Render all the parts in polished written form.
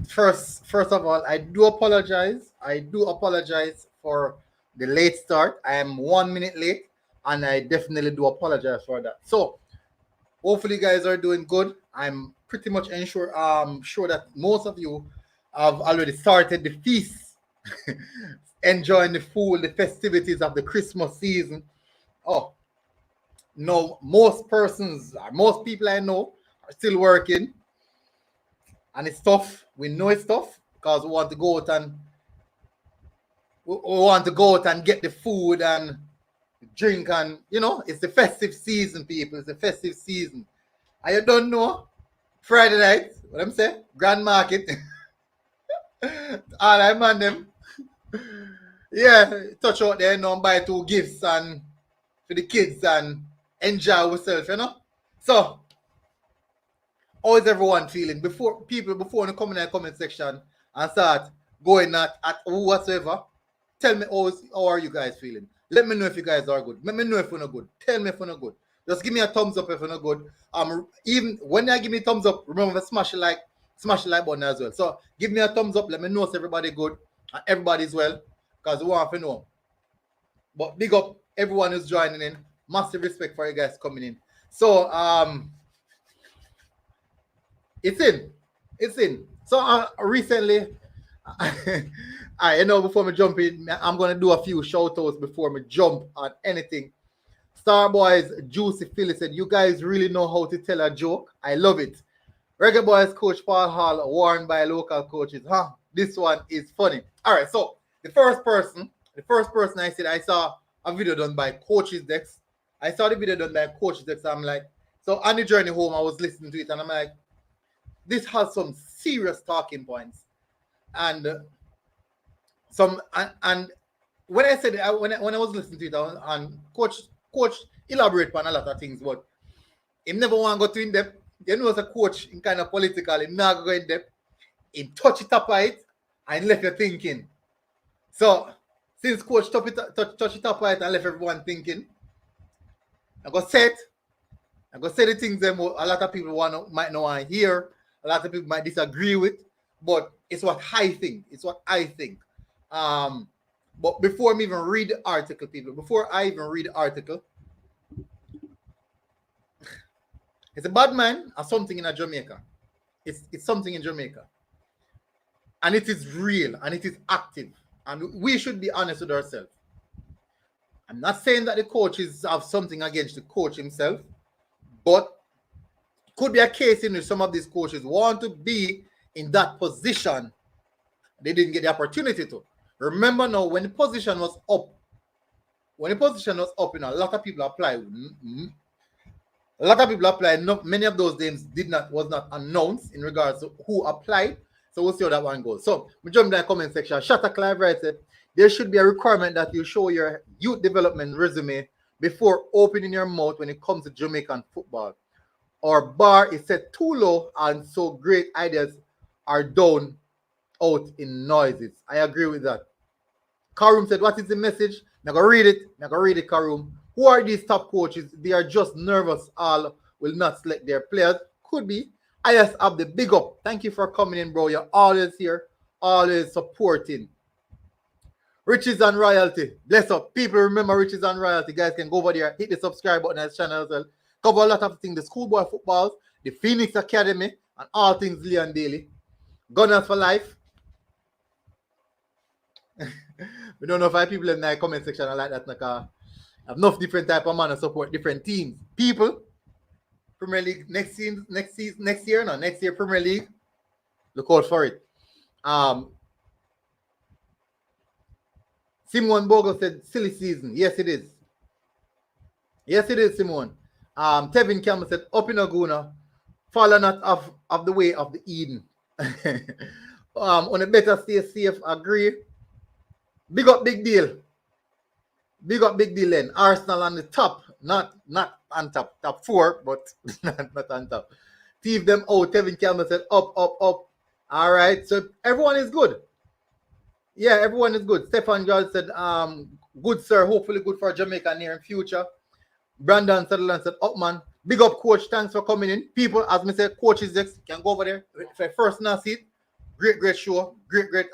First of all, I do apologize. I do apologize for the late start. I am 1 minute late, and I definitely do apologize for that. So hopefully, you guys are doing good. I'm pretty much sure that most of you have already started the feast, enjoying the food, the festivities of the Christmas season. Oh no, most people I know are still working, and it's tough. We know it's tough because we want to go out and get the food and drink, and it's the festive season, people. It's the festive season. And you don't know Friday night, what I'm saying? Grand Market. All I man them. Yeah, touch out there, buy two gifts and for the kids and enjoy ourselves. So, how is everyone feeling? Before you come in the comment section and start going at whatsoever, tell me how are you guys feeling? Let me know if you guys are good. Let me know if you're not good. Tell me if you're not good. Just give me a thumbs up if you're not good. Even when you give me a thumbs up, remember to smash the like button as well. So give me a thumbs up. Let me know if everybody good and everybody's well, because we want to know. But big up everyone who's joining in. Massive respect for you guys coming in. So it's in. It's in. So recently, before me jump in, I'm gonna do a few shout outs before me jump on anything. Starboys Juicy Philly said, "You guys really know how to tell a joke. I love it." Reggae Boyz coach Paul Hall warned by local coaches. This one is funny. All right, so the first person I said, I saw a video done by Coach's Dex. I saw the video done by Coach's Dex. I'm like, so on the journey home, I was listening to it, and I'm like, this has some serious talking points, and and when I said it, when I was listening to it, and coach elaborate on a lot of things, but he never want to go too in depth. As a coach, in kind of political, he not go in depth. He touch it up it and left you thinking. So since coach touch it up it and left everyone thinking, I go say the things that a lot of people might not want to hear. A lot of people might disagree with, but it's what I think. It's what I think. But before I even read the article, it's a bad man or something in Jamaica. It's something in Jamaica. And it is real and it is active. And we should be honest with ourselves. I'm not saying that the coaches have something against the coach himself, but it could be a case in which some of these coaches want to be in that position. They didn't get the opportunity to. Remember now, when the position was up, a lot of people applied. A lot of people applied. Many of those names was not announced in regards to who applied. So we'll see how that one goes. So we jump in the comment section. Shatter Clive writes it. There should be a requirement that you show your youth development resume before opening your mouth when it comes to Jamaican football. Our bar is set too low, and so great ideas are down out in noises. I agree with that. Karum said, "What is the message?" Now go read it, Karum. Who are these top coaches? They are just nervous. All will not select their players. Could be. I just have the big up. Thank you for coming in, bro. You're always here, always supporting. Riches and Royalty. Bless up. People remember Riches and Royalty. Guys can go over there, hit the subscribe button on his channel as well. Cover a lot of things. The schoolboy footballs, the Phoenix Academy, and all things Leon Daily. Gunners for life. We don't know if I people in the comment section are like that. Like, have enough different type of man to support different teams. People, Premier League next year Premier League. Look out for it. Simone Bogle said silly season. Yes, it is. Yes, it is, Simone. Tevin Campbell said up in Aguna, follow not of the way of the Eden. On a better stay safe, agree. Big up, big deal. Big up, big deal then. Arsenal on the top, not on top 4, but not on top. Thief them out. Tevin Campbell said up. All right, so everyone is good. Yeah, everyone is good. Stefan George said, good, sir. Hopefully good for Jamaica near in future. Brandon Sutherland said, up, man. Big up, coach. Thanks for coming in. People, as me said, coaches can go over there. If I first not see it, Great show. Great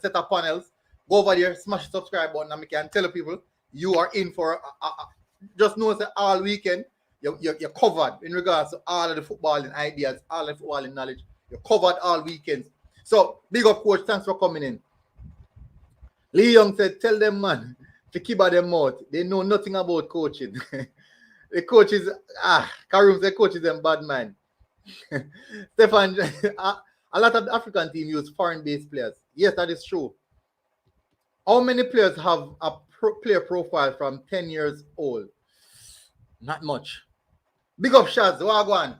set of panels. Go over there, smash the subscribe button, and we can tell people you are in for just know that all weekend you're covered in regards to all of the footballing ideas, all of the footballing knowledge. You're covered all weekends. So big up, coach. Thanks for coming in. Lee Young said, tell them, man, to keep out their mouth. They know nothing about coaching. The coaches, Karim said, coaches and bad man. Stefan, a lot of the African team use foreign-based players. Yes, that is true. How many players have a player profile from 10 years old? Not much. Big up Shaz, Wagwan.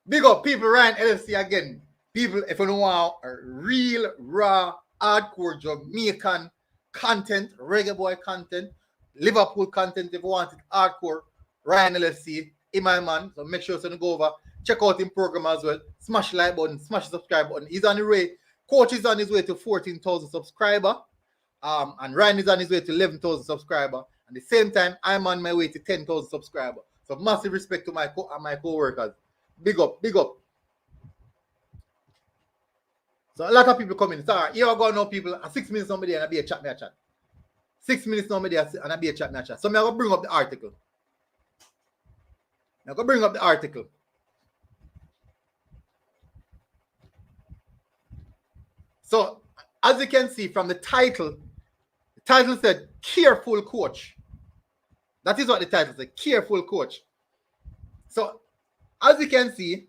Big up people, Ryan LFC again. People, if you don't want real, raw, hardcore Jamaican content, Reggae Boy content, Liverpool content, if you want it hardcore, Ryan LFC, my man. So make sure to go over, check out his program as well. Smash the like button, smash the subscribe button. He's on the way. Coach is on his way to 14,000 subscribers. And Ryan is on his way to 11,000 subscribers. At the same time, I'm on my way to 10,000 subscribers. So massive respect to my co-workers. Big up, big up. So a lot of people coming. Sorry, here I go now, people. 6 minutes somebody and I be a chat me a chat. 6 minutes somebody and I be a chat me a chat. So I'm going to bring up the article. So as you can see from the title said careful coach. That is what the title said, careful coach. So as you can see,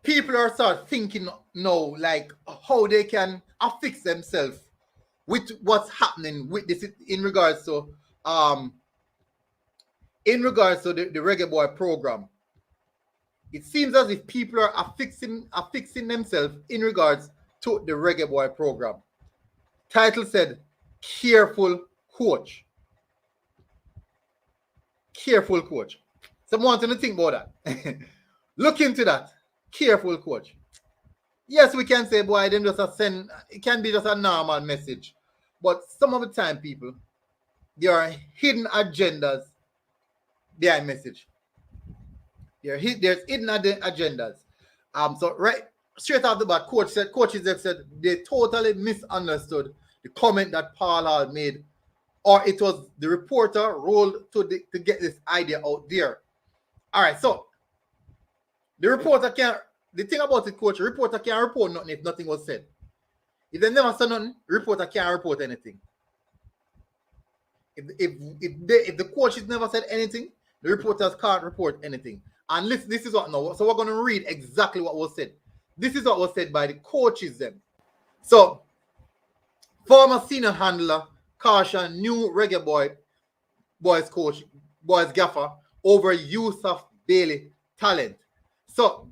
people are start thinking now like how they can affix themselves with what's happening with this in regards to the Reggae Boy program. It seems as if people are affixing themselves in regards to the Reggae Boy program. Title said careful coach. Careful coach. Someone want to think about that. Look into that. Careful coach. Yes, we can say, boy, them just send, it can be just a normal message. But some of the time, people, there are hidden agendas behind message. There's hidden agendas. So right straight off the bat, coaches have said they totally misunderstood the comment that Paul Hall made, or it was the reporter rolled to get this idea out there. All right, so the reporter can't. The thing about it, coach, the reporter can't report nothing if nothing was said. If they never said nothing, the reporter can't report anything. If the coaches never said anything, the reporters can't report anything. And listen, this is what now. So we're going to read exactly what was said. This is what was said by the coaches then. So, former senior handler caution new Reggae Boyz coach, Boyz gaffer over use of Bailey talent. So,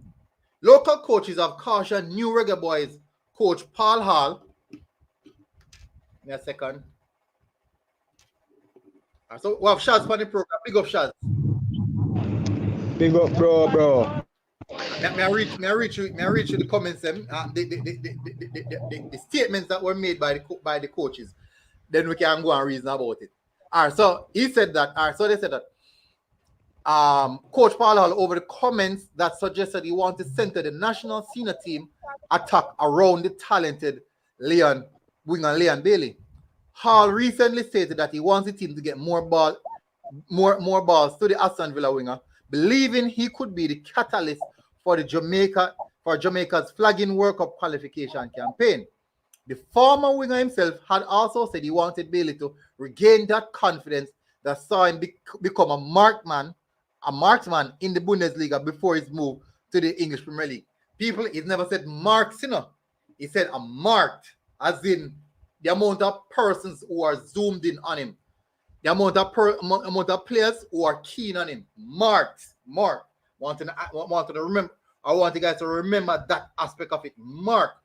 local coaches have cautioned new Reggae Boyz coach Paul Hall. Give me a second. So we have Shaz for the program. Big up Shaz. Big up, bro. May I reach you the comments them, the statements that were made by the coaches. Then we can go and reason about it. All right, so he said that. All right, so they said that Coach Paul Hall over the comments that suggested he wanted to center the national senior team attack around the talented winger Leon Bailey. Hall recently stated that he wants the team to get more balls to the Aston Villa winger, believing he could be the catalyst for Jamaica's flagging World Cup qualification campaign. The former winger himself had also said he wanted Bailey to regain that confidence that saw him become a marksman in the Bundesliga before his move to the English Premier League. People, he's never said marks, you know. He said a marked, as in the amount of persons who are zoomed in on him. The amount of players who are keen on him. Marked. Want to remember. I want you guys to remember that aspect of it. Marked.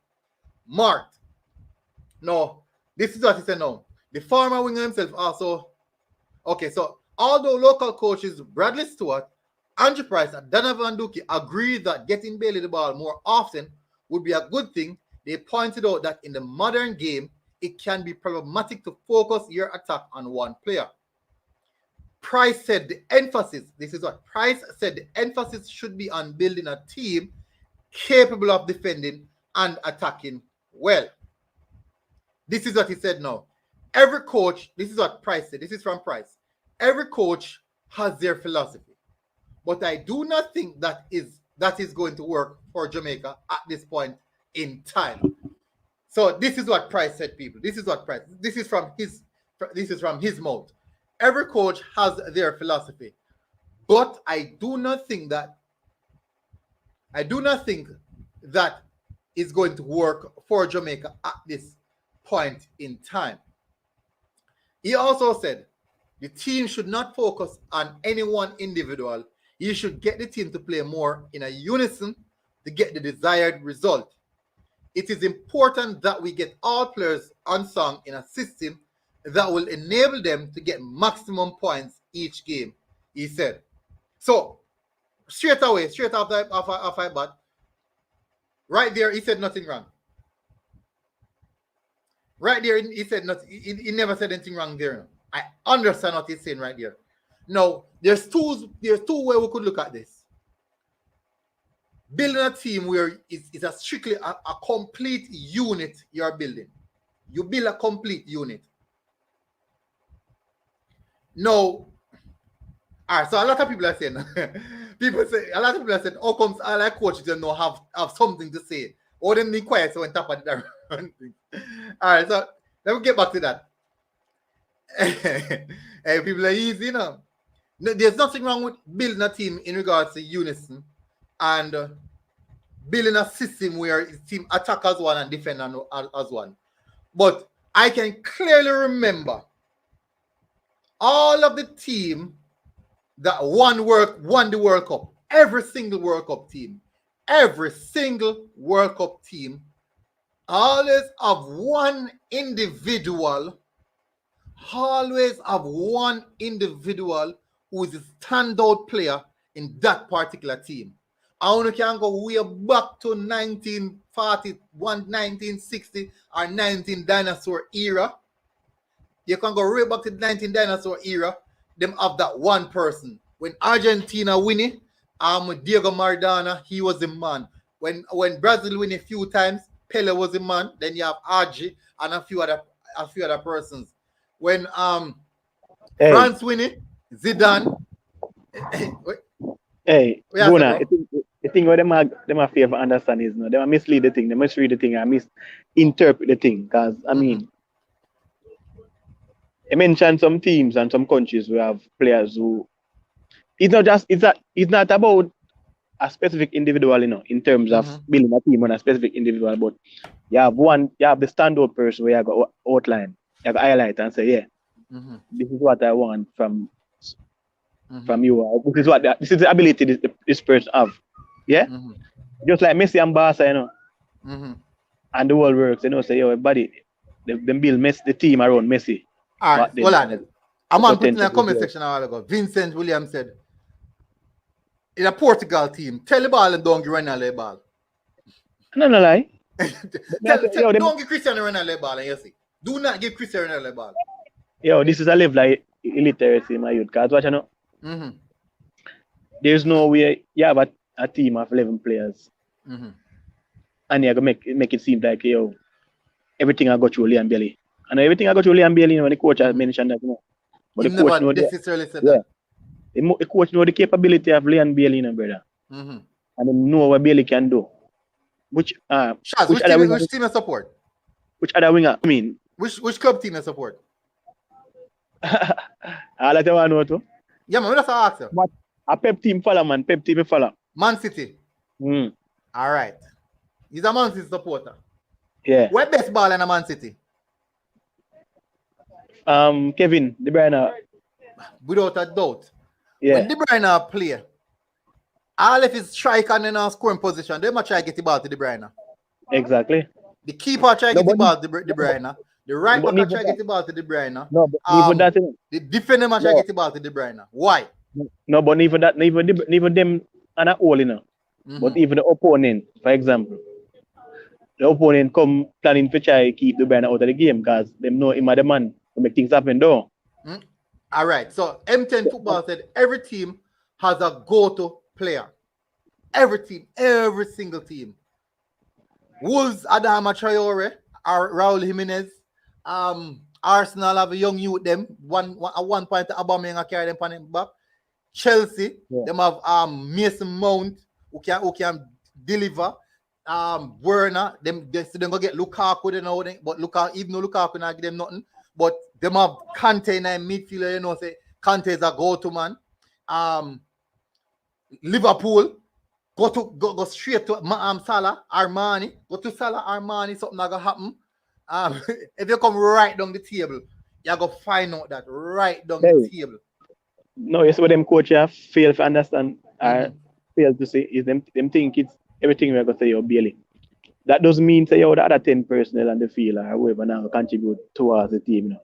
No, this is what he said now. The former winger himself also. Okay, so although local coaches Bradley Stewart, Andrew Price, and Donovan Duki agreed that getting Bailey the ball more often would be a good thing, they pointed out that in the modern game, it can be problematic to focus your attack on one player. Price said the emphasis should be on building a team capable of defending and attacking well. This is what he said now. Every coach, this is what Price said. This is from Price. Every coach has their philosophy. But I do not think that is going to work for Jamaica at this point in time. So this is what Price said, people. This is from his mouth. Every coach has their philosophy. But I do not think that is going to work for Jamaica at this point in time. He also said the team should not focus on any one individual. You should get the team to play more in a unison to get the desired result. It is important that we get all players on song in a system that will enable them to get maximum points each game, he said. So, straight after I bat, right there, he said nothing wrong. Right there, he said nothing. He never said anything wrong there. I understand what he's saying right there. Now, there's two ways we could look at this. Building a team where it's a strictly a complete unit you're building. You build a complete unit. No. All right, so a lot of people are saying, a lot of people are saying, how comes all our coaches don't know have something to say? Or them being quiet so on top of that. All right, so let me get back to that. Hey, people are easy, you know. There's nothing wrong with building a team in regards to unison and building a system where team attack as one and defend as one. But I can clearly remember all of the team that won the World Cup. Every single World Cup team always have one individual who is a standout player in that particular team. I only can go way back to 1941, 1960 or 19 dinosaur era. You can go right back to the 19 dinosaur era. Them have that one person. When Argentina win it, Diego Maradona, he was the man. When Brazil win a few times, Pele was the man. Then you have Archie and a few other persons. When France win it, Zidane. Hey, Guna, I think what them are fair for understand is no, they mislead the thing, they misread the thing, and misinterpret the thing. Because I mean, I mentioned some teams and some countries who have players who it's not about a specific individual, you know, in terms of building a team on a specific individual, but you have the standout person where you got outline, you have highlight and say, yeah, this is what I want from you. This is the ability this person have. Yeah? Just like Messi and Barca, you know. And the world works, you know, say, yo, everybody, they build the team around Messi. All right, hold on. I'm on putting in a comment section a while ago. Vincent Williams said, in a Portugal team, tell the ball and don't give Ronaldo the ball. No lie. Don't give Cristiano Ronaldo the ball, and you see. Do not give Cristiano Ronaldo the ball. Yo, this is a level of illiteracy, my youth. Because what you know? There's no way you have a team of 11 players. And you're going to make it seem like, yo, everything I got through Liam Bailey. And everything I got through Liam Bailey, when the coach has mentioned that, you know. But the coach knows that. The coach knows the capability of Liam Bailey, you know, brother. And they know what Bailey can do. Which team you support? Which other winger? I mean, which club team you support? All that I want to know too. Yeah, man, that's ask you. A Pep team follow, man. Pep team follow. Man City. All right. He's a Man City supporter. Yeah. What best ball in a Man City? Kevin De Bruyne. Without a doubt. Yeah. When De Bruyne play, all of his striker and in scoring position, they might try to get the ball to De Bruyne. Exactly. The keeper try to get the ball to De Bruyne. The right back try to get the ball to De Bruyne. No, but even that, the defender try to get the ball to De Bruyne. Why? No, but even that, even them and a all, you know. But even the opponent, for example, the opponent come planning to try to keep De Bruyne out of the game because they know him are the man to make things happen though. All right. So M10 Football said every team has a go-to player. every single team. Wolves, Adama Traore, Raul Jimenez. Arsenal have a young youth them. At one point, Aubameyang carry them on him back. Chelsea, them have Mason Mount who can deliver. Werner, them go get Lukaku, you know, but Lukaku, even though Lukaku not give them nothing, but them have Kante in midfielder, you know, say Kante is a go-to man. Liverpool, go straight to Salah, Armani, go to Salah, Armani, something not gonna happen. If you come right down the table, you go find out that right down the table. No, you see what them coach have fail to understand or fail to say is them think it's everything we're gonna say you're Bailey. That doesn't mean say the other 10 personnel on the field or whoever now contribute towards the team,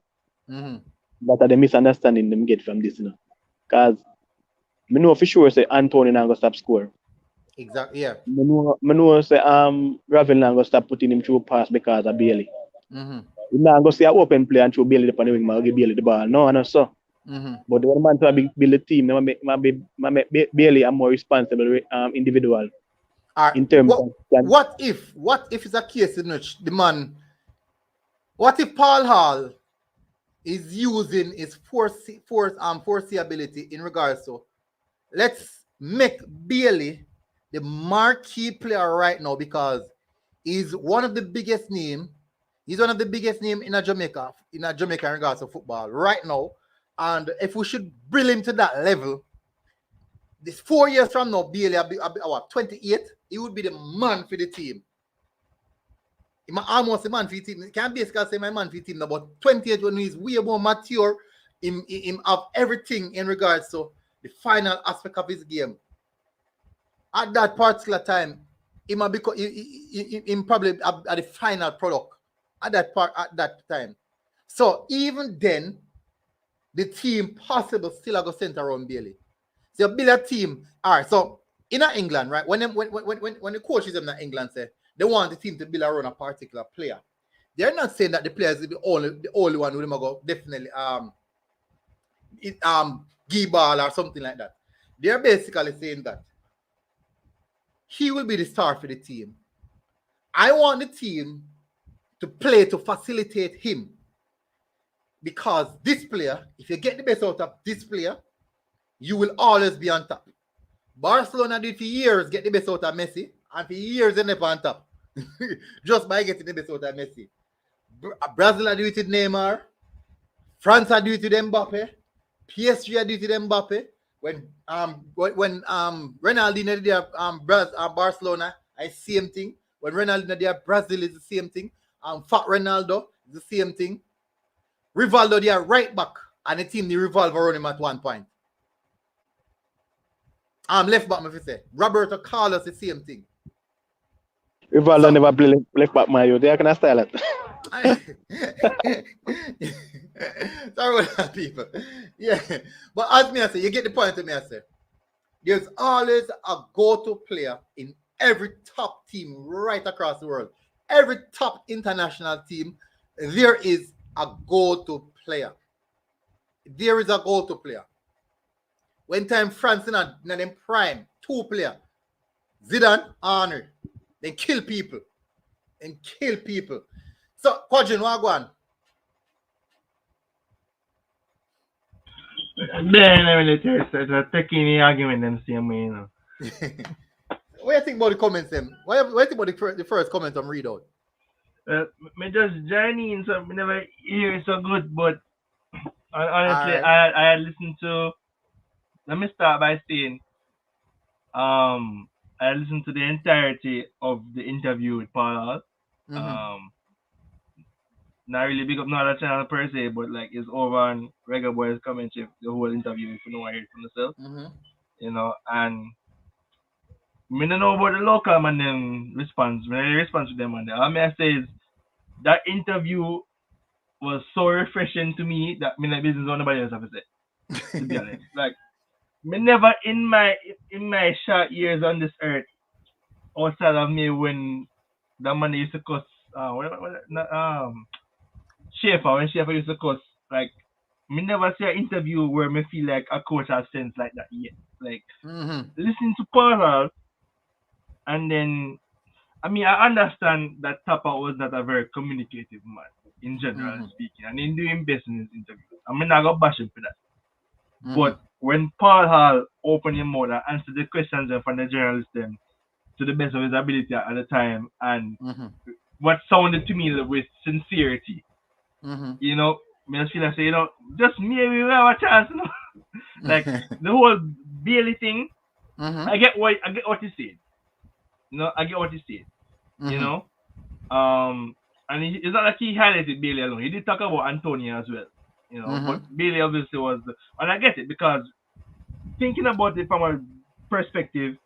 you know. That are the misunderstanding them get from this, you know. Because I know for sure say Anthony not gonna stop score. Exactly, yeah. I know say Ravel not gonna stop putting him through pass because of Bailey. You not gonna see an open play and throw Bailey the wing, I'll give Bailey the ball. No, no, so. But the one man to build a team, make Bailey a more responsible individual. In terms of what if it's a case in which the man, what if Paul Hall is using his foreseeability in regards to let's make Bailey the marquee player right now because he's one of the biggest name. He's one of the biggest name in Jamaica in regards to football right now. And if we should bring him to that level, this 4 years from now, Bailey, what, 28, he would be the man for the team. He's almost a man for the team. He can't basically say my man for the team now, but 28 when he's way more mature, him have everything in regards to the final aspect of his game. At that particular time, he might be probably at the final product at that time. So even then, the team possible still go center around Bailey. So you build a team. All right. So in England, right? When the coaches in England say they want the team to build around a particular player, they're not saying that the players is the only one who them go definitely give ball or something like that. They're basically saying that he will be the star for the team. I want the team to play to facilitate him. Because this player, if you get the best out of this player, you will always be on top. Barcelona did for years get the best out of Messi, and for years they never on top. Just by getting the best out of Messi. Brazil did it with Neymar. France did it with Mbappe. PSG did it with Mbappe. When Ronaldinho did Barcelona, I same thing. When Ronaldinho did Brazil, is the same thing. Fat Ronaldo is the same thing. Rivaldo, they are right back, and the team they revolve around him at one point. Left back, if say. Roberto Carlos, the same thing. Rivaldo never play left back, Mario. They are gonna style it. Sorry about that, people. Yeah, but as me I say, you get the point of me I say. There's always a go-to player in every top team right across the world. Every top international team, there is a go-to player. There is a go-to player. When time France in them prime, 2 player, Zidane, Henry, they kill people. So, Quadrin, what go on? Then I mean, it's taking the argument them same way, you know. What do you think about the comments then? What do you think about the first comment I'm read out? Me just journey in, so me never hear it so good, but honestly, Alright. I listened to. Let me start by saying, I listened to the entirety of the interview with Paul. Not really big up another channel per se, but like it's over on Reggae Boyz commentary the whole interview if you know I hear it from myself. You know, and me don't know about the local man them response. Me response to them and all me I say is that interview was so refreshing to me that me not business on nobody else have to say. To be honest. Like me never in my short years on this earth outside of me when that man used to cuss Schaefer, when Schaefer used to cuss, like me never see an interview where me feel like a coach has sense like that yet. Like listening to Paul Hall, And then, I mean, I understand that Tapa was not a very communicative man, in general speaking, and in doing best in his interviews. I mean, I got bash him for that. But when Paul Hall opened his mouth and answered the questions from the journalists them to the best of his ability at the time, and what sounded to me with sincerity, you know, me just feel like say, you know, just maybe we have a chance, you know. Like the whole Bailey thing, I get what he said. You know, I get what he said. You know, and it's not like he highlighted Bailey alone. He did talk about Antonio as well. You know, but Bailey obviously was, and I get it because thinking about it from a perspective,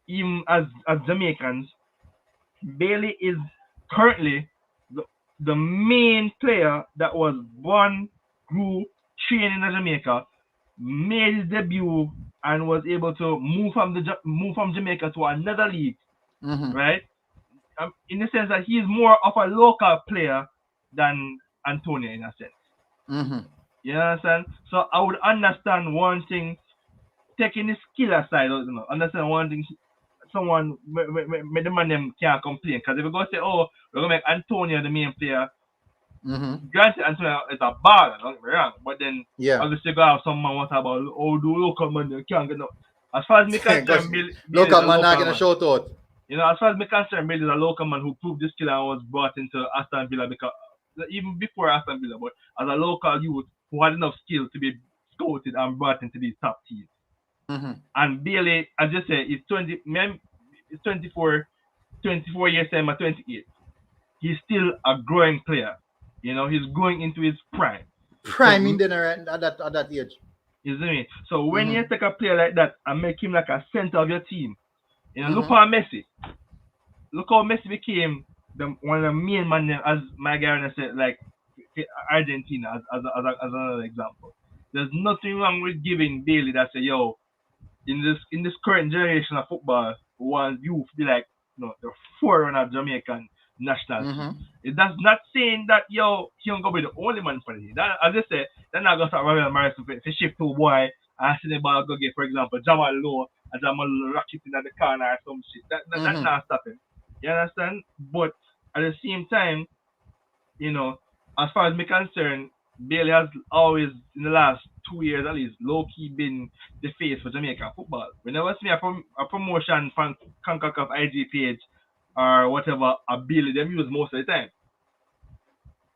even as Jamaicans, Bailey is currently the main player that was born, grew, trained in Jamaica, made his debut, and was able to move from Jamaica to another league, right? In the sense that he is more of a local player than Antonio in a sense. You understand? So I would understand one thing, taking the skill aside, you know, understand one thing, someone, the man them can't complain. Because if we go say, oh, we're going to make Antonio the main player, granted, Antonio is a baller, don't get me wrong, but then obviously you got to have some man what about, oh, do local man, you can't get no. As far as me concerned, local man not going to shout out. You know, as far as me concerned, Bill is a local man who proved this skill and was brought into Aston Villa because even before Aston Villa, but as a local youth who had enough skill to be scouted and brought into these top teams. And Bailey, as you say, is 24 years time or 28. He's still a growing player. You know, he's going into his prime. Prime in dinner at that age. You see me? So when you take a player like that and make him like a center of your team, you know, look how Messi. Look how Messi became one of the main men, as my guy said, like Argentina, as another example. There's nothing wrong with giving Bailey that say, yo, in this current generation of football, one youth be like, you know, the forerunner of Jamaican national team. That's not saying that, yo, he don't go be the only man for it. That, as I said, they're not going to start Ravel Morrison to shift to a boy and see the ball go get, for example, Jamal Lowe and Jamal Rocket in the corner or some shit. That's not stopping. You understand? But at the same time, you know, as far as me concerned, Bailey has always, in the last 2 years at least, low-key been the face for Jamaican football. Whenever I see a promotion from CONCACAF IG page or whatever, a Bailey, them use most of the time.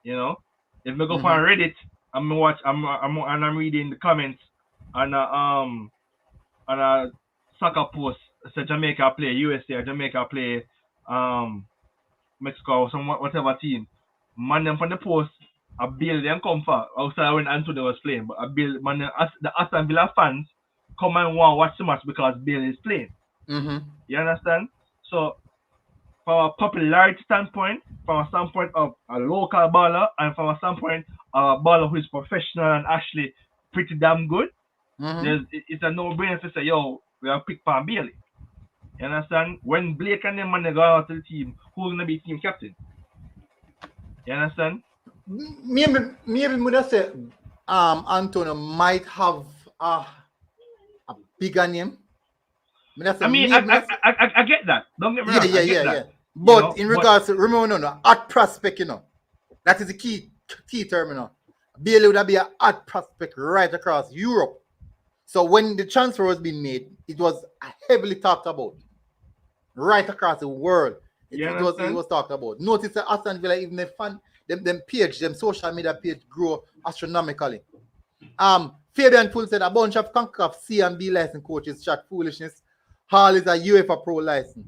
You know? If I go on Reddit, I'm reading the comments on a soccer post, say Jamaica play USA or Jamaica play Mexico or some whatever team. Man them from the post, a Bailey them come for outside when Antonio was playing, but a Bailey man the Aston Villa fans come and want to watch the match because Bailey is playing. You understand? So from a popularity standpoint, from a standpoint of a local baller, and from a standpoint of a baller who is professional and actually pretty damn good, it's a no-brainer to say, yo, we have picked for Bailey. You understand? When Blake and them man go out to the team, who's gonna be team captain? You understand? Maybe would say Antonio might have a bigger name. I mean, I get that. Don't get me wrong. Yeah. But you know, in regards to, remember, hot prospect, you know, that is the key term, you know. Bailey would be a hot prospect right across Europe. So when the transfer was being made, it was heavily talked about right across the world. It was talked about. Notice that Aston Villa, even them page, them social media page grow astronomically. Fabian Poole said a bunch of CONCACAF C and B license coaches chat foolishness. Hall is a UEFA Pro license.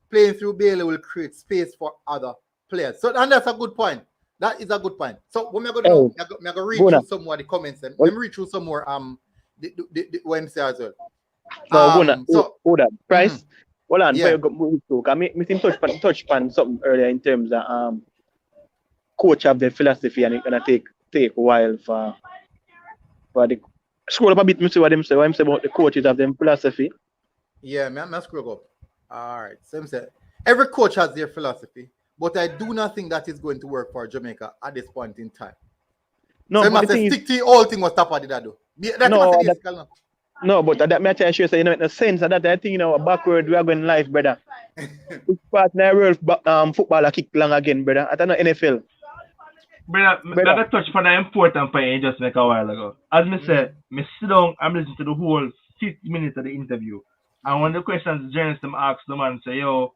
Playing through Bailey will create space for other players. So, and that's a good point. That is a good point. So, what I'm going to do, I'm going to read through some more of the comments. Let me read through some more the OMC as well. Hold on. Price. Hold on. Before you go move to, I mean, touch upon something earlier in terms of coach have their philosophy and it's going to take a while for the scroll up a bit. Me see what them say. What them say about the coaches have their philosophy. Yeah, I'm scroll up. All right. So say every coach has their philosophy, but I do not think that is going to work for Jamaica at this point in time. No, so but the stick to the whole thing was top of the do. No, but that me tell you, say you know, it no sense. That I think backward we are going live, brother. Which partner world football kick long again, brother. I don't know NFL. Brother, I got touch for the important point you just make a while ago. As me said, me sit down, I'm listening to the whole 50 minutes of the interview. And one of the questions the journalist asked the man say, yo,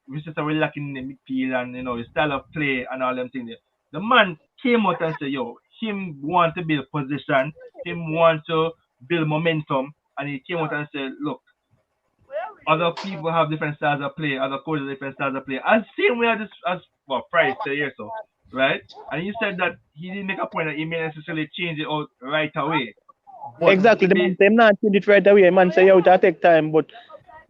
we just we're lacking in the midfield and his style of play and all them things. The man came out and said, yo, him want to build position, him want to build momentum, and he came out and said, look, other people have different styles of play, other coaches have different styles of play. As same way as Price said here, so right? And he said that he didn't make a point that he may necessarily change it out right away. But exactly, them not change it right away. Man say, yo, it take time, but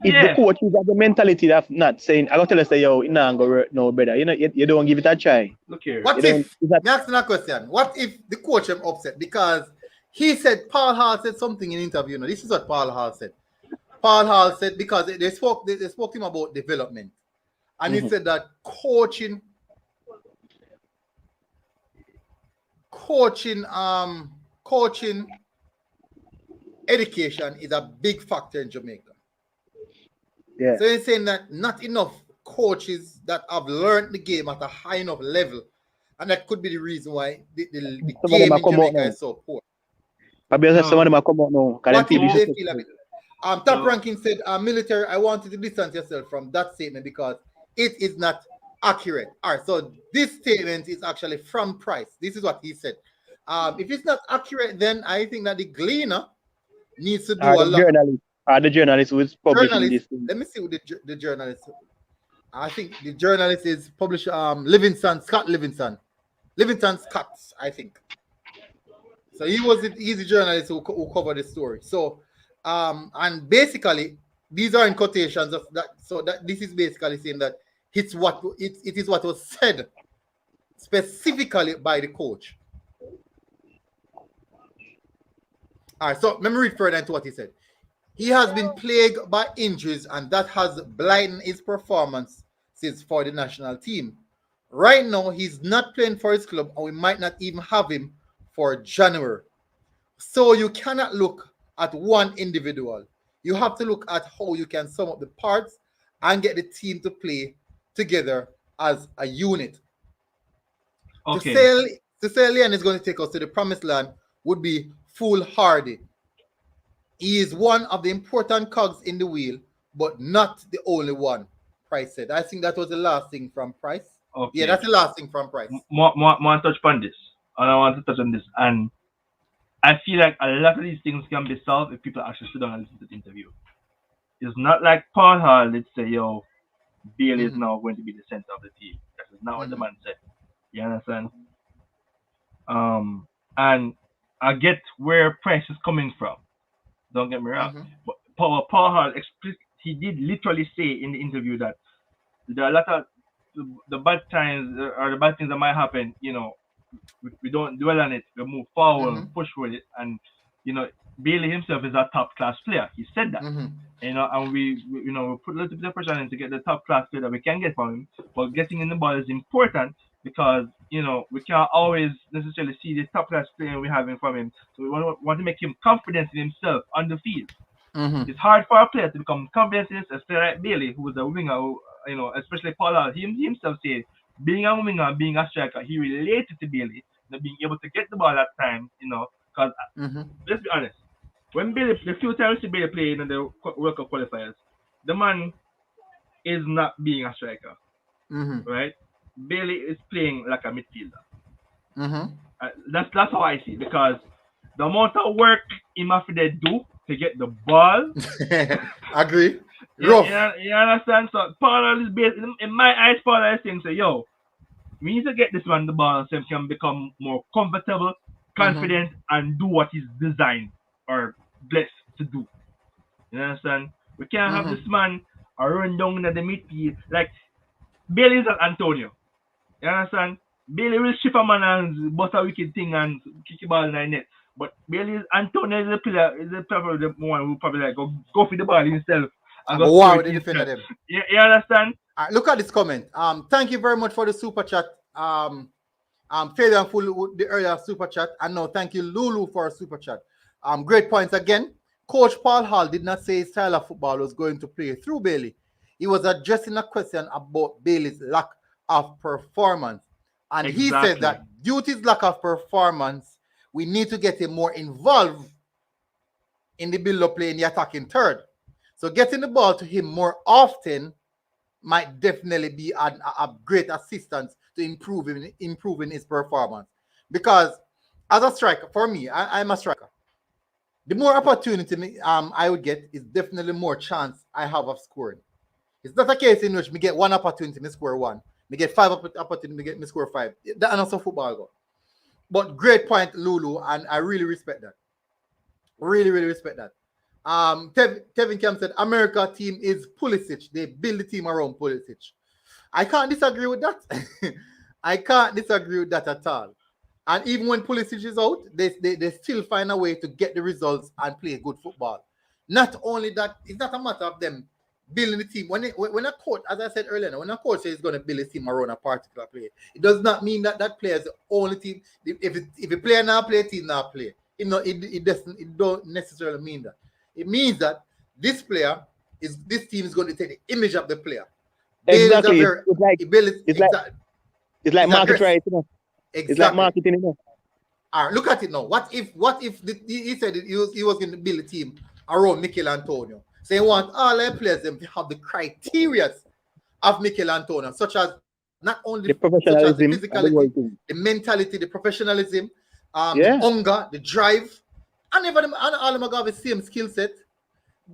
if the coach is have the mentality of not saying, I got to tell us, say, yo, it not go work no better. You don't give it a try. Look here. What if, me asking a question, what if the coach am upset? Because he said, Paul Hall said something in interview. This is what Paul Hall said. Paul Hall said, because they spoke to him about development. And he said that coaching education is a big factor in Jamaica. Yeah. So he's saying that not enough coaches that have learned the game at a high enough level, and that could be the reason why the game in Jamaica is so poor. Probably some of them are come out now. What do they feel about it? Top Ranking said, military, I wanted to distance yourself from that statement because it is not accurate. All right, so this statement is actually from Price. This is what he said. If it's not accurate, then I think that the Gleaner needs to do a lot. The journalist who is publishing this. Let me see who the journalist. I think the journalist is publisher Scott Livingston. Livingston Scott, I think. So he's the journalist who covered the story. So and basically these are in quotations of that. So that this is basically saying that it is what was said specifically by the coach. All right, so let me read further into what he said. He has been plagued by injuries, and that has blighted his performances for the national team. Right now, he's not playing for his club, and we might not even have him for January. So you cannot look at one individual. You have to look at how you can sum up the parts and get the team to play together as a unit. Okay. To say Leon is going to take us to the promised land would be foolhardy. He is one of the important cogs in the wheel, but not the only one, Price said. I think that was the last thing from Price. Okay. Yeah, that's the last thing from Price. More touch upon this. And I want to touch on this. And I feel like a lot of these things can be solved if people actually sit down and listen to the interview. It's not like Paul Hall, let's say, yo, Bailey is now going to be the center of the team. That is not what the man said. You understand? And I get where Price is coming from. Don't get me wrong. But Paul Hall, he did literally say in the interview that there are a lot of the bad times or the bad things that might happen, we don't dwell on it. We move forward, push with it. And, Bailey himself is a top-class player. He said that. And we put a little bit of pressure on him to get the top-class player that we can get from him. But getting in the ball is important because, we can't always necessarily see the top-class player we have from him. So we want to make him confident in himself on the field. It's hard for a player to become confident in himself, especially like Bailey, who was a winger, who, especially Paul Hall. He himself said, being a winger, being a striker, he related to Bailey, being able to get the ball at times, because let's be honest, when Bailey, the few times Bailey played in the World Cup qualifiers, the man is not being a striker, right? Bailey is playing like a midfielder. That's how I see it, because the amount of work he must do to get the ball. Agree. You understand? So Paul is based in my eyes. Paul is saying, yo, we need to get this man the ball so he can become more comfortable, confident, and do what he's designed or blessed to do. You understand? We can't have this man run down in the midfield like Bailey is at Antonio. You understand? Bailey will shift a man and bust a wicked thing and kick the ball in the net. But Bailey Antonio is the player, the one who probably like go for the ball himself. Wow, they defended him. You understand? Look at this comment. Thank you very much for the super chat. Failure and Full with the earlier super chat. And now thank you, Lulu, for a super chat. Great points again. Coach Paul Hall did not say his style of football was going to play through Bailey. He was addressing a question about Bailey's lack of performance. And he said that due to his lack of performance, we need to get him more involved in the build-up play in the attacking third. So getting the ball to him more often might definitely be a great assistance to improving his performance. Because as a striker, for me, I'm a striker. The more opportunity I would get is definitely more chance I have of scoring. It's not a case in which me get one opportunity, me score one. Me get 5 opportunity, me score 5. That's not how football go. But great point, Lulu, and I really respect that. Really, really respect that. Kevin Camp said, America team is Pulisic. They build the team around Pulisic. I can't disagree with that. I can't disagree with that at all. And even when Pulisic is out, they still find a way to get the results and play good football. Not only that, it's not a matter of them building the team. When a coach, as I said earlier, when a coach says he's going to build a team around a particular player, it does not mean that that player is the only team. If a player now play, team now play. It don't necessarily mean that. It means that this team is going to take the image of the player. Exactly. It's like market right, you know. Exactly. It's like marketing, you know. All right, look at it now. What if he said he was going to build a team around Mikel Antonio? So he wants all their players them to have the criteria of Mikel Antonio, such as not only the professionalism, the physicality, the mentality, the professionalism, the hunger, the drive, and even all of them have the same skill set.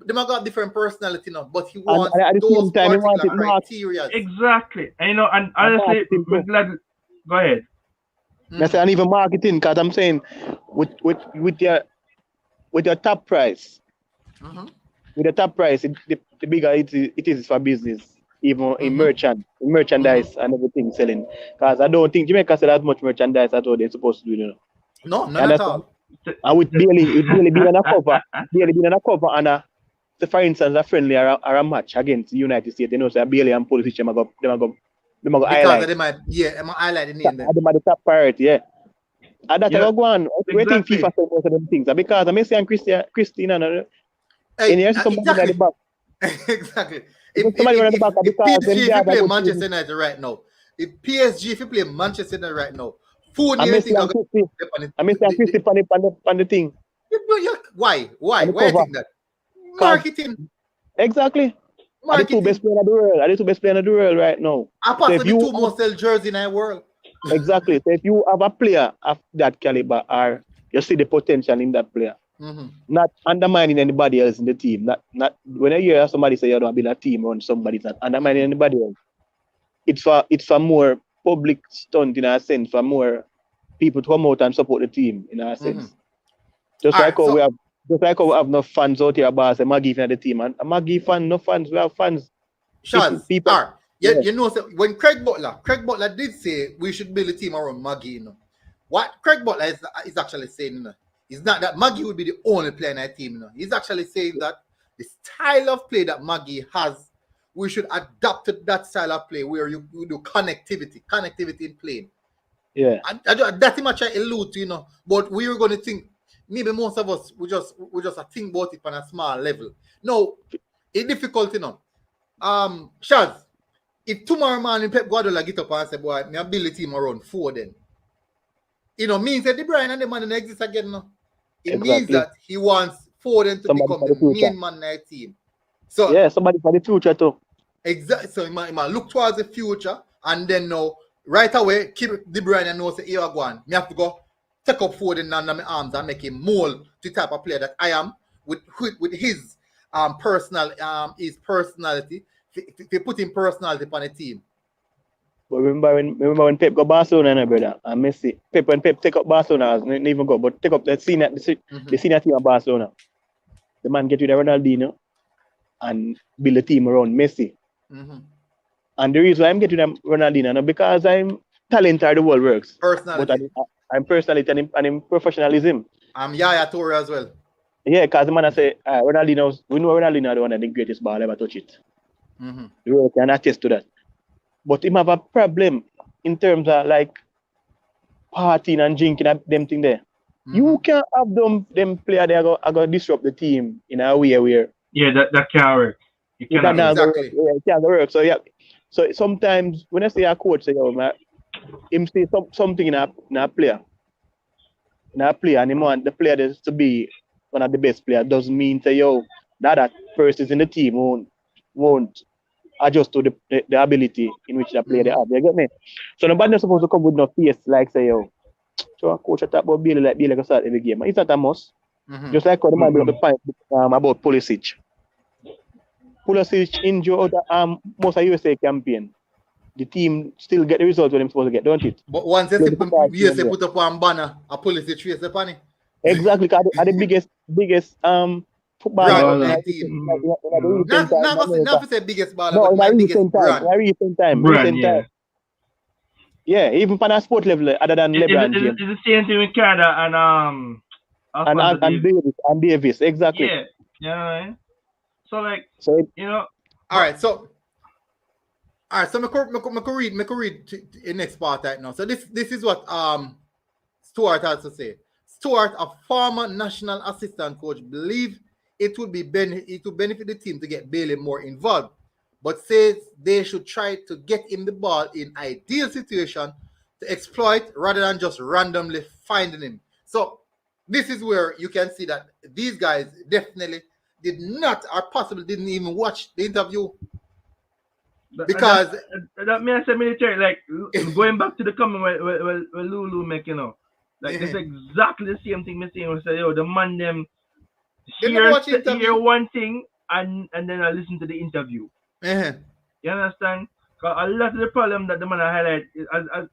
They might got different personality now, but he wants those particular criteria. Exactly. And and honestly, we're glad. Go ahead. And even marketing, because I'm saying with your top price, with the top price, the bigger it is for business, even in merchandise and everything selling. Because I don't think Jamaica sell as much merchandise as what they're supposed to do, you know. No, not at all. And with Bailey being on a cover, and for instance, a friendly or a match against the United States, you know, so Bailey and Pulisic, them go highlight. They might highlight the name. Them are the top priority, yeah. And that's how I go on. We think FIFA say most of them things. Because I'm saying Christina, exactly. At the back. Exactly. If PSG play Manchester United right now, if PSG play Manchester United right now, I'm missing Christy on the thing. Why you think that? Marketing. Exactly. Are the two best players in the world right now. Apart from the two most sell jersey in the world. Exactly. So if you have a player of that caliber, or you see the potential in that player, not undermining anybody else in the team. Not when I hear somebody say you don't build a team on somebody, not undermining anybody else. It's for more public stunt in a sense, for more people to come out and support the team in a sense. Just like how we have no fans out here about the Maggie fan of the team, and a Maggie fan, no fans, we have fans. People. You know, so when Craig Butler did say we should build a team around Maggie, you know, what Craig Butler is actually saying, you know, is not that Maggie would be the only player in that team, you know. He's actually saying that the style of play that Maggie has, we should adapt to that style of play where you do connectivity in playing. Yeah. And that's much I allude to, you know. But we were going to think, maybe most of us we just think about it on a small level. No, it's difficult, you know. Shaz, if tomorrow morning Pep Guardiola get up and say, boy, me build a team around 4 then. You know, means that De Bruyne and the man don't exist again now. It means that he wants Foden to become the main man in the team. So yeah, somebody for the future too. Exactly. So he might look towards the future, and then now right away keep De Bruyne and know say, here I go on. Me have to go take up Foden under my arms and make him mold to the type of player that I am with his his personality. If you put him personality upon a team. But remember when Pep got Barcelona, brother, and Messi. When Pep take up Barcelona, didn't even go, but take up the senior team of Barcelona. The man get with Ronaldinho and build a team around Messi. And the reason why I'm getting Ronaldinho because I'm talented, the world works. Personality. But I'm personality and in professionalism. I'm Yaya Toure as well. Yeah, because the man I say Ronaldinho, we know Ronaldinho is one of the greatest ball ever touch it. The world can attest to that. But him have a problem in terms of like partying and drinking them thing there. You can't have them player they are going to disrupt the team in a way where that can't work. It can't work. So yeah. So sometimes when I say a coach say, him say something in a player. And him want the player to be one of the best players doesn't mean say that person in the team won't adjust to the ability in which the player they have. You get me? So nobody not supposed to come with no face like say so a coach talk about Bailey like Bailey can start every game. It's not a must. Just like how the man brought up the point about Pulisic. Pulisic injured most of USA campaign. The team still get the result when they're supposed to get, don't it? But once USA put up one banner, a Pulisic face upon it. Exactly, because are the biggest football brand team. Not to say biggest baller, but my biggest brand. Recent time. Yeah, even for a sport level, other than LeBron James. It's the same thing with Canada and Davis, exactly. Yeah. So all right, so me could read the next part right now. So this is what Stuart has to say. Stuart, a former national assistant coach, believe it would benefit the team to get Bailey more involved, but says they should try to get him the ball in ideal situation to exploit rather than just randomly finding him. So this is where you can see that these guys definitely did not, or possibly didn't even watch the interview. Because that means military, like going back to the comment where Lulu make, like it's exactly the same thing me saying. We say, the man them hear one thing and then I listen to the interview. You understand? Because a lot of the problem that the man highlight is as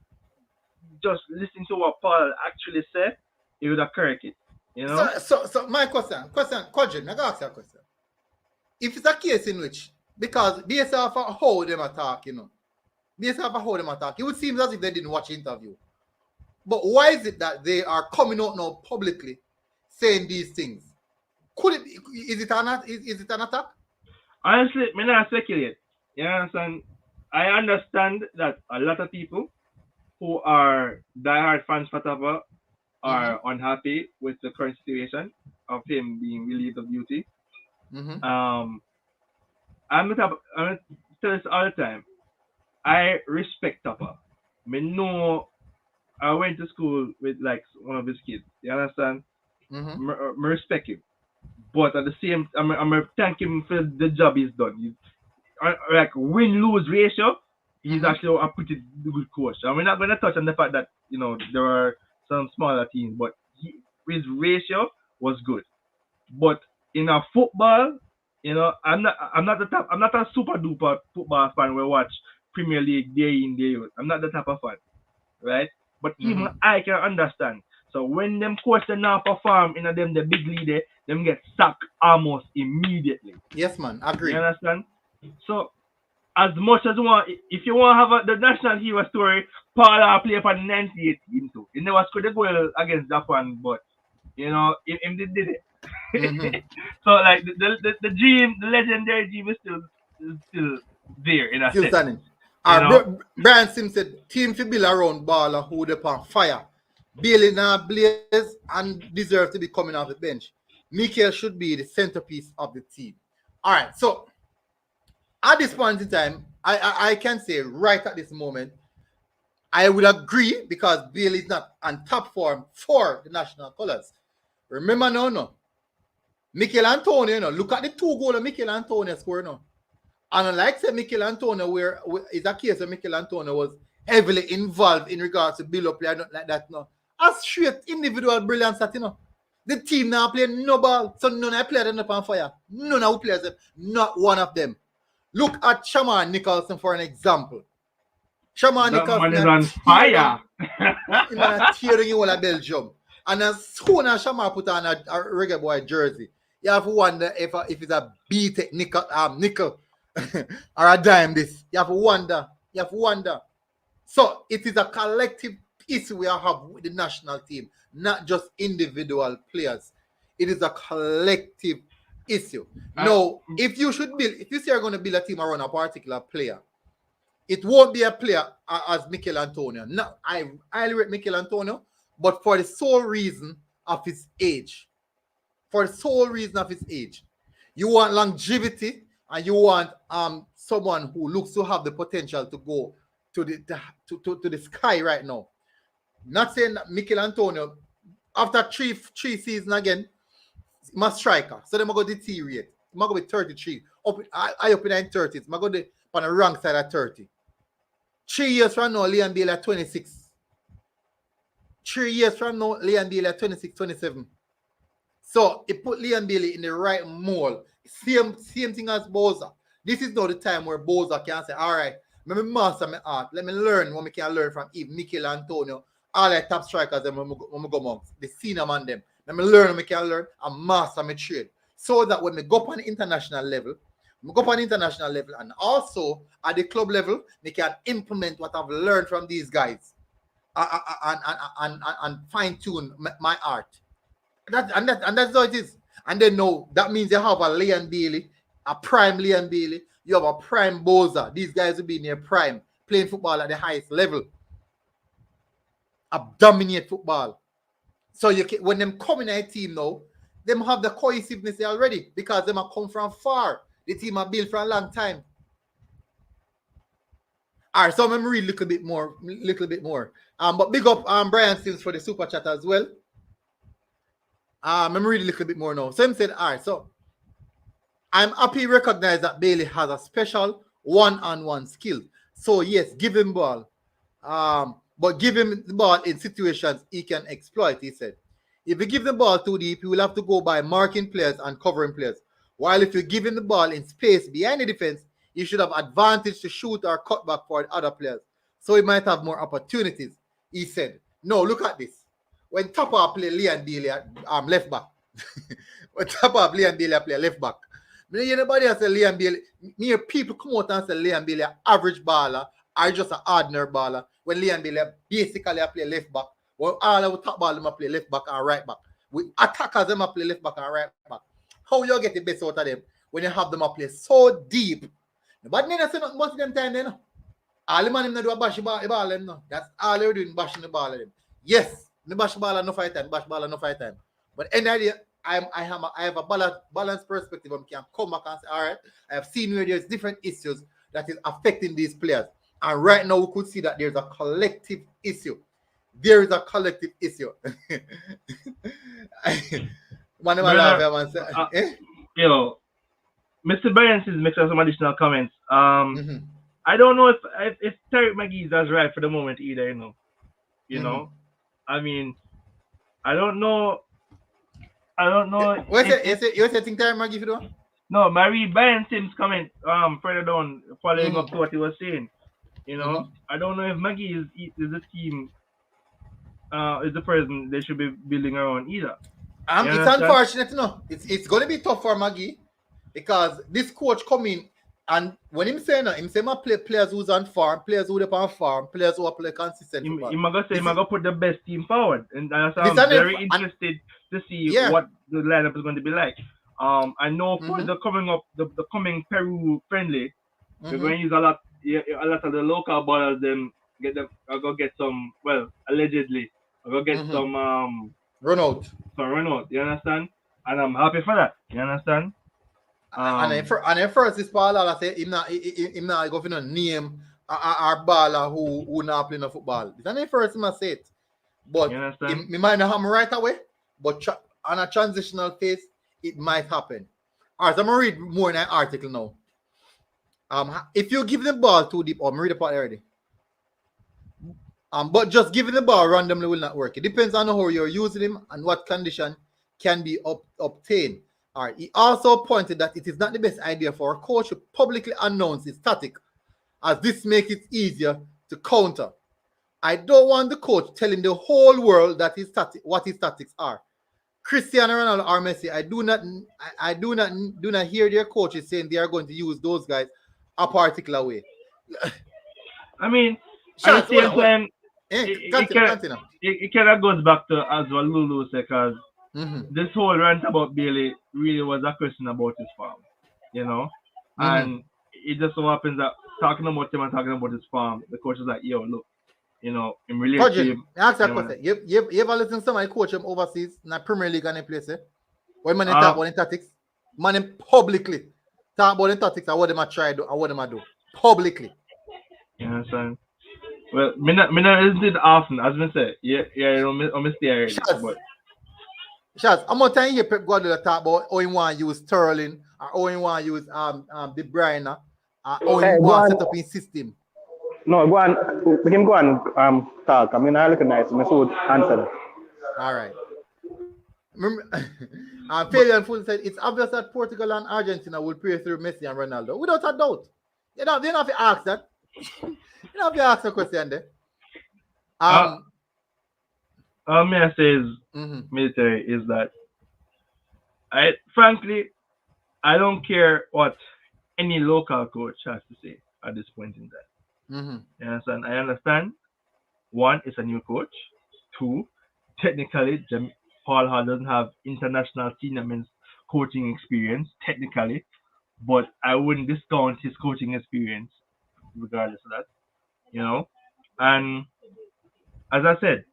just listening to what Paul actually said, he would have corrected it. So my question, Kodrin, I got ask you a question. If it's a case in which, because based off of how them attack, it would seem as if they didn't watch the interview. But why is it that they are coming out now publicly saying these things? Is it an attack? Honestly, I'm not speculate. You understand? I understand that a lot of people who are diehard fans for Tapa are unhappy with the current situation of him being relieved of duty. I'm gonna tell this all the time. I respect Tapa. I know I went to school with like one of his kids. You understand? I respect him. But at the same time, I'm thank him for the job he's done. Like win-lose ratio, he's actually a pretty good coach. And we're not going to touch on the fact that there are some smaller teams, but his ratio was good. But in a football, I'm not a super duper football fan. We watch Premier League day in day out. I'm not the type of fan, right? But even I can understand. So when them coach now perform in the big league, them get sacked almost immediately. Yes, man, agree. You understand? So as much as you want, if you want to have the national hero story, Paul play for 98 team too. He never scored a goal against Japan, but him did it. So like the dream, the legendary dream is still there in a still sense. Standing. Brian Sims said, team to build around baller who they on fire. Bailey now blaze and deserve to be coming off the bench. Mikel should be the centerpiece of the team. All right, so at this point in time, I can say right at this moment, I would agree because Bailey is not on top form for the national colors. Remember no. Mikel Antonio, look at the 2 goals Mikel Antonio scored now. And unlike say Mikel Antonio, where is a case where Mikel Antonio was heavily involved in regards to build up play, not like that no. As straight individual brilliance that the team now play no ball, so none of the players end up on fire. None of the players, not one of them. Look at Shaman Nicholson for an example. Shaman Nicholson is on fire. He's tearing you all of Belgium. And as soon as Shaman put on a Reggae Boy jersey, you have to wonder if it's a B-Tech nickel or a dime this. You have to wonder. So it is a collective issue we have with the national team, not just individual players. It is a collective issue. Now, if you say you're going to build a team around a particular player, it won't be a player as Mikel Antonio. No, I highly rate Mikel Antonio, but for the sole reason of his age. For the sole reason of his age. You want longevity and you want someone who looks to have the potential to go to the sky right now. Not saying that Mikel Antonio, after three seasons again, my striker. So they might go deteriorate. He might go be 33. I up in the 30s. I go on the wrong side of 30. 3 years from now, Leon Bailey at 26. 3 years from now, Leon Bailey at 26, 27. So it put Leon Bailey in the right mold. Same thing as Boza. This is not the time where Boza can say, all right, let me master my art. Let me learn what we can learn from Eve, Mikel Antonio, all the top strikers when we go amongst the senior man them. Let me learn what we can learn and master my trade. So that when we go up on the international level, and also at the club level, they can implement what I've learned from these guys and fine-tune my art. That's how it is. And then no, that means you have a Leon Bailey, a prime Leon Bailey, you have a prime Boza. These guys will be in their prime, playing football at the highest level. Dominate football. So when them come in a team now, them have the cohesiveness already because them have come from far. The team have built for a long time. All right, so I'm going to read a little bit more. But big up Brian Sims for the super chat as well. I'm reading a little bit more now. So him said, all right, so I'm happy to recognize that Bailey has a special one-on-one skill. So yes, give him ball. But give him the ball in situations he can exploit, he said. If you give the ball too deep, he will have to go by marking players and covering players. While if you give him the ball in space behind the defense, you should have advantage to shoot or cut back for the other players. So he might have more opportunities, he said. No, look at this. When Tapa play Leon Bailey left back. When Tapa play Leon Bailey play left back. Anybody else say Leon Bailey, me people come out and say Leon Bailey average baller or just an ordinary baller. When Leon Bailey basically play left back. Well, all of the top ball them play left back and right back. With attackers them play left back and right back. How you get the best out of them when you have them play so deep? But then I say nothing much of them time then. All the man them do a bash the ball them no. That's all they're doing, bashing the ball them. Yes. The bash ball no fight time, But any idea, I have a balanced perspective. I can come back and say, all right, I have seen where there's different issues that is affecting these players. And right now we could see that there's a collective issue. There is a collective issue. Yo, Mr. Barnes is making some additional comments. I don't know if Tariq McGee is right for the moment either, you know. I mean, I don't know. What's it? You think Tariq McGee for the? No, Marie Brian Sims comment further down, following up to what he was saying. You know, I don't know if Maggie is the team, is the person they should be building around either. It's unfortunate, It's going to be tough for Maggie because this coach come in and when him say players who's on farm, players who are on farm, players who are play consistent. He's going to put the best team forward, and so I'm very interested to see what the lineup is going to be like. I know for the coming Peru friendly, we're going to use a lot of the local ballers. I'll go get some. Well, allegedly, I'll go get some run out. You understand? And I'm happy for that. You understand? And then first this baller, I say him not go for name our baller who not playing football. It's the first him I say it. But me might not have right away, but on a transitional phase, it might happen. Alright, so I'm gonna read more in that article now. If you give the ball too deep, I'm read the part already. But just giving the ball randomly will not work. It depends on how you're using him and what condition can be obtained. All right. He also pointed that it is not the best idea for a coach to publicly announce his tactic, as this makes it easier to counter. I don't want the coach telling the whole world that what his tactics are. Cristiano Ronaldo or Messi, I do not hear their coaches saying they are going to use those guys a particular way. I mean, at the same time, it kind of goes back to as what Lulu said, because this whole rant about Bailey really was a question about his farm, and it just so happens that talking about him and talking about his farm, the coach is like, yo, look, you know, in relation to him. Ask that question. You ever listen to somebody coach him overseas in the Premier League and they place it? When man talk about the tactics, man publicly talk about the tactics and what them a try do and what them a do publicly. You understand? Well, me not listen to it often, as I say. Yeah, you know, I'm stay already. But Shots, how much time you hear Pep Guardiola talk about how he want to use Sterling or how he want to use De Bruyne or how he want to set up his system? No, go on. We can go on talk. I mean, I recognize him. I would answer that. All right. Remember, Fabian and Full said it's obvious that Portugal and Argentina will play through Messi and Ronaldo without a doubt. You don't have to ask that. You don't have to ask a question there. All me I say is military is that frankly I don't care what any local coach has to say at this point in time. You understand? I understand. One, it's a new coach. Two, technically, Paul Hall doesn't have international senior men's coaching experience, technically, but I wouldn't discount his coaching experience regardless of that, you know. And as I said,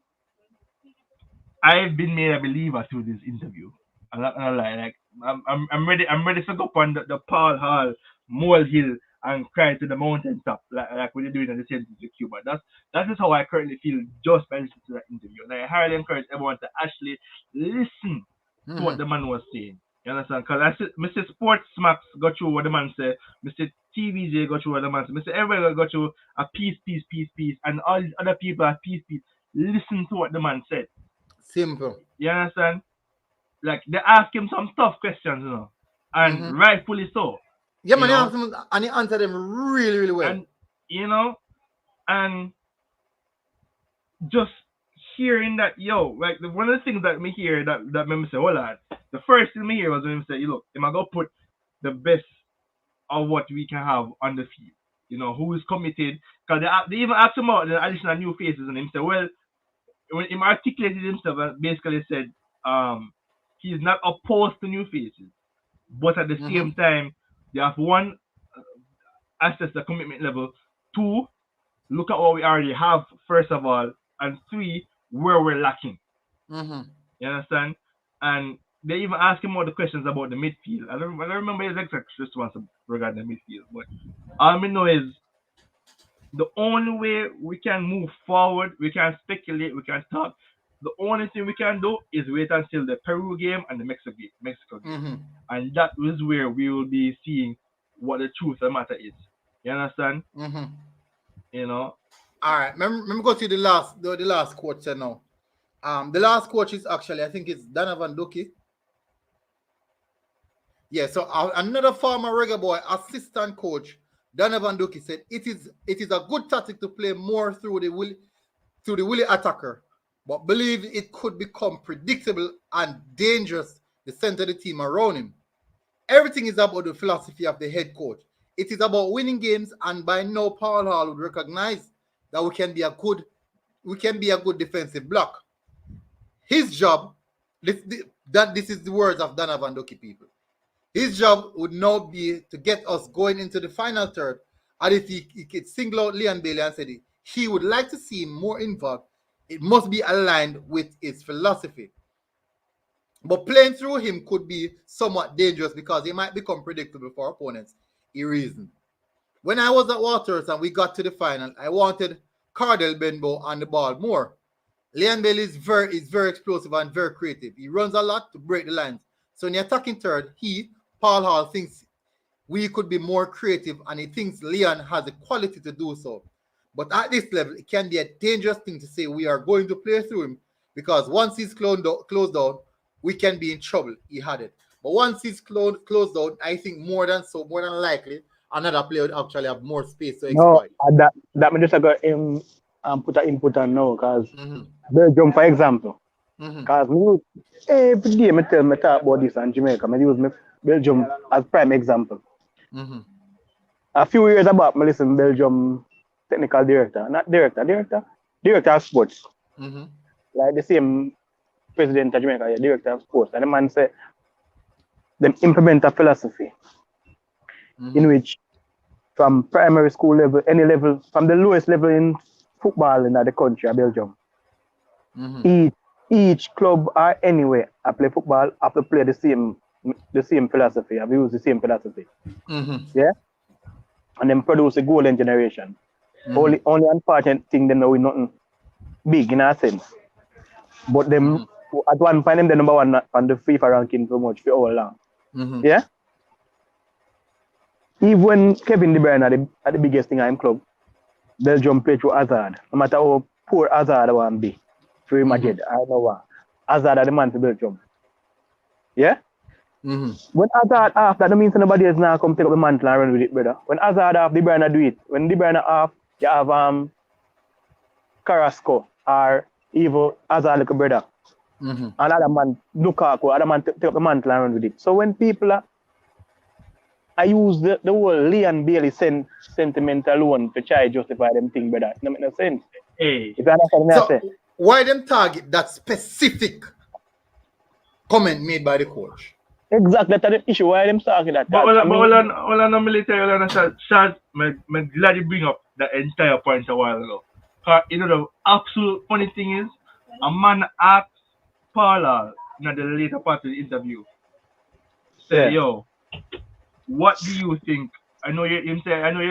I've been made a believer through this interview. I'm not gonna lie, like I'm ready to go up on the Paul Hall molehill and cry to the mountaintop like we're doing at the same to Cuba. That is how I currently feel just by listening to that interview. And I highly encourage everyone to actually listen to what the man was saying. You understand? Because I said Mr. Sports Max got through what the man said, Mr. TVJ got through what the man said, Mr. Everybody got through a piece, and all these other people are piece. Listen to what the man said. Simple. You understand? Like they ask him some tough questions, you know, and rightfully so. Yeah, man, and he answered them really, really well. And you know, and just hearing that, like one of the things that me hear that made me say, hold on. The first thing me hear was when he said, look, am I gonna put the best of what we can have on the field? You know, who is committed? Because they even asked him about the additional new faces, and he said, well, when he articulated himself, basically said, he's not opposed to new faces, but at the same time, they have one, assess the commitment level. Two, look at what we already have, first of all, and three, where we're lacking. You understand? And they even ask him all the questions about the midfield. I don't remember his exact response regarding the midfield, but all I know is the only way we can move forward, we can speculate, we can talk. The only thing we can do is wait until the Peru game and the Mexico game. And that is where we will be seeing what the truth of the matter is. You understand? You know? All right. Let me go to the last quote now. The last quote is actually, I think it's Donovan Ducky. Yeah, so another former Reggae Boy assistant coach, Donovan Ducky, said it is a good tactic to play more through the willy attacker, but believe it could become predictable and dangerous to center the team around him. Everything is about the philosophy of the head coach. It is about winning games, and by now Paul Hall would recognize that we can be a good defensive block. His job, this is the words of Donovan Ducky, people. His job would now be to get us going into the final third, and if he could single out Leon Bailey and said he would like to see him more involved, it must be aligned with his philosophy. But playing through him could be somewhat dangerous because he might become predictable for opponents. He reasoned. When I was at Waters and we got to the final, I wanted Cardell Benbow on the ball more. Leon Bailey is very explosive and very creative. He runs a lot to break the lines. So in the attacking third, Paul Hall, thinks we could be more creative, and he thinks Leon has the quality to do so. But at this level, it can be a dangerous thing to say we are going to play through him, because once he's closed down, we can be in trouble. He had it. But once he's closed down, I think more than likely, another player would actually have more space to exploit. No, that me just got him put an input on now, because Belgium, for example, because every day I talk about this in Jamaica, I use Belgium as prime example. A few years back, I listened to Belgium technical director of sports. Like the same president of Jamaica, director of sports. And the man said, them implement a philosophy in which from primary school level, any level, from the lowest level in football in the country of Belgium. Mm-hmm. Each club or anywhere I play football have to play the same philosophy. I've used the same philosophy. Mm-hmm. Yeah? And then produce a golden generation. Mm-hmm. Only unfortunate thing they know is nothing big in a sense. But them at one point them the number one on the FIFA ranking so much for all long. Mm-hmm. Yeah? Even when Kevin De Bruyne at the biggest thing in club, Belgium play through Hazard. No matter how poor Hazard want be. For Real Madrid, I know what. Hazard are the man for Belgium. Yeah? Mm-hmm. When Hazard off, that don't mean nobody else now come take up the mantle and run with it, brother. When Hazard off, De Bruyne do it. When De Bruyne off, you have Carrasco or even Hazard little brother. Mm-hmm. Another man, Lukaku, other man take up the mantle and run with it. So when people I use the whole Leon Bailey sentiment alone to try to justify them thing, brother. It don't make no sense. Hey. If you understand what I say. So why them target that specific comment made by the coach? Exactly, that's the issue. Why them talking that? But all on the military, all on Shaz, I'm glad you bring up the entire point a while ago. You know, the absolute funny thing is, a man asked Paula in the later part of the interview, say, yo, what do you think? I know you're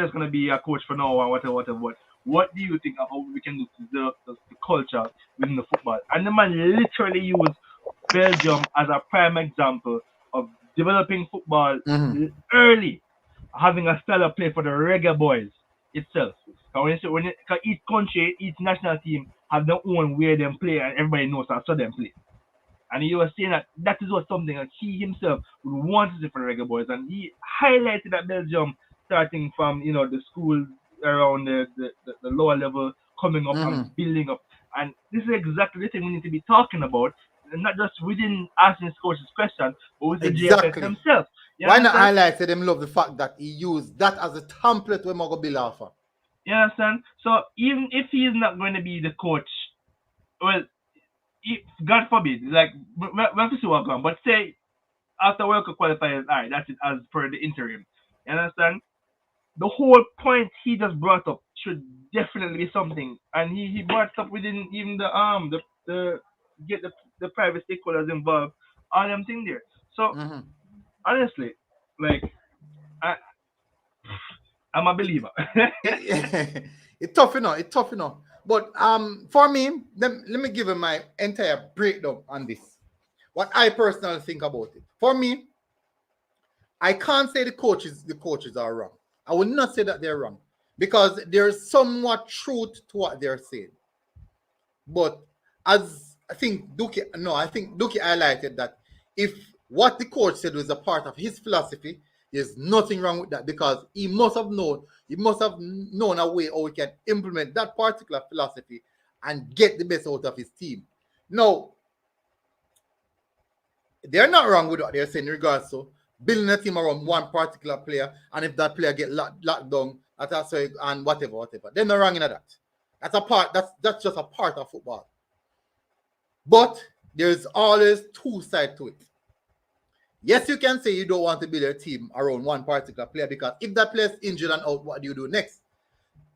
just gonna be a coach for now or whatever. But what do you think of how we can do the culture within the football? And the man literally used Belgium as a prime example of developing football early, having a style of play for the Reggae Boyz itself. Because each country, each national team have their own way they play, and everybody knows how to them play. And he was saying that is what something that he himself would want to see for the Reggae Boyz, and he highlighted that Belgium starting from the schools around the lower level, coming up and building up. And this is exactly the thing we need to be talking about. Not just within asking coach's question, but with the GFS himself. Why not highlight them love the fact that he used that as a template when Mogo Bill offer? You understand? So even if he is not going to be the coach, well, God forbid, like we have to see what going. But say after World Cup qualifiers, all right, that's it as per the interim. You understand? The whole point he just brought up should definitely be something, and he brought up within even the get the private stakeholders involved, all them thing there. So honestly, like I'm a believer. It's tough enough. But for me, let me give him my entire breakdown on this. What I personally think about it. For me, I can't say the coaches are wrong. I would not say that they're wrong, because there's somewhat truth to what they're saying. But as I think Duki highlighted that if what the coach said was a part of his philosophy, there's nothing wrong with that, because he must have known a way how we can implement that particular philosophy and get the best out of his team. Now, they're not wrong with what they're saying in regards to building a team around one particular player, and if that player get locked down, and whatever. They're not wrong in that. That's just a part of football. But there's always two sides to it. Yes, you can say you don't want to build a team around one particular player, because if that player is injured and out, what do you do next?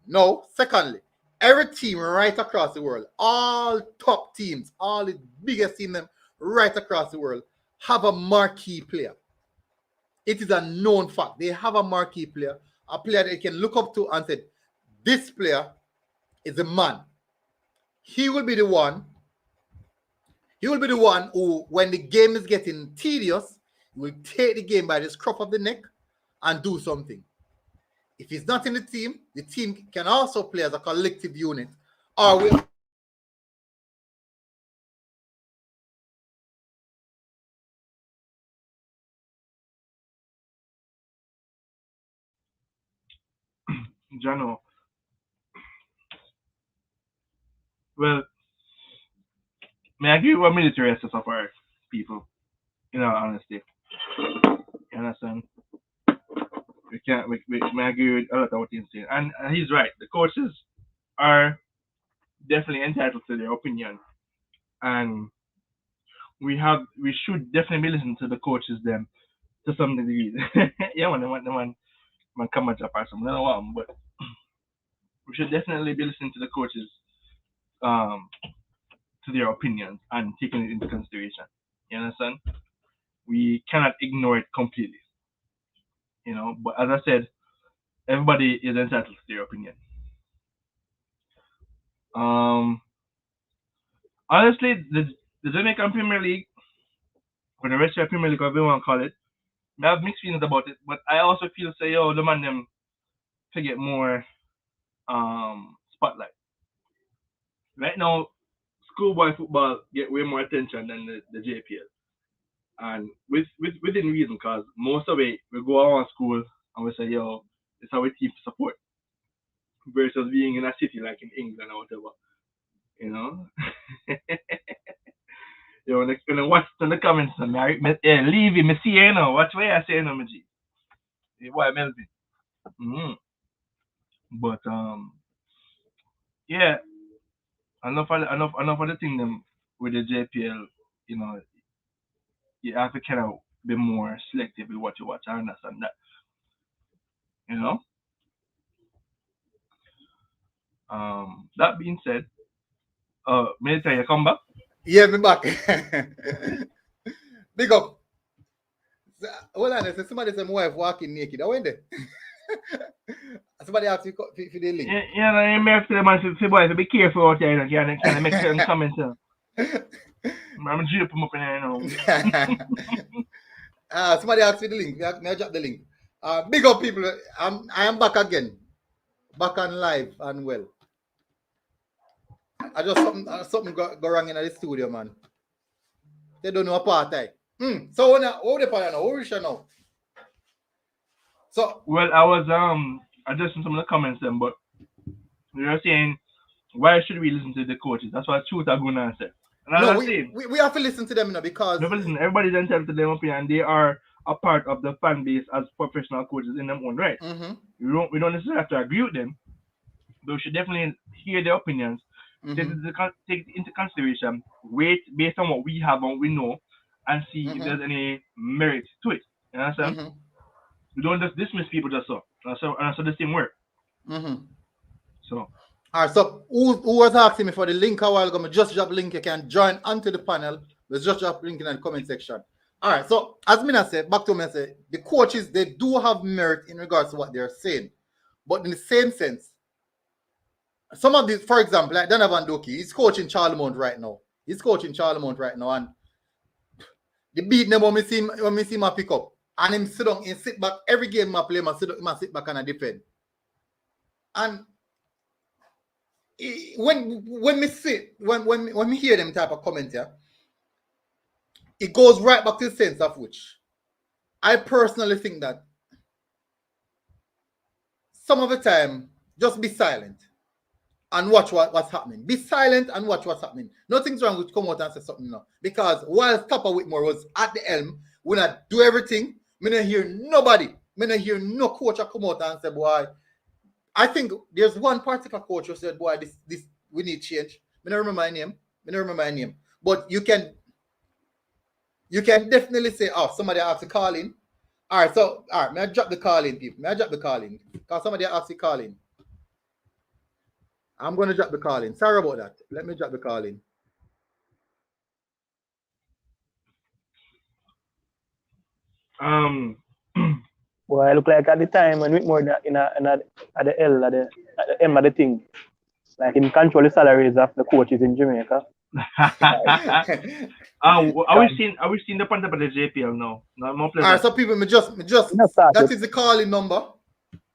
No. Secondly, every team right across the world, all top teams, all the biggest teams right across the world have a marquee player. It is a known fact. They have a marquee player, a player they can look up to and say, this player is a man. He will be the one who, when the game is getting tedious, will take the game by the scruff of the neck and do something. If he's not in the team can also play as a collective unit. Or will Jano. Well, may I give you a military assess of our people? Honesty. You understand? We can't. May I give you a lot of what he's saying, and he's right. The coaches are definitely entitled to their opinion, and we should definitely listen to the coaches them to some degree. Yeah, man come and drop or something. I don't know what, but we should definitely be listening to the coaches, to their opinions and taking it into consideration. You understand? We cannot ignore it completely. You know, but as I said, everybody is entitled to their opinion. Honestly, the Jamaican Premier League, or the rest of the Premier League, whatever you want to call it, I have mixed feelings about it, but I also feel say, yo, the man them to get more spotlight. Right now, schoolboy football get way more attention than the JPL, and within reason, because most of it we go around school and we say, yo, it's our team to support, versus being in a city like in England or whatever, you know. Yo, next when I watch in the comments, leave him, me see you know, watch what I say, no, me G. Why Melvin? Mm-hmm. But yeah, enough of the thing them with the JPL, you know, you have to kind of be more selective with what you watch. I understand that, you know. That being said, Military, you come back? Yeah, me back. Big up. Hold on, somebody said my wife walking naked. I went there. Somebody asked me for the link. Yeah, you may have to the man say, boy, be careful out there, you know, can I make certain comments? I'm drip them up in there, you know. Somebody asked me the link. May I drop the link? Big up, people. I am back again. Back on live and well. I just something go wrong in the studio, man. They don't know apartheid. So what the part now? What we should know? So well, I was addressing some of the comments then, but you're saying why should we listen to the coaches? That's what Shooter gonna say. No, we have to listen to them, you know, because listen, everybody's entitled to their opinion, and they are a part of the fan base as professional coaches in their own right. Mm-hmm. We don't necessarily have to agree with them, but we should definitely hear their opinions, take it into consideration, wait based on what we have and we know, and see if there's any merit to it. You understand? We don't just dismiss people just so. And so the same work. So. All right, so who was asking me for the link a while ago? Just drop link. You can join onto the panel. Let's just drop link in the comment section. All right, so as Mina said, back to me, say the coaches, they do have merit in regards to what they're saying. But in the same sense, some of these, for example, like Donovan Doki, he's coaching Charlemont right now. And the beat them when we see him pick up. And him sit down and sit back. Every game I play, I sit back and I defend. And when we hear them type of comment here, it goes right back to the sense of which I personally think that some of the time, just be silent and watch what's happening. Be silent and watch what's happening. Nothing's wrong with come out and say something now. Because while Topper Whitmore was at the helm, when I do everything, I don't hear nobody. I don't hear no coach come out and say, boy, I think there's one particular coach who said, boy, this we need change. I don't remember my name. But you can definitely say, oh, somebody has to call in. All right, may I drop the call in, people? Because somebody asked to call in. I'm going to drop the call in. Sorry about that. Let me drop the call in. Well, I look like at the time when Whitmore at the end of the thing, like him control the salaries of the coaches in Jamaica. Are we seeing the point about the JPL now? No, more all right, so people, me just that is the calling number.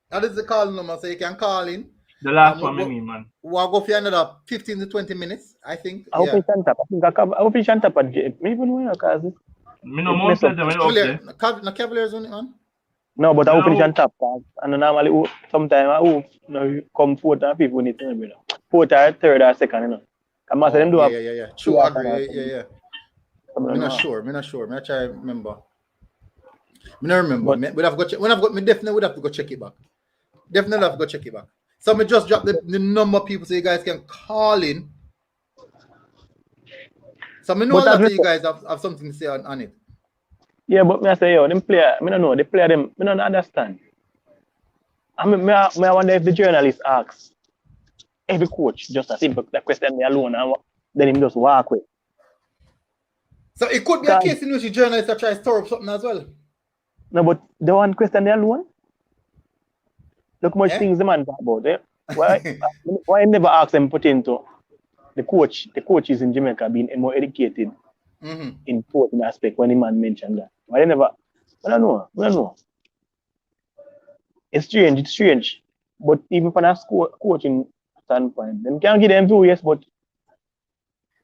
That is the calling number, so you can call in. The last one, man. We'll go for another 15 to 20 minutes, I think. I hope he shan't tap. I hope he shan't tap at JPL. Even when because me no more play them up there. No Cavaliers on. No, but I hope he shan't tap. And normally, sometimes I come fourth and fifth when it's fourth or third or second, you know. I'm not saying them do yeah. True, I agree. Yeah. I'm not sure. I try to remember. I don't remember. Me definitely would have to go check it back. So me just drop the number of people so you guys can call in. So me know that you guys have something to say on it. Yeah, but me I say, them player, I don't know, the player them, I don't understand. I wonder if the journalist asks every coach just a simple question me alone and then him just walk away. So it could be a case in which the journalists are trying to stir up something as well. No, but the one question they alone. Look much things the man talk about. Eh? Why never ask them put into the coaches in Jamaica being more educated in sporting aspect when the man mentioned that. Why they never? I don't know. It's strange. But even from a coaching standpoint, them can't give them view, yes, but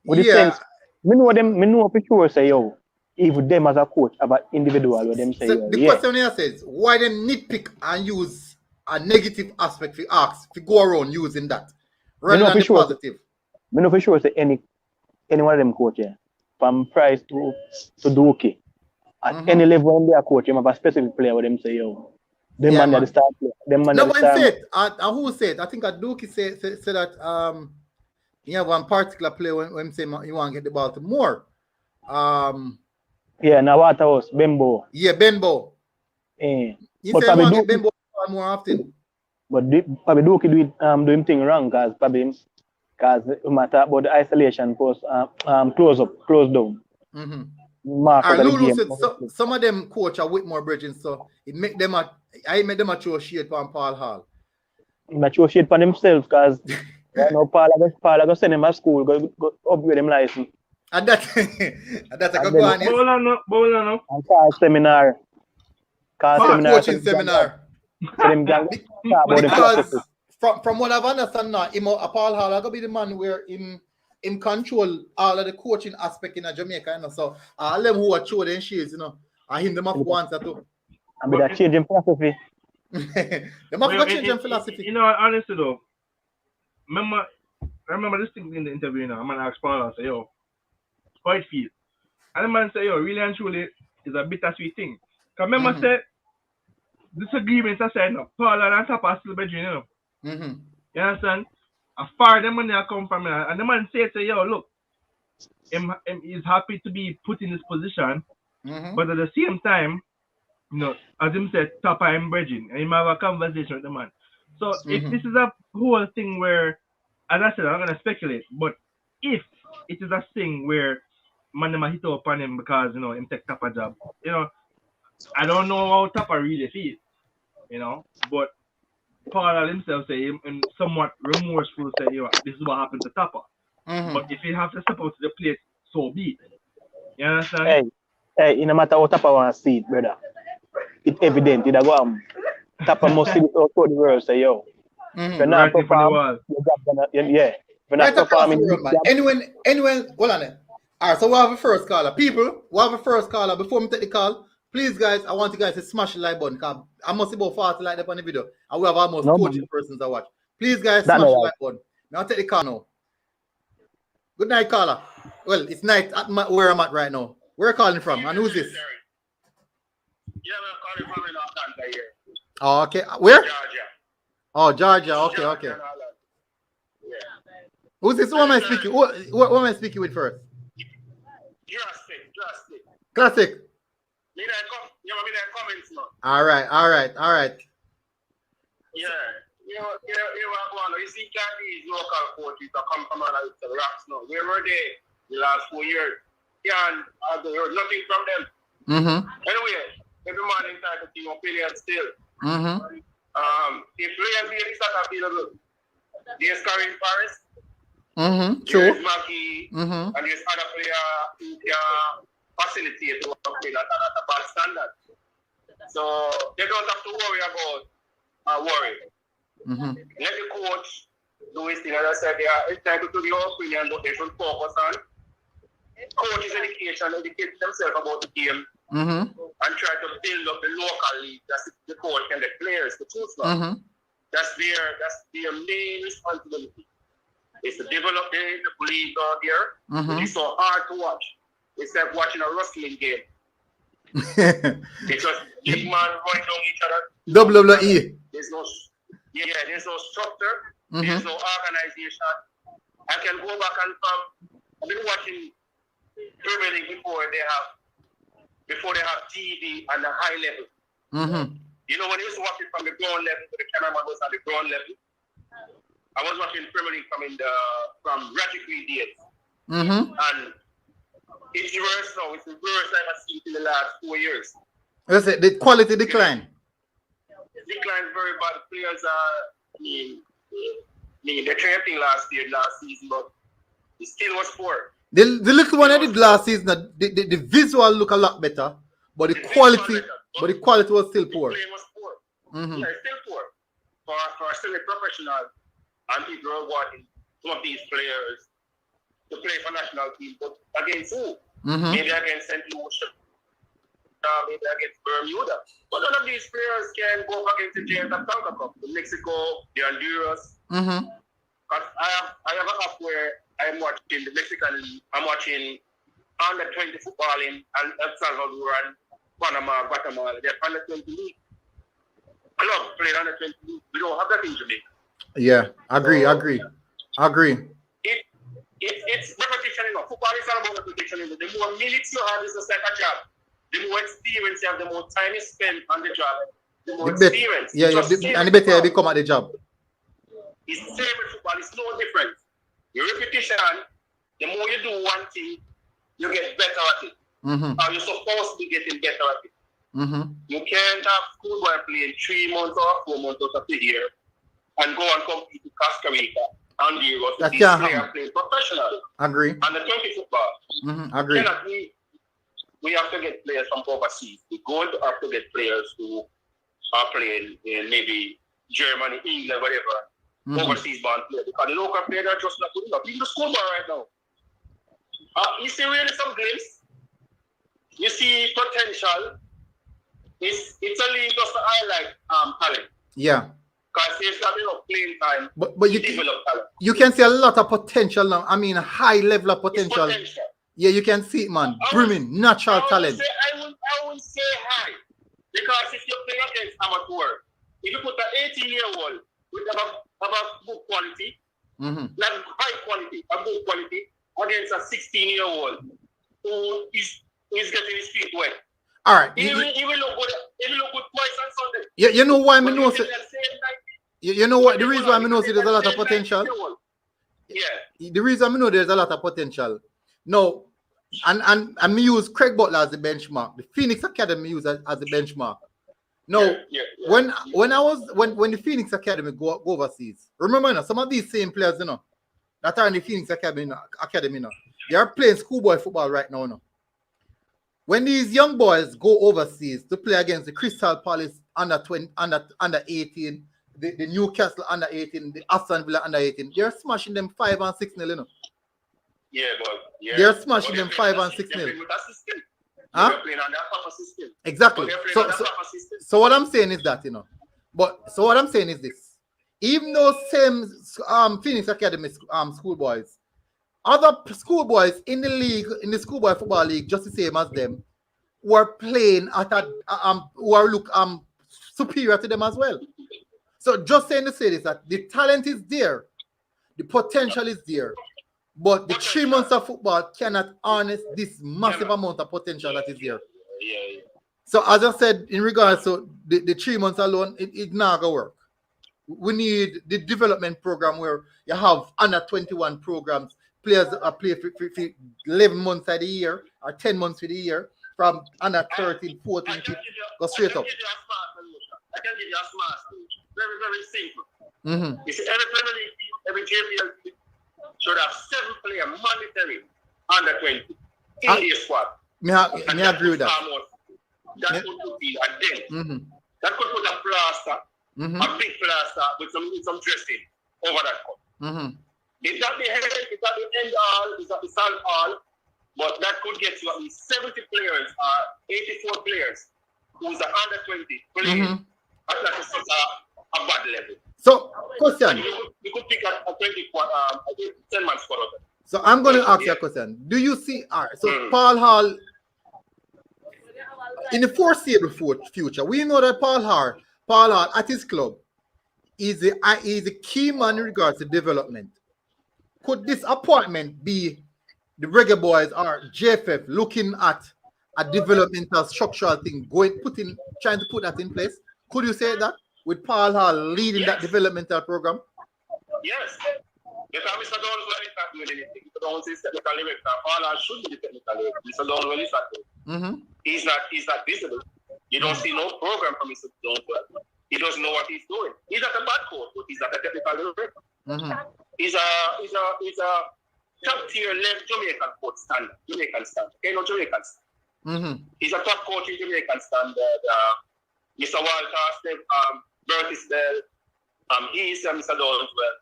with the sense, me know for sure say yo, even them as a coach have an individual where them say so yo. The question here says, why them nitpick and use a negative aspect for ask, if you go around using that rather than the positive? Me know for sure say any one of them coach here, from Price to Dookie, at any level when they are coach, them have a specific player where them say yo. Them man the star player. Them man the star. Who said? I think Dookie said that you have one particular player when say you want to get the ball to more. Yeah, now Waterhouse, Bembo. Yeah, Bembo. You say you want to get Bembo more often. But probably Dookie do him thing wrong because no matter about the isolation post close down. Lulu said some of them coach are Whitmore Bridges, so it make them a throw shade on Paul Hall. They throw shade on themselves because Paul I go send him to school, go upgrade them license. And that's a good one. Bowl on. And call seminar. Coaching seminar. Because from what I've understood now, Paul Hall going to be the man where him control all of the coaching aspect in Jamaica, you know. So all them who are showing shades, you know, and him them have once or two. And be that changing philosophy. Them have to change philosophy. You know, honestly though, I remember this thing in the interview now. I'm gonna ask Paul and say, yo, how it feel? And the man say, yo, really and truly is a bittersweet thing. Because remember say disagreements aside now, Paul and Tapa still bedroom, you know. You understand? As far as the money come from, and the man say, yo, look, he's happy to be put in this position, but at the same time, you know, as him said, Tapa and bridging, and he have a conversation with the man. So if this is a whole thing where, as I said, I'm gonna speculate, but if it is a thing where man hit up on him because you know him take Tapa job, you know, I don't know how Tapa really feels, you know, but Paul himself say him somewhat remorseful say, yo, this is what happened to Tapa. But if he have to step out to the plate, so be it. You understand? Hey, no matter what Tapa want to see it, brother. It's evident. It go Tapa must see it out to the world. Say, yo. You're not performing. Yeah. You're not performing. Anyway, hold on there. Alright, so we have a first caller. People, we have a first caller. Before we take the call, please, guys, I want you guys to smash the like button. Because I must see about 40 like up on the video. And we have almost 40 persons that watch. Please, guys, smash the like button. Now I'll take the call now. Good night, caller. Well, it's night at where I'm at right now. Where are you calling from? And who's this? Yeah, we're calling from Atlanta here. Oh, okay. Where? Georgia. Oh, Georgia. Okay. Yeah. Who's this? Who am I speaking? Who am I speaking with first? Classic. Me there comments now. All right. Yeah. You see these local coaches that come from all the rocks now. We were there the last 4 years. I've heard nothing from them. Anyway, every man entitled to your opinion still. If players really start available, there's Karim Paris, there's Marquee, and there's other player who can facilitate to play at a bad standard. So they don't have to worry about Let the coach do his thing. As I said, they are entitled to your opinion, but they should focus on coaches' education, educate themselves about the game, and try to build up the local league. That's the coach and the players to choose from. That's their main responsibility. Is to develop the league out there. It's so hard to watch. It's like watching a wrestling game. Because big man running down each other. WWE. There's no structure. There's no organization. I can go back and I've been watching Premier League before they have TV and a high level. You know, when you used to watch it from the ground level to the cameraman was at the ground level. I was watching Premier League from Reggae days. And it's worse now. It's the worst I've seen in the last 4 years. Let's say the quality decline. Decline very bad. Players are, they tried thing last season, but it still was poor. The little one I did last season, the visual look a lot better, but the quality was still poor. The play was poor. Yeah, it's still poor. For a semi-professional, and people are wanting some of these players to play for national team, but against who? Maybe against St. Lucia, maybe against Bermuda. But none of these players can go up against the James of Tonga Cup, the Mexico, the Honduras. Because I have a cup where I'm watching the Mexican League, I'm watching under 20 football in El Salvador and Panama, Guatemala. They're under 20 league. Club playing under 20 league. We don't have that in Jamaica. Yeah, agree. It's repetition, Football is all about repetition, The more minutes you have is the second job. The more experience you have, the more time you spend on the job. The more experience. And the better you become at the job. It's the same with football. It's no different. Your repetition, the more you do one thing, you get better at it. Or you're supposed to be getting better at it. You can't have schoolboy playing 3 months or 4 months out of the year and go and compete with Costa Rica and the Euros. That can't happen. Playing professional. Agree. And the 20 football. Agree. We have to get players from overseas. We're going to have to get players who are playing in maybe Germany, England, whatever, overseas born players. Because the local players are just not good enough. Even the schoolboy right now. You see really some glimpse. You see potential. It's a league just to highlight talent. Yeah. Because there's not enough playing time but to develop talent. You can see a lot of potential now. I mean, high level of potential. Yeah, you can see it, man. Brimming, natural talent. I wouldn't say high. Because if you play against amateur, if you put an 18-year-old with a good quality, not high quality, a good quality, against a 16-year-old who is getting his feet wet. All right. He will look good. He will look good twice on Sunday. Yeah, you know why I know it. You know what? The reason why I know there's a lot of potential. Yeah. The reason I know there's a lot of potential. No, and me use Craig Butler as the benchmark. The Phoenix Academy use as the benchmark. No, when the Phoenix Academy go overseas, remember some of these same players, that are in the Phoenix Academy, they are playing schoolboy football right now, When these young boys go overseas to play against the Crystal Palace under 18, the Newcastle under 18, the Aston Villa under 18, they're smashing them 5 and 6 nil, Yeah, but they're smashing them 5 and 6 nil. They're playing on that proper system. Exactly. So what I'm saying is that, so what I'm saying is this. Even those same Phoenix Academy schoolboys, other schoolboys in the league, in the schoolboy football league, just the same as them, were playing at superior to them as well. So just saying to say this, that the talent is there, the potential is there, but the 3 months of football cannot harness this massive amount of potential that is there. Yeah. So as I said, in regards to the 3 months alone, it not gonna work. We need the development program where you have under 21 programs. Players play for 11 months of the year or 10 months of the year from under 13, 14, 15, go straight up. I can give you a smart solution. Very, very simple. You see, every Premier League team, every JPL team should have 7 players mandatory under 20 in their squad. Me agree with that. That could be, and then that could put a plaster, a big plaster with some dressing over that cup. It's not the head, it's not the end all, it's not the salt all, but that could get you at least 70 players or 84 players who's under 20 playing at a bad level. So, question. You could pick a 10 man squad. So I'm going to ask you a question. Do you see, so Paul Hall, in the foreseeable future, we know that Paul Hall at his club is a key man in regards to development. Could this appointment be the Reggae Boyz or JFF looking at a developmental structural thing, trying to put that in place? Could you say that with Paul Hall leading that developmental program? Yes. Because Mr. Downswell is not doing anything. Mr. Downswell is technical director. All I should be the technical director. Mr. Downswell is not doing. He's not visible. You don't see no program from Mr. Downswell. He doesn't know what he's doing. He's not a bad coach, but he's not a technical director. He's a top tier level Jamaican coach standard. Jamaican standard. Okay, no Jamaican standard. He's a top coach in Jamaican standard. Mr. Walter, Burtis Bell, he's Mr. Downswell,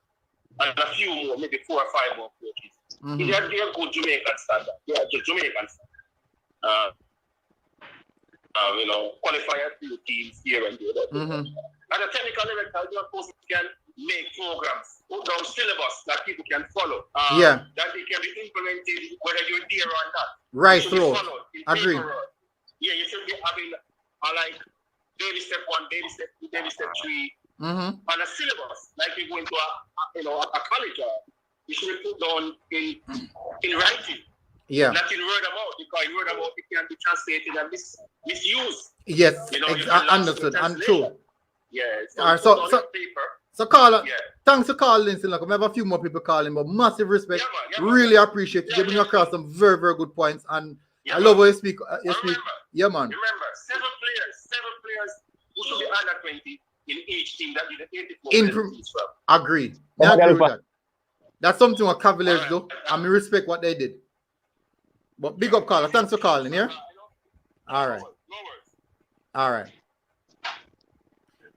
and a few more, maybe 4 or 5 more coaches. They're good Jamaican standard. Yeah, just Jamaican standard. Qualify a few teams here and there. And a technical director, you of course, can make programs, put down syllabus that people can follow. That it can be implemented whether you're there or not. Right, through. Agree. Yeah, you should be having like baby step 1, baby step 2, baby step 3 on a syllabus, like you go into a college. You should be put down in writing. Yeah. Not in word about, because in word about it can be translated and misused. Yes, understood and true. Yeah. All right, so Carla, thanks for calling. Like, we have a few more people calling, but massive respect. Really appreciate you giving across some very, very good points, and I love how you speak. Yeah, man. Remember, 7 players who should be under 20 in each team that did the 84 Agreed. I agree with that. That's something what Cavaliers do, and we respect what they did. But big up, Carla. Thanks for calling, yeah? All right.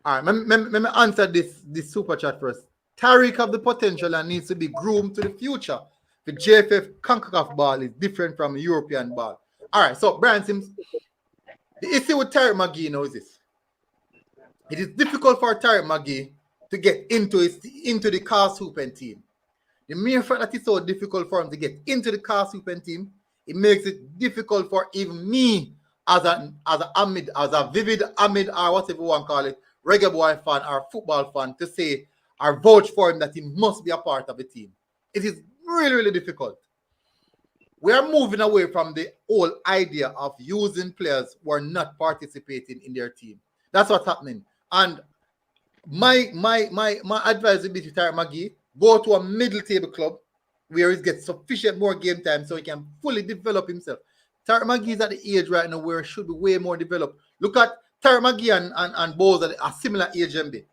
Let me answer this super chat first. Tariq have the potential and needs to be groomed to the future. The JFF CONCACAF ball is different from European ball. All right, so Brian Sims, the issue with Tariq McGee now is this. It is difficult for Tariq McGee to get into the Cars Hooping team. The mere fact that it's so difficult for him to get into the Cars Hooping team, it makes it difficult for even me as a vivid Ahmed, or whatever you want to call it, Reggae Boy fan or football fan, to say or vouch for him that he must be a part of the team. It is really, really difficult. We are moving away from the whole idea of using players who are not participating in their team. That's what's happening. And my advice would be to Tariq McGee, go to a middle table club where he gets sufficient more game time so he can fully develop himself. Tariq McGee is at the age right now where he should be way more developed. Look at Tariq McGee and Boz at a similar age, MD.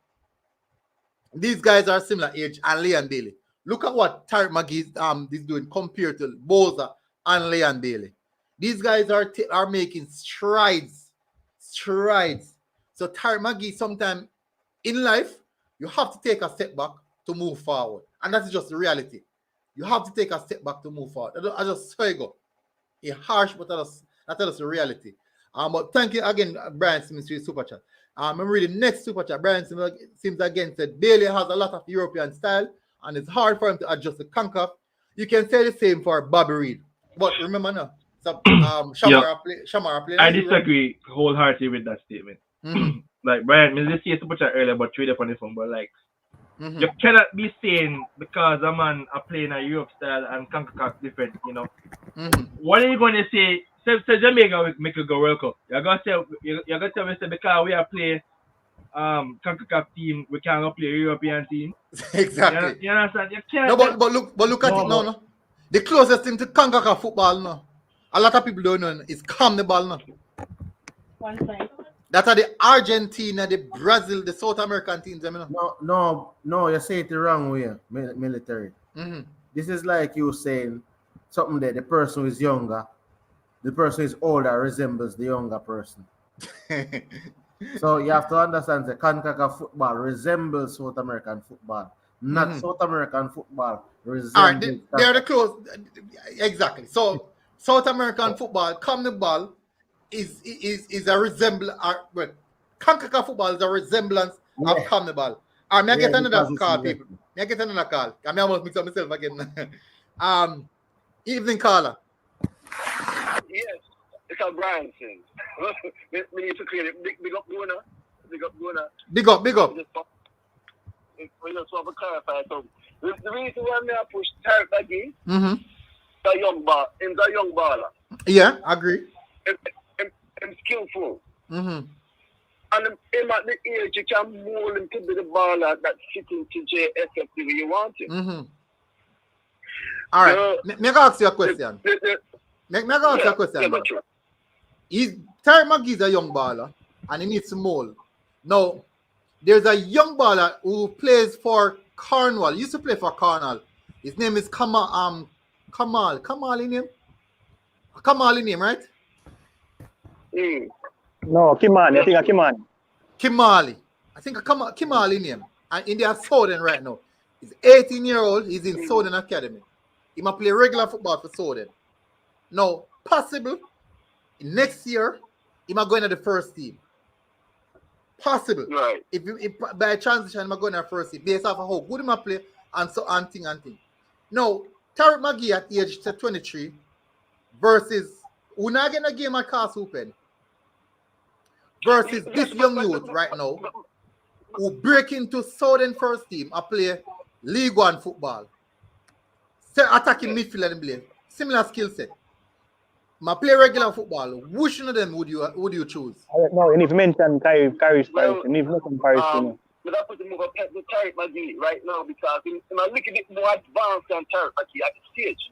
These guys are similar age, and Leon Bailey. Look at what Tariq McGee is doing compared to Boza and Leon Bailey. These guys are making strides. So Tariq McGee, sometimes in life, you have to take a step back to move forward. And that's just the reality. You have to take a step back to move forward. I just swear go. It's harsh, but that's the reality. But thank you again, Brian Simmons, for your super chat. I'm reading next super chat. Brian Simmons again said Bailey has a lot of European style, and it's hard for him to adjust the CONCACAF. You can say the same for Bobby Reed. But remember now, Shamara play. I disagree wholeheartedly with that statement. Like Brian, I just see a super chat earlier about trade up on this one, but like you cannot be saying because a man are playing a Europe style and CONCACAF different, you know. What are you going to say? So Jamaica will make a go World Cup. You're gonna tell me because we are playing CONCACAF team, we can't play a European team. Exactly. You understand? You can't. No, but look at it now. No. The closest thing to CONCACAF football now, a lot of people don't know, is CONMEBOL now. One side. That are the Argentina, the Brazil, the South American teams. No, you say it the wrong way, military. This is like you saying something that the person who is younger, the person who is older resembles the younger person. So you have to understand that CONCACAF football resembles South American football, not South American football resembles. All right, they are the close. Exactly. So South American football, CONMEBOL, is a resemblance. Well, CONCACAF football is a resemblance of CONMEBOL. All right, may I get another call, people? May I get another call? I almost mix up myself again. Evening caller. Yes, it's a Brian thing. We need to clear it. Big up Gleaner. Big up. We just want to clarify something. The reason why I push Tariq McGee, the young baller. Yeah, I agree. I'm skillful. And him at the age, you can mold him to be the baller that fits into JFF the way you want him. All right. May I ask you a question? May I ask you a question, bro? Tariq McGee is a young baller, and he needs to mold. Now, there's a young baller who plays for Cornwall. He used to play for Cornwall. His name is Kamal. Kamal in name? Kamal in name, right? No, Kimani. I think a Kimani. Kimali. I think a Kimali in name. And in the Southern right now. He's 18-year-old. He's in Southern Academy. He might play regular football for Southern. Now, possible next year, he might go into the first team. Possible. Right. If by transition, he might go into the first team based off of how good he might play and so and thing. Now, Tariq McGee at age 23 versus who not getting a game at Castle Open versus this young youth right now who break into Southern first team and play League One football. Attacking midfield and play. Similar skill set. Ma play regular football. Which one of them would you choose? No, you need to mention Paris. You need to mention Paris. But I put him over the Tariq McGee right now because he's a little bit more advanced than Tariq McGee at the stage.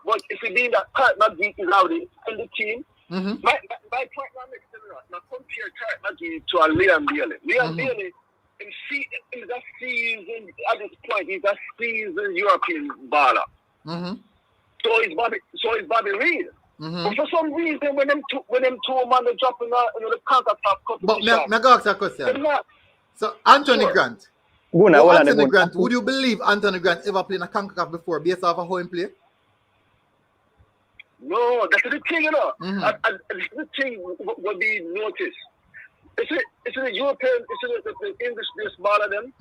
But if it being that Tariq McGee is already in the team, my point now makes sense. Now compare Tariq McGee to a Leon Bailey. Leon Bailey, in that season, at this point, he's a seasoned European baller. So is Bobby Reed. But for some reason, when them two men are dropping the counter-top competition. But me go ask a question. So Anthony Grant. Anthony Grant, would you believe Anthony Grant ever played in a CONCACAF before based off of how he play? No, that's the thing, you know. And the thing will be noticed. It's the European, it's the English-based baller them.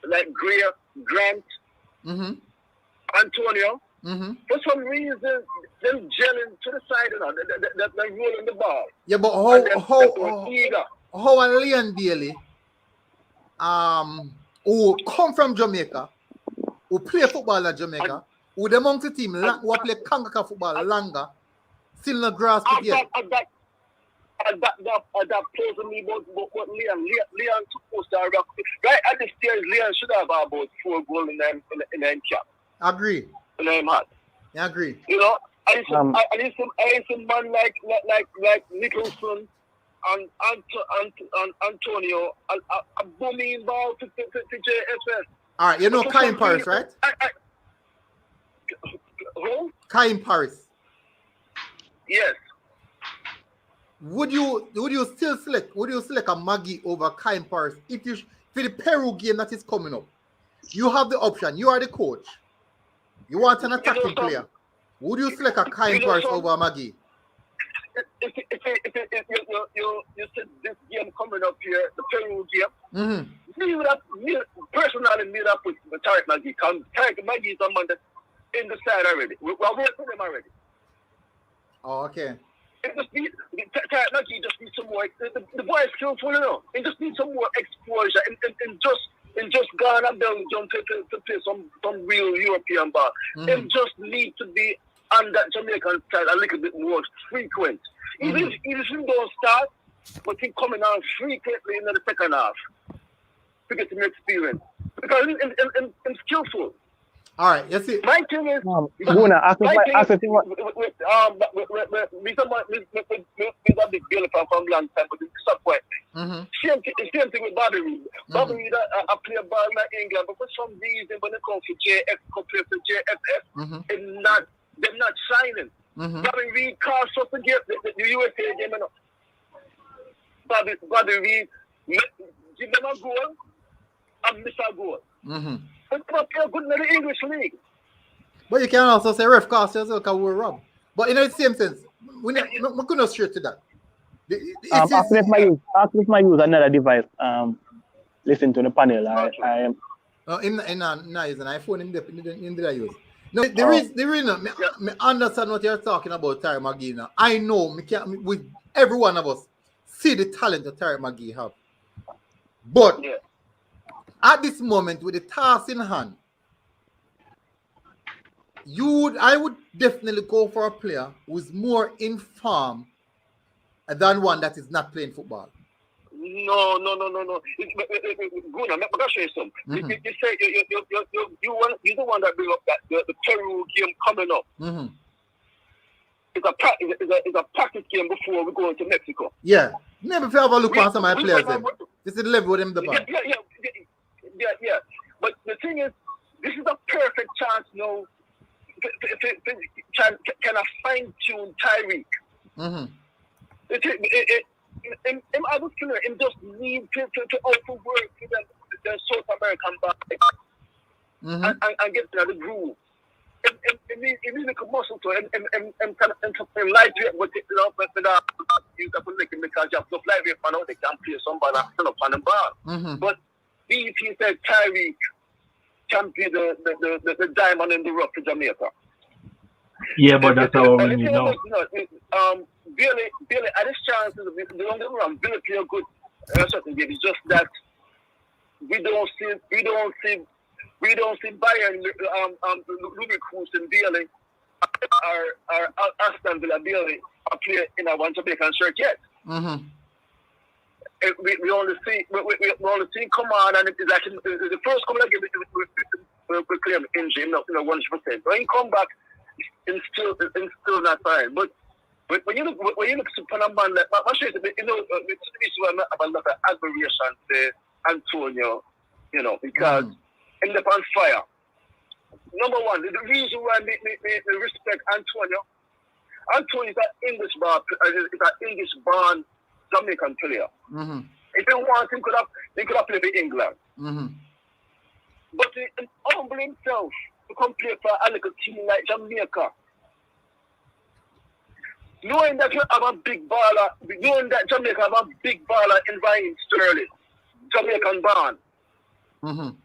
Like Grant, Antonio. For some reason, them gelling to the side, you know, they're rolling the ball. Yeah, but how a Leon Bailey, who come from Jamaica, who play football in Jamaica, who the amongst the team who play CONCACAF football longer, still not grasp it yet. That plays on me about what Leon supposed to have. Right at this stage, Leon should have about 4 goals in the cap. Agree. I agree. You know, I need some man like Nicholson and Antonio a booming ball to JFS. All right, you know Kaim Paris, right? Who? Kaim Paris. Yes. Would you still select a Maggie over Kaim Paris for the Peru game that is coming up? You have the option. You are the coach. You want an attacking player. Would you select a Kaim Paris over a Maggie? If you said this game coming up here, the Peru game, personally me that put Tariq McGee. Tariq McGee is someone that's in the side already. We're working with him already. Oh, okay. Tariq McGee just needs some more. The boy is skillful, you know. He just needs some more exposure and just Ghana Belgium to play some real European ball. It just need to be on that Jamaican side a little bit more frequent. Even if he don't start, but he coming on frequently in the second half to get some experience. Because he's skillful. All right, you see. My thing is, he's a big deal from long time, but it's disappointing. Same thing with Bobby Reed. Bobby Reed, I play a ball in England, but for some reason, when it comes to JF compared to JFF, they're not shining. Bobby Reed cost us to get the USA game. You know. Bobby Reed, give them a goal and miss a goal. But they're good in the English league. But you can also say ref cost us because we're wrong. But in the same sense, we couldn't go straight to that. After my use another device, listen to the panel. I am. In an iPhone in the use. No, there is me understand what you're talking about, Tariq McGee. Now. I know with every one of us see the talent that Tariq McGee have. But at this moment, with the task in hand, I would definitely go for a player who's more informed than one that is not playing football? No. Good. I'm gonna show you some. You say you're the one that bring up that the Peru game coming up. It's a practice game before we go into Mexico. Yeah. Maybe if you have a look on some of my players, this is the level with them the ball. Yeah. But the thing is, this is a perfect chance now. Can I fine tune Tyreek? I was clear. Him just need to overwork the South American body and get to the groove. It needs a muscle to and lightweight with it, but you have to make him because you have to lightweight for now they can play somebody that's still up on the ball. But he said Tyreek can be the diamond in the rough for Jamaica. Yeah, but that's how we need now. Billy, at his chances, don't get me wrong, Billy play good certain game. It's just that we don't see Bayern, Ruby Cruz and Billy, or Aston Villa Billy are play in a one Jamaican shirt yet. We only see come on, and it's like the first couple of games we claim injury, 100%. When he come back, it's still not fine. But when you look upon a man like my shirt, this is why I have a lot of admiration to Antonio, because in the on fire. Number one, the reason why I respect Antonio is an English born Jamaican player. If he wants, he could have played in England. But he humble himself to come play for a little team like Jamaica. Knowing that you have a big baller, knowing that Jamaica have a big baller in Ryan Sterling, Jamaican born. And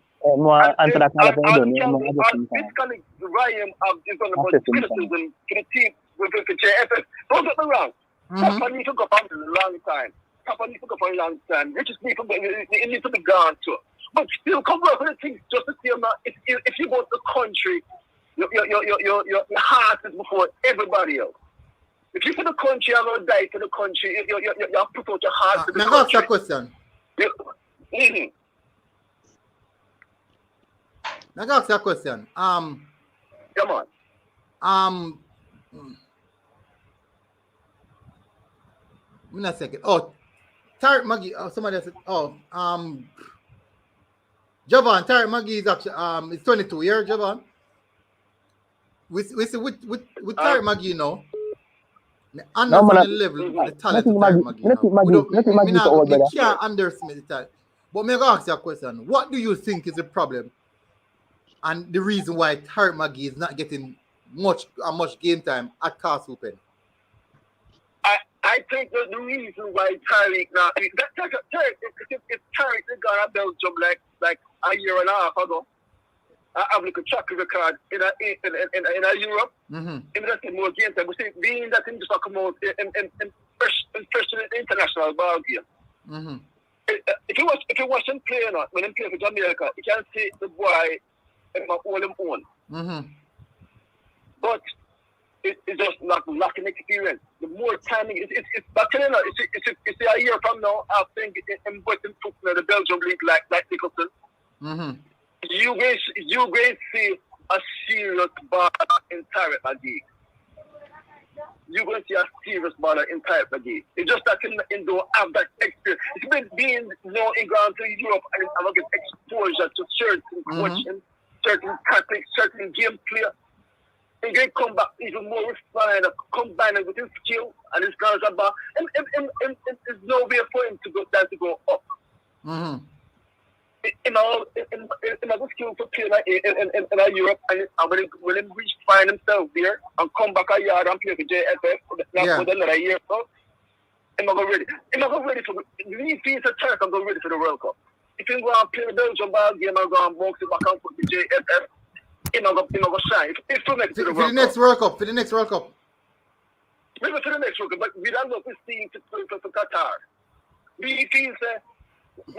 basically, Ryan is going to put criticism to the team with JFF. Don't get me wrong. Papa needs to go on a long time. Richest people, it needs to be gone too. But still, come work with the things just to see if you go to the country, your heart is before everybody else. If you for the country, you're going to die for the country. You put out your heart to the country. Ask a question. Now, ask a question. Come on. A second. Oh, Tariq Magee. Somebody said. Javon. Tariq Magee is actually it's 22 years. Javon. We see with Tariq Magee now. Understand the level, the talent of Tariq Magee. You can't underestimate the talent. But I'm going to ask you a question. What do you think is the problem and the reason why Tariq Magee is not getting much game time at Castle Pen? I think that the reason why Tyreek now, if Tyreek got a Belgium like a year and a half ago, I have like a track record in Europe. If that's more game time, we see being that him just come out in fresh international ball game. If you watch him play or not, when he play for Jamaica, you can see the boy all him own. But it's just lacking experience. The more timing, it's a year from now. I think in Britain took the Belgium league like Nicholson. You guys see a serious baller in Tariq Magee. You're going to see a serious baller in Tariq Magee. It's just that he don't have that experience. It's been being in going to Europe and I'm get exposure to certain coaching, certain tactics, certain game play. And then come back even more refined, combine it with his skill and his guns about. And there's no way for him to go up. In a skill to play in Europe, and when he reach find himself there and come back a yard and play for JFF for another year, so I'm not ready. I'm not ready for the fees a chance. I'm not ready for the World Cup. If you go and play the Belgium ball game, I'm going to box it back and put the JFF. I'm not going to shine. If for the next World Cup. For the next World Cup. Maybe for the next World Cup, but we don't know if we see for Qatar. We feel I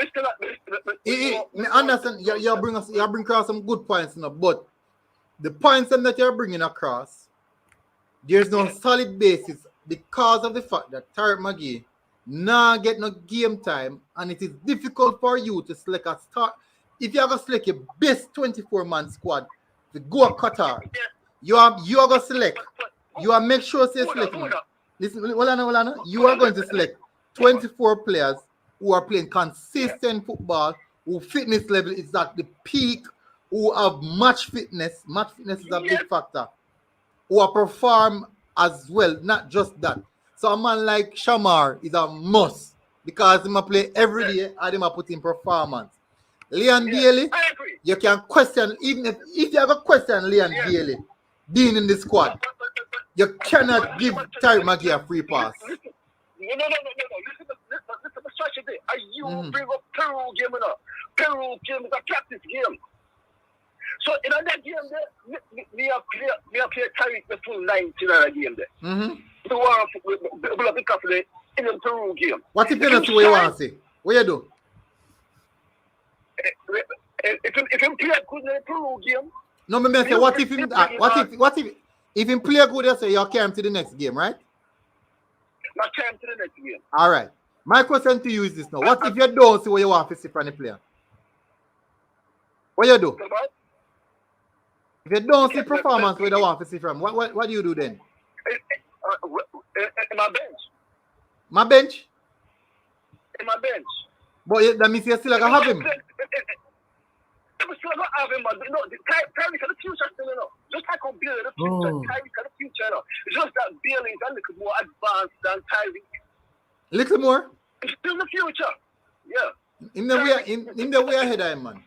understand you bring across some good points now, but the points that you're bringing across, there's no solid basis because of the fact that Tariq Magee nah get no game time, and it is difficult for you to select a start. If you have to select your best 24-man squad to go to Qatar, you are going to select. You are make sure to select. Listen, hold on. You are going to select 24 players who are playing consistent football, who fitness level is at the peak, who have match fitness. Match fitness is a big factor. Who are perform as well, not just that. So a man like Shamar is a must because he might play every day and he might put in performance. Leon Daly, you can question, even if you have a question Leon Daly being in the squad, you cannot give Tariq Magee a free pass. No. Listen to the strategy. Are you bring up Peru game enough? Peru game is a practice game. So in that game there, we have played Tariq the full 90 in that game there. The war will pick up in the Peru game. What if you don't see what you want to say? What you do? If him play good in the Peru game. No, me say what if him play good, you say you carry him to the next game, right? Not carry him to the next game. All right. My question to you is this now. What if you don't see what you want to see from the player? What you do? If you don't see performance where you want to see from, what do you do then? In my bench. My bench? In my bench. But that means you still gonna have him. I'm still gonna have him, but no, Tariq for the future still, you know. Just like on Bailey, the future, Tariq for the future, you know. It's just that Bailey is a little more advanced than Tariq. Little more? It's still the future. Yeah. In the way ahead of him, man.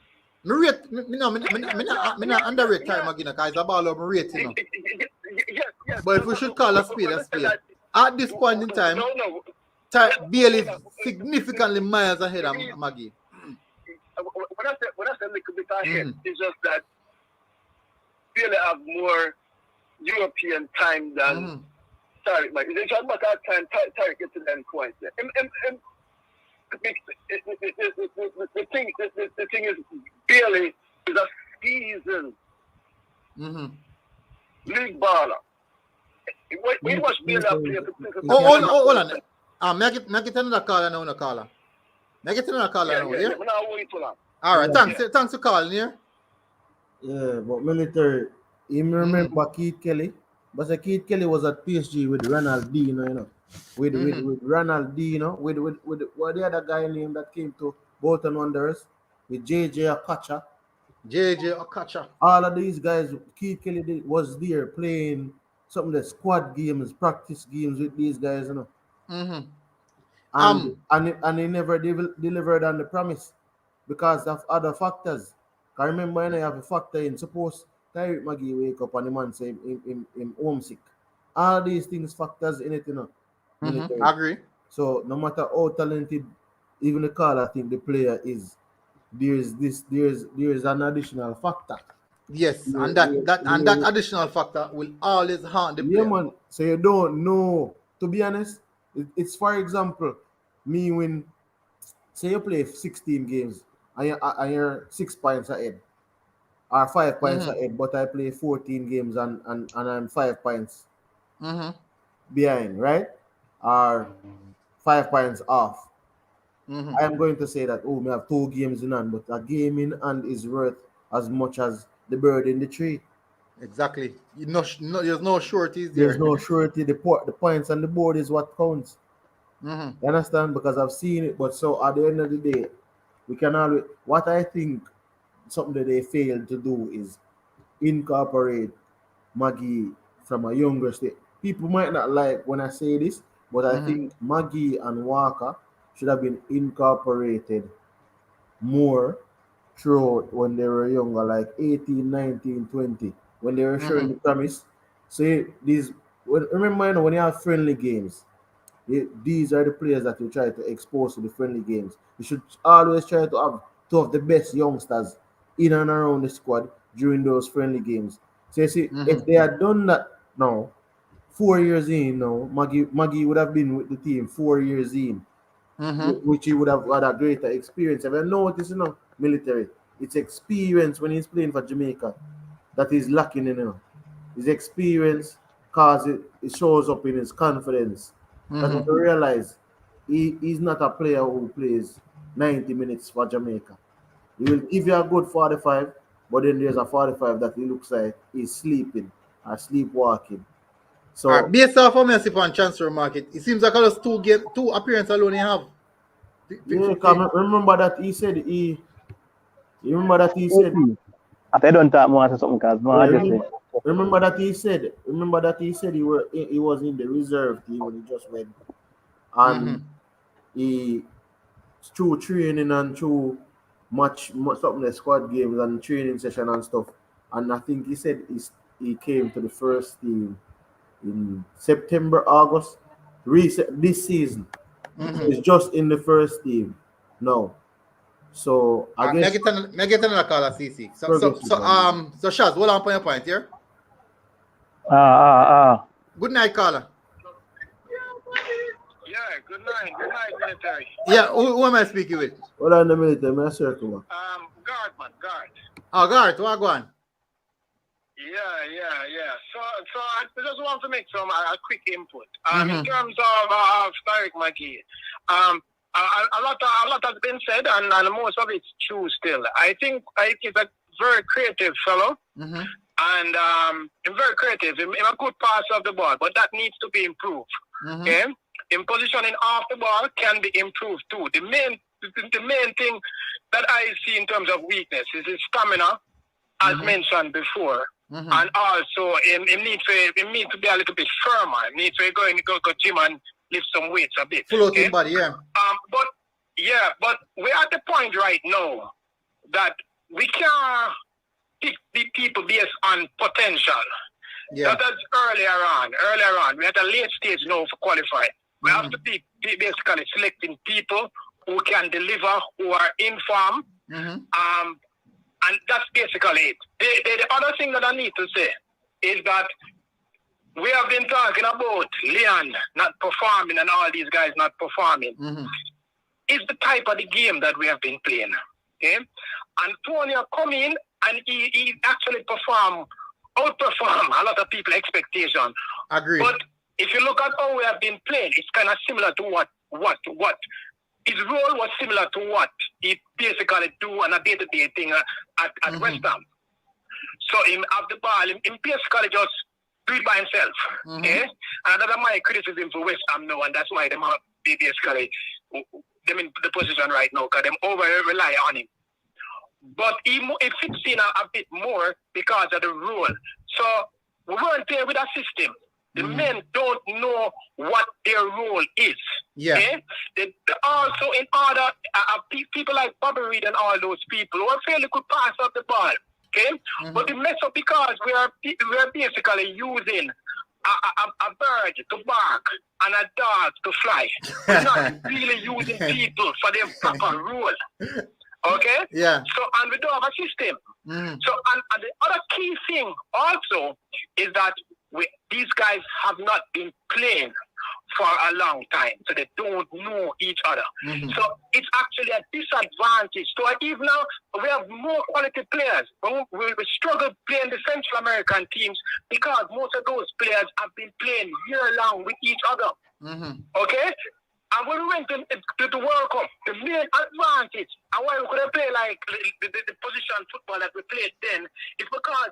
Me not underrate Tariq Magee because it's about love rate, you know. Yes. But if we should call a spade a spade, at this point in time, Bailey is significantly miles ahead of Magee. When I say a little bit ahead, it's just that Bailey have more European time than Tariq Magee. It's just a matter of time Tariq gets to the end point there. The thing is, Bailey is a seasoned league baller. We watch Bailey play. Hold on. Make it another caller now, caller. Make it another caller now, yeah? All right, thanks for calling here. Yeah, but military, you remember Keith Kelly? But Keith Kelly was at PSG with Ronaldinho, you know. With Ronaldinho, with what the other guy named that came to Bolton Wanderers, with JJ Okocha. All of these guys, Keith Kelly was there playing some of the squad games, practice games with these guys, you know. And they never delivered on the promise because of other factors. I remember when I have a factor in, suppose Tariq Magee wake up and the man say him homesick. All these things factors in it, you know. I agree. So no matter how talented even the caller think the player is, there's an additional factor. Yes, and that additional factor will always haunt the player. Yeah, man. So you don't know. To be honest, it's for example, me when say you play 16 games and you're 6 points ahead, or 5 points ahead, but I play 14 games and I'm 5 points behind, right? Or 5 points off. I am going to say that, we have 2 games in hand, but a game in hand is worth as much as the bird in the tree. Exactly. There's no sureties there. There's no surety. The points on the board is what counts. You understand? Because I've seen it. But so at the end of the day, we can always. What I think something that they failed to do is incorporate Magee from a younger state. People might not like when I say this, but I think Magee and Walker should have been incorporated more throughout when they were younger, like 18, 19, 20, when they were showing the promise. So remember, when you have friendly games, these are the players that you try to expose to the friendly games. You should always try to have two of the best youngsters in and around the squad during those friendly games. So you see, if they had done that now, 4 years in now, Magee would have been with the team 4 years in, which he would have had a greater experience. If I notice, military, it's experience when he's playing for Jamaica that is lacking in his experience, because it shows up in his confidence. That's what I realize. He's not a player who plays 90 minutes for Jamaica. He will give you a good 45, but then there's a 45 that he looks like he's sleeping or sleepwalking. So based off of Messi on transfer market, it seems like almost two appearances alone he have. Remember that he said he. You remember that he said. After I don't talk more or something, because remember that he said. Remember that he said he was in the reserve team when he just went, and he through training and through much something like squad games and training session and stuff. And I think he said he came to the first team in September, August, this season. So he's just in the first team now. So I guess I get another call at CC. So Shaz, hold on for your point here. Good night, caller. Yeah, good night, military. Yeah, who am I speaking with? Hold on a minute, I'm circle. Guard, man, guard. Oh, guard, what go on? Yeah. So I just want to make some a quick input. In terms of Tariq Marquee, a lot has been said, and most of it's true still. I think he's a very creative fellow, and very creative. In a good pass of the ball, but that needs to be improved. Okay, in positioning off the ball can be improved too. The main thing that I see in terms of weakness is his stamina, as mentioned before. And also, it needs to be a little bit firmer. It needs to go gym and lift some weights a bit. Floating body, yeah. But we're at the point right now that we can't pick the people based on potential. Yeah. That was earlier on. We're at a late stage now for qualifying. We have to be basically selecting people who can deliver, who are in form. And that's basically it. The other thing that I need to say is that we have been talking about Leon not performing and all these guys not performing. It's the type of the game that we have been playing. Okay? Antonio come in and he actually outperform a lot of people's expectation. Agreed. But if you look at how we have been playing, it's kind of similar to what his role was similar to what he basically do on a day-to-day thing at West Ham. So him have the ball, him basically just do it by himself. Okay? And that's my criticism for West Ham now, and that's why they basically them in the position right now, because them over rely on him. But it fits in a bit more because of the rule. So we weren't there with a system. The men don't know what their role is. Yeah. Okay? They also, in order, people like Bobby Reid and all those people who are fairly good pass up the ball. Okay? But the mess up because we are basically using a bird to bark and a dog to fly. We're not really using people for their proper role. Okay? Yeah. So, and we don't have a system. So, and the other key thing also is that these guys have not been playing for a long time, so they don't know each other. So it's actually a disadvantage. So even now, we have more quality players. We struggle playing the Central American teams because most of those players have been playing year-long with each other. Okay? And when we went to the World Cup, the main advantage, and why we couldn't play like the position football that we played then, is because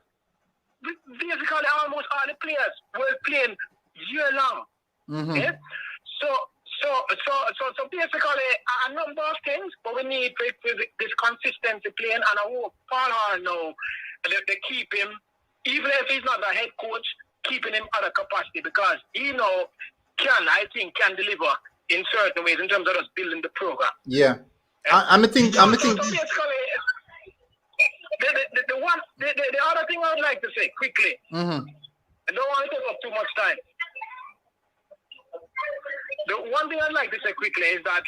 basically almost all the players were playing year-long. Okay? So basically a number of things, but we need this consistency playing, and I hope Paul Hall now they keep him, even if he's not the head coach, keeping him at a capacity, because he can deliver in certain ways in terms of us building the program. Yeah. I'm thinking. So basically, the other thing I would like to say quickly, I don't want to take up too much time. The one thing I'd like to say quickly is that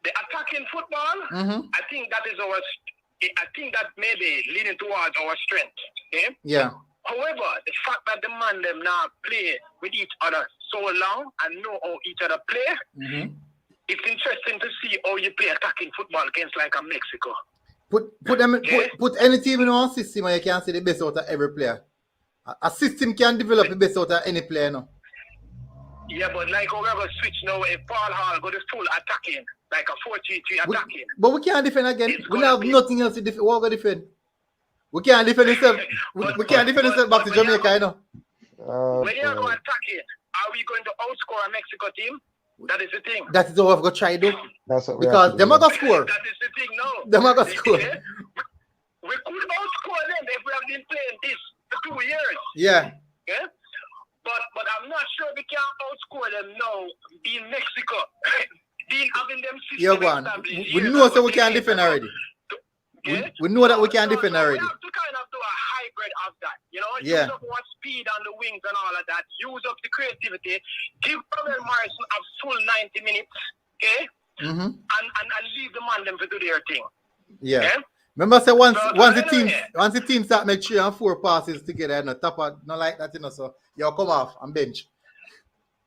the attacking football, I think that may be leaning towards our strength. Okay? Yeah. However, the fact that the man them now play with each other so long and know how each other play, it's interesting to see how you play attacking football against like a Mexico. Put any team in our system and you can see the best out of every player. A system can develop the best out of any player, no? Yeah, but like we're going to switch now, if Paul Hall go to full attacking, like a 4-3-3 attacking. But we can't defend again. We have nothing else to defend. What we defend? We can't defend ourselves. We can't defend ourselves back to Jamaica, you know. When you're going attacking, are we going to outscore a Mexico team? That is the thing. That is what we've got to try to do. That's what we Because have to them do. are going to score. That is the thing, no. Them are going to score. We could outscore them if we have been playing this for 2 years. Yeah. Yeah? But I'm not sure we can outscore them now, being Mexico. being having them Yeah, go on. We know so we can defend already. Yeah? We know that we can defend already. We have to kind of do a hybrid of that. You know, Yeah. use up more speed on the wings and all of that. Use up the creativity. Give Robert Morrison a full 90 minutes. Okay? Mm-hmm. And leave the man them to do their thing. Yeah. Okay? Remember, say once anyway. the team start make 3 and 4 passes together, and top of not like that, you know. So you come off and bench.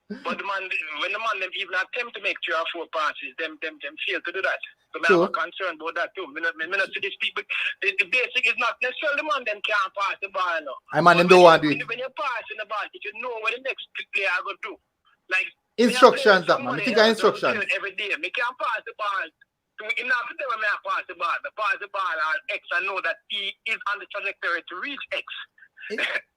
But when the man them even attempt to make 3 or 4 passes, them fail to do that. So Sure. I'm concerned about that too. Me not to this people. The basic is not necessarily the man them can't pass the ball now. I man them don't want to do it. When you're passing the ball, you should know what the next player are going to do. Like Instructions, that man. I think of instructions. Every day, me can't pass the ball. Him not to tell me I pass the ball. I pass the ball on X. I know that he is on the trajectory to reach X.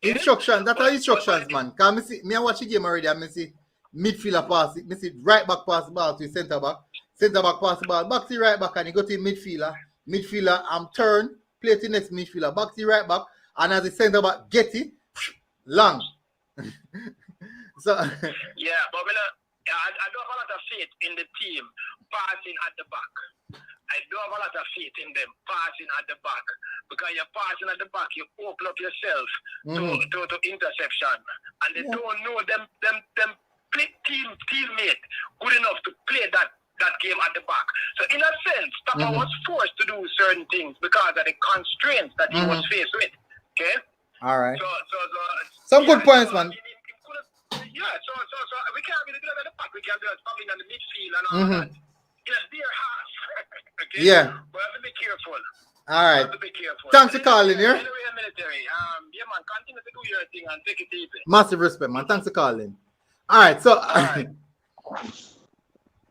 Instructions, that are instructions, man. Cause me I watch the game already, and me see midfielder pass it, me see right back pass the ball to centre back pass the ball back to the right back, and he go to midfielder turn, play to the next midfielder, back to the right back, and as the centre back get it, long. So Yeah, but I don't have a lot of faith in the team passing at the back. I don't have a lot of faith in them passing at the back, because you're passing at the back, you open up yourself to interception, and they don't know them teammate good enough to play that game at the back. So in a sense, Papa was forced to do certain things because of the constraints that he was faced with. Okay. all right. So Some good points, man. Yeah, so we can't really do that at the back. We can do it probably in the midfield and all that. In a dear half. Okay? Yeah. We have to be careful. All right. We have to be careful. Thanks for calling here. Anyway, military. Yeah, man, continue to do your thing and take it easy. Massive respect, man. Thanks for calling. All right, so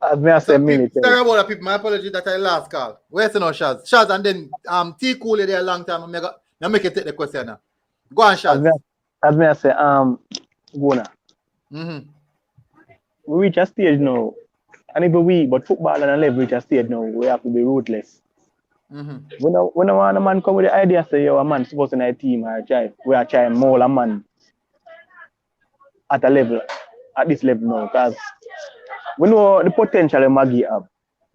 As me I say, military. sorry about that, people. My apology that I last call. Where's the no Shaz? Shaz, and then T Cool there a long time. I make you take the question now. Go on, Shaz. As me I say, Gleaner. Mm-hmm. We reach a stage now, and even but football and a level reach a stage now, we have to be ruthless. Mm-hmm. When a man come with the idea, say, yo, a man supposed to in a team or we are trying more a man at this level now, because we know the potential of Maggie have.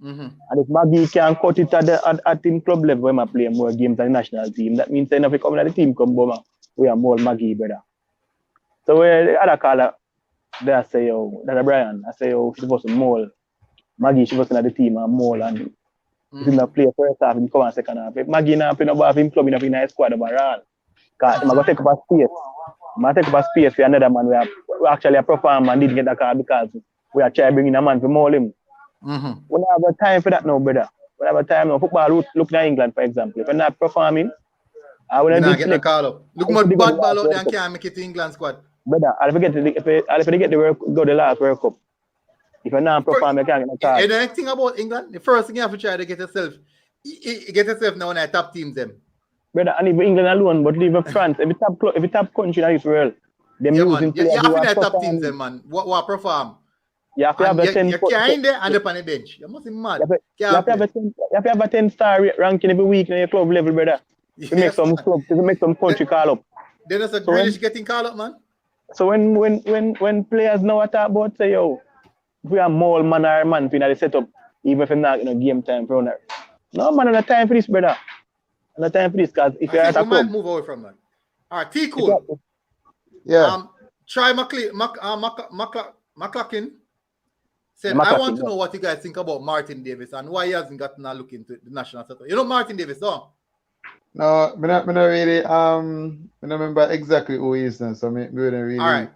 Mm-hmm. And if Maggie can cut it at team club level when I play more games than the national team, that means if we come in the team come Boma, we are more Maggie brother. So the other caller, they say, yo, that's Brian. I say, yo, she's supposed to mold. Maggie, she was in the team and mold, and he's in the play first half and come on second half. If Maggie not play no ball, him club in a squad overall. Because he's going to take up a space. He's going to take up a space for another man we actually perform and didn't get the call because we are trying to bring in a man to mold him. Mm-hmm. We don't have time for that now, brother. We don't have time now. Football, look at England, for example. If you're not performing, I will not get the call up. Look more bad ball out there and can't make it to England squad. Brother, if you get the World go the last World Cup, if you're not performing, you can't get a call. And the thing about England, the first thing you have to try to get yourself now in the top teams them. Brother, and even England alone, but even France, every top country in this world, them using you have to have top teams them, man. What perform? You have to have a 10. You can't there and up on the bench. You must be mad. You have to have a 10-star ranking every week in your club level, brother. To make some country call up. Then there's a Grealish getting called up, man. So when players now talk about say, yo, if we are more man or man for the setup, even if you're not game time for owner. No man, no time for this, brother. No time for this, because if you're at a club, move away from that. All right, T Cool. Yeah. Try McClacken. Said, I want to know what you guys think about Martin Davis and why he hasn't gotten a look into the national setup. You know Martin Davis, though? No, I don't really I don't remember exactly who he is now, so I wouldn't really. All right.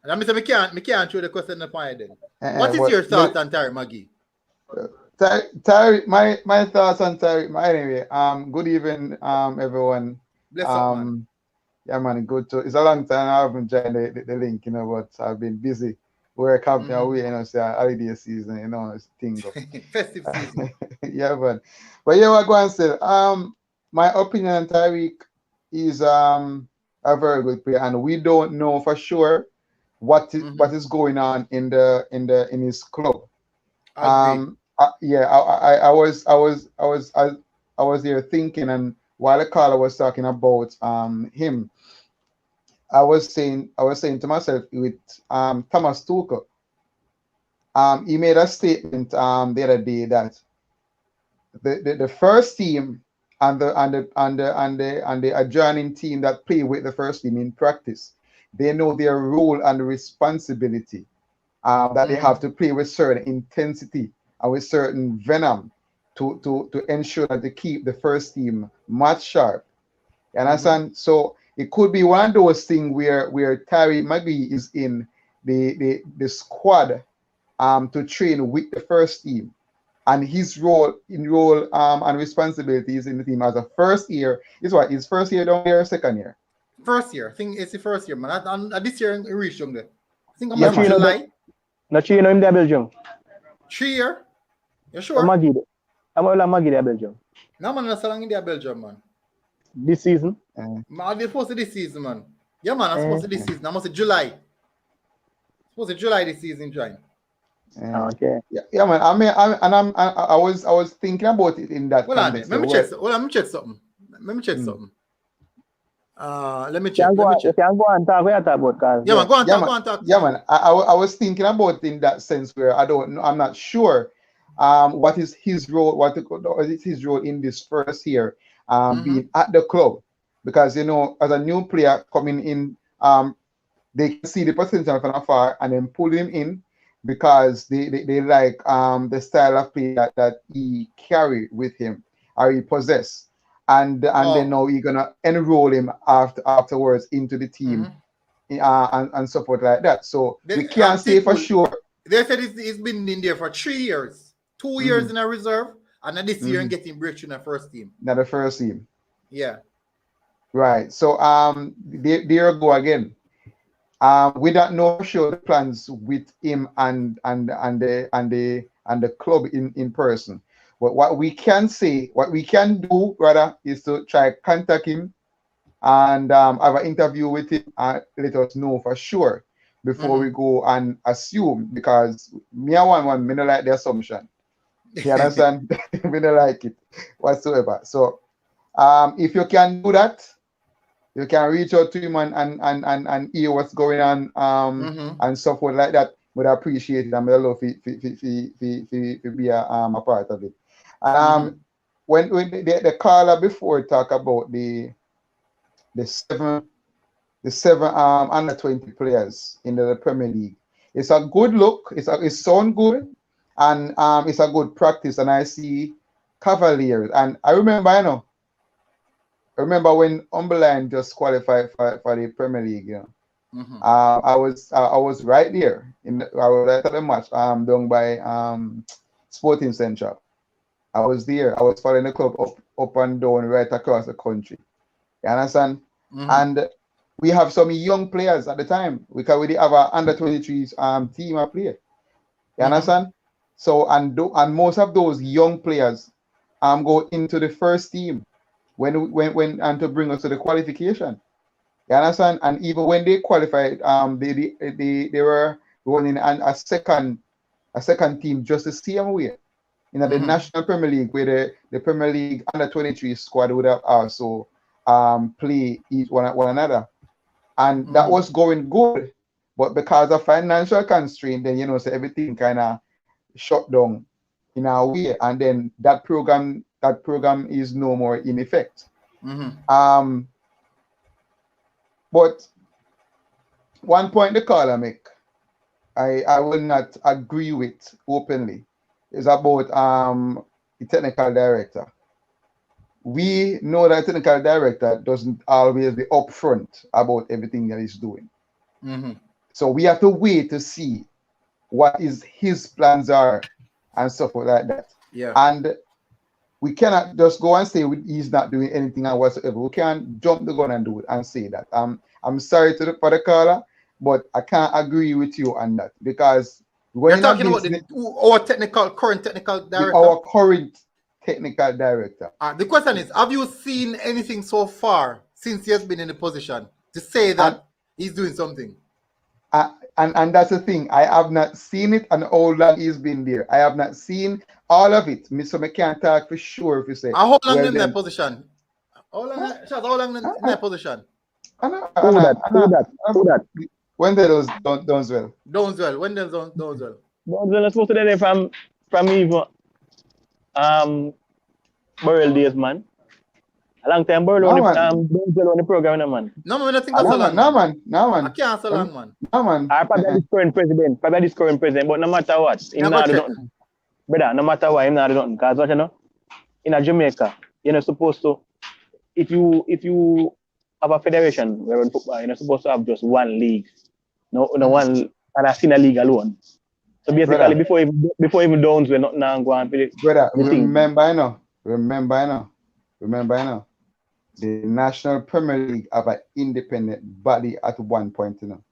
Let me say, me can't throw the question in the then. What is your thoughts on Tariq Magee? Tariq, my thoughts on Tariq. Anyway, good evening, everyone. Bless up, man. Yeah, man, good to. It's a long time I haven't joined the link, you know, but I've been busy. Work having away, you know, say holiday season, you know, it's thing go. Festive season. Yeah, man. But yeah, what I go and say. My opinion on Tyreek is a very good player, and we don't know for sure what is going on in his club. Agree. I was here thinking, and while the caller was talking about him, I was saying to myself with Thomas Tuchel. He made a statement the other day that the first team and the adjoining team that play with the first team in practice, they know their role and responsibility. That they have to play with certain intensity and with certain venom to ensure that they keep the first team match sharp. You understand? So it could be one of those things where Terry McGee is in the squad to train with the first team, and his role and responsibilities in the team as a first year is what his first year down there, second year. First year, I think it's the first year, man. And this year he reached young there. I think I'm Yeah, in man. July. Not sure you know him there, Belgium. 3 year. You sure? Maggie. I'm all Maggie there, Belgium. No, man, I'm selling in there, Belgium, man. This season? They're supposed to this season, man. Yeah, man, I'm supposed to this season. I must say July. Supposed to July this season, join. Okay. Yeah, man. I was thinking about it in that context. Let me check something. Let me check something. Let me check. You can go and talk about cause. Yeah, man, go on talk. Yeah, man. I was thinking about it in that sense where I'm not sure what is his role, what is his role in this first year being at the club. Because you know, as a new player coming in, they can see the potential from afar and then pull him in because they like the style of play that he carry with him or he possess. And then now you're gonna enroll him afterwards into the team and support like that. So we can't say for sure. They said he's been in there for 3 years, 2 years in a reserve, and then this year and getting breakthrough in the first team. Not the first team. Yeah. Right. So there you go again. We don't know for sure the plans with him and the club in person. But what we can say, what we can do rather, is to try contact him and have an interview with him and let us know for sure before we go and assume, because me don't like the assumption. You understand? We don't like it whatsoever. So if you can do that, you can reach out to him and hear what's going on and support like that. Would appreciate it. I'm love to be a part of it. When the caller before talk about the seven under 20 players in the Premier League, it's a good look. It sounds good, and it's a good practice. And I see Cavaliers, and I remember when Umberland just qualified for the Premier League. You know, I was right there I was right at the match done by Sporting Central. I was there. I was following the club up and down right across the country. You understand? And we have some young players at the time. We already have an under 23s team of players. You understand? So and most of those young players go into the first team when and to bring us to the qualification. You understand? And even when they qualified, they were running a second team just the same way. In the National Premier League, where the Premier League under 23 squad would have also play each one another, and that was going good. But because of financial constraint, then so everything kind of shut down in a way, and then that program is no more in effect. But one point the caller make, I will not agree with openly. Is about the technical director. We know that the technical director doesn't always be upfront about everything that he's doing. So we have to wait to see what his plans are and stuff like that. Yeah. And we cannot just go and say he's not doing anything or whatsoever. We can't jump the gun and do it and say that. I'm sorry for the caller, but I can't agree with you on that because when you're talking about our current technical director. Our current technical director. The question is, have you seen anything so far since he has been in the position to say that he's doing something? And that's the thing. I have not seen it and how long he's been there. I have not seen all of it. So I can't talk for sure if you say. How long in that position? How long in that position? Who that? Wendell Downswell. Wendell Downswell. Downswell is supposed to be there from even Burrell days, man. A long time Burrell on the program, man. No, man, I think that's so long. No, man. I can't so long, man. No, man. Probably this current president, but no matter what, him not do nothing. Brother, no matter what, him not do nothing. Because what you know, in Jamaica, you're not supposed to, if you have a federation where in football, you're not supposed to have just one league. No one, and a senior league alone. So basically, brother, before even Downs, we're not now going to brother, remember, I know. The National Premier League have an independent body at one point, you know.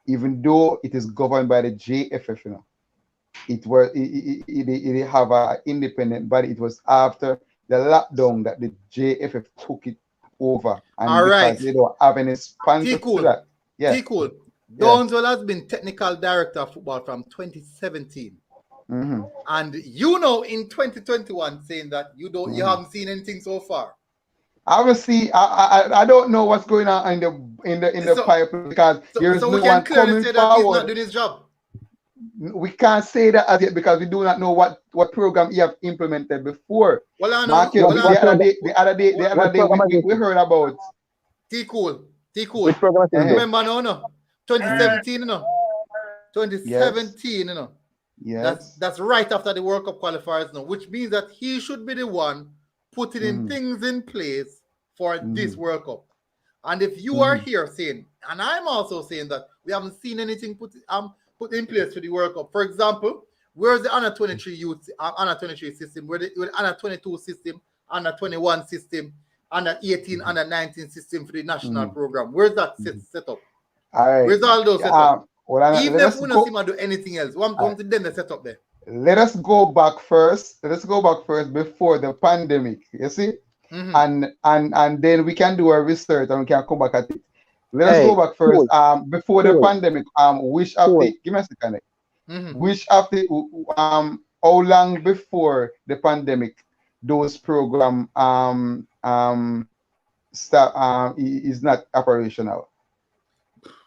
Even though it is governed by the JFF, you know, it have an independent body. It was after the lockdown that the JFF took it over, and all right, they don't have any sponsor to that. Yeah, cool. Downswell has been technical director of football from 2017. And you know, in 2021, saying that you haven't seen anything so far. Obviously, I don't know what's going on in the pipeline because there is no one coming say that forward. He's not doing his job. We can't say that as yet because we do not know what program he have implemented before. Well, I know. The other day, we heard about. Cool. Which program? Remember, no. 2017, you know. 2017, you know. Yes. That's right after the World Cup qualifiers now, which means that he should be the one putting in things in place for this World Cup. And if you are here saying, and I'm also saying that we haven't seen anything put in place for the World Cup. For example, where's the under 23 youth, under 23 system, where the under 22 system, under 21 system, under 18, under 19 system for the national program? Where's that set up? All right. Where's all those set up? Even if we don't see him do anything else, one comes to them, they set up there. Let us go back first. Before the pandemic. You see, and then we can do a research and we can come back at it. Let us go back first. Before the pandemic. Which of the give me a second. Which of the how long before the pandemic those program is not operational?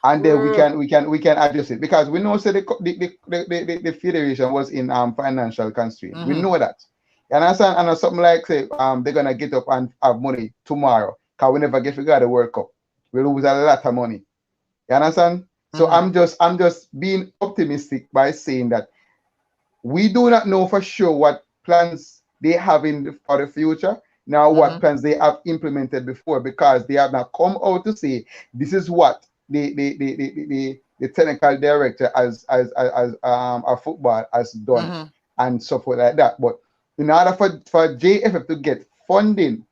And then we can adjust it because we know the federation was in financial constraints. We know that. You understand? And something like say they're gonna get up and have money tomorrow because we never get figure the World Cup. We lose a lot of money. You understand? So I'm just being optimistic by saying that we do not know for sure what plans they have for the future. Now what plans they have implemented before because they have not come out to say this is what the technical director as a football has done and stuff like that. But in order for JFF to get funding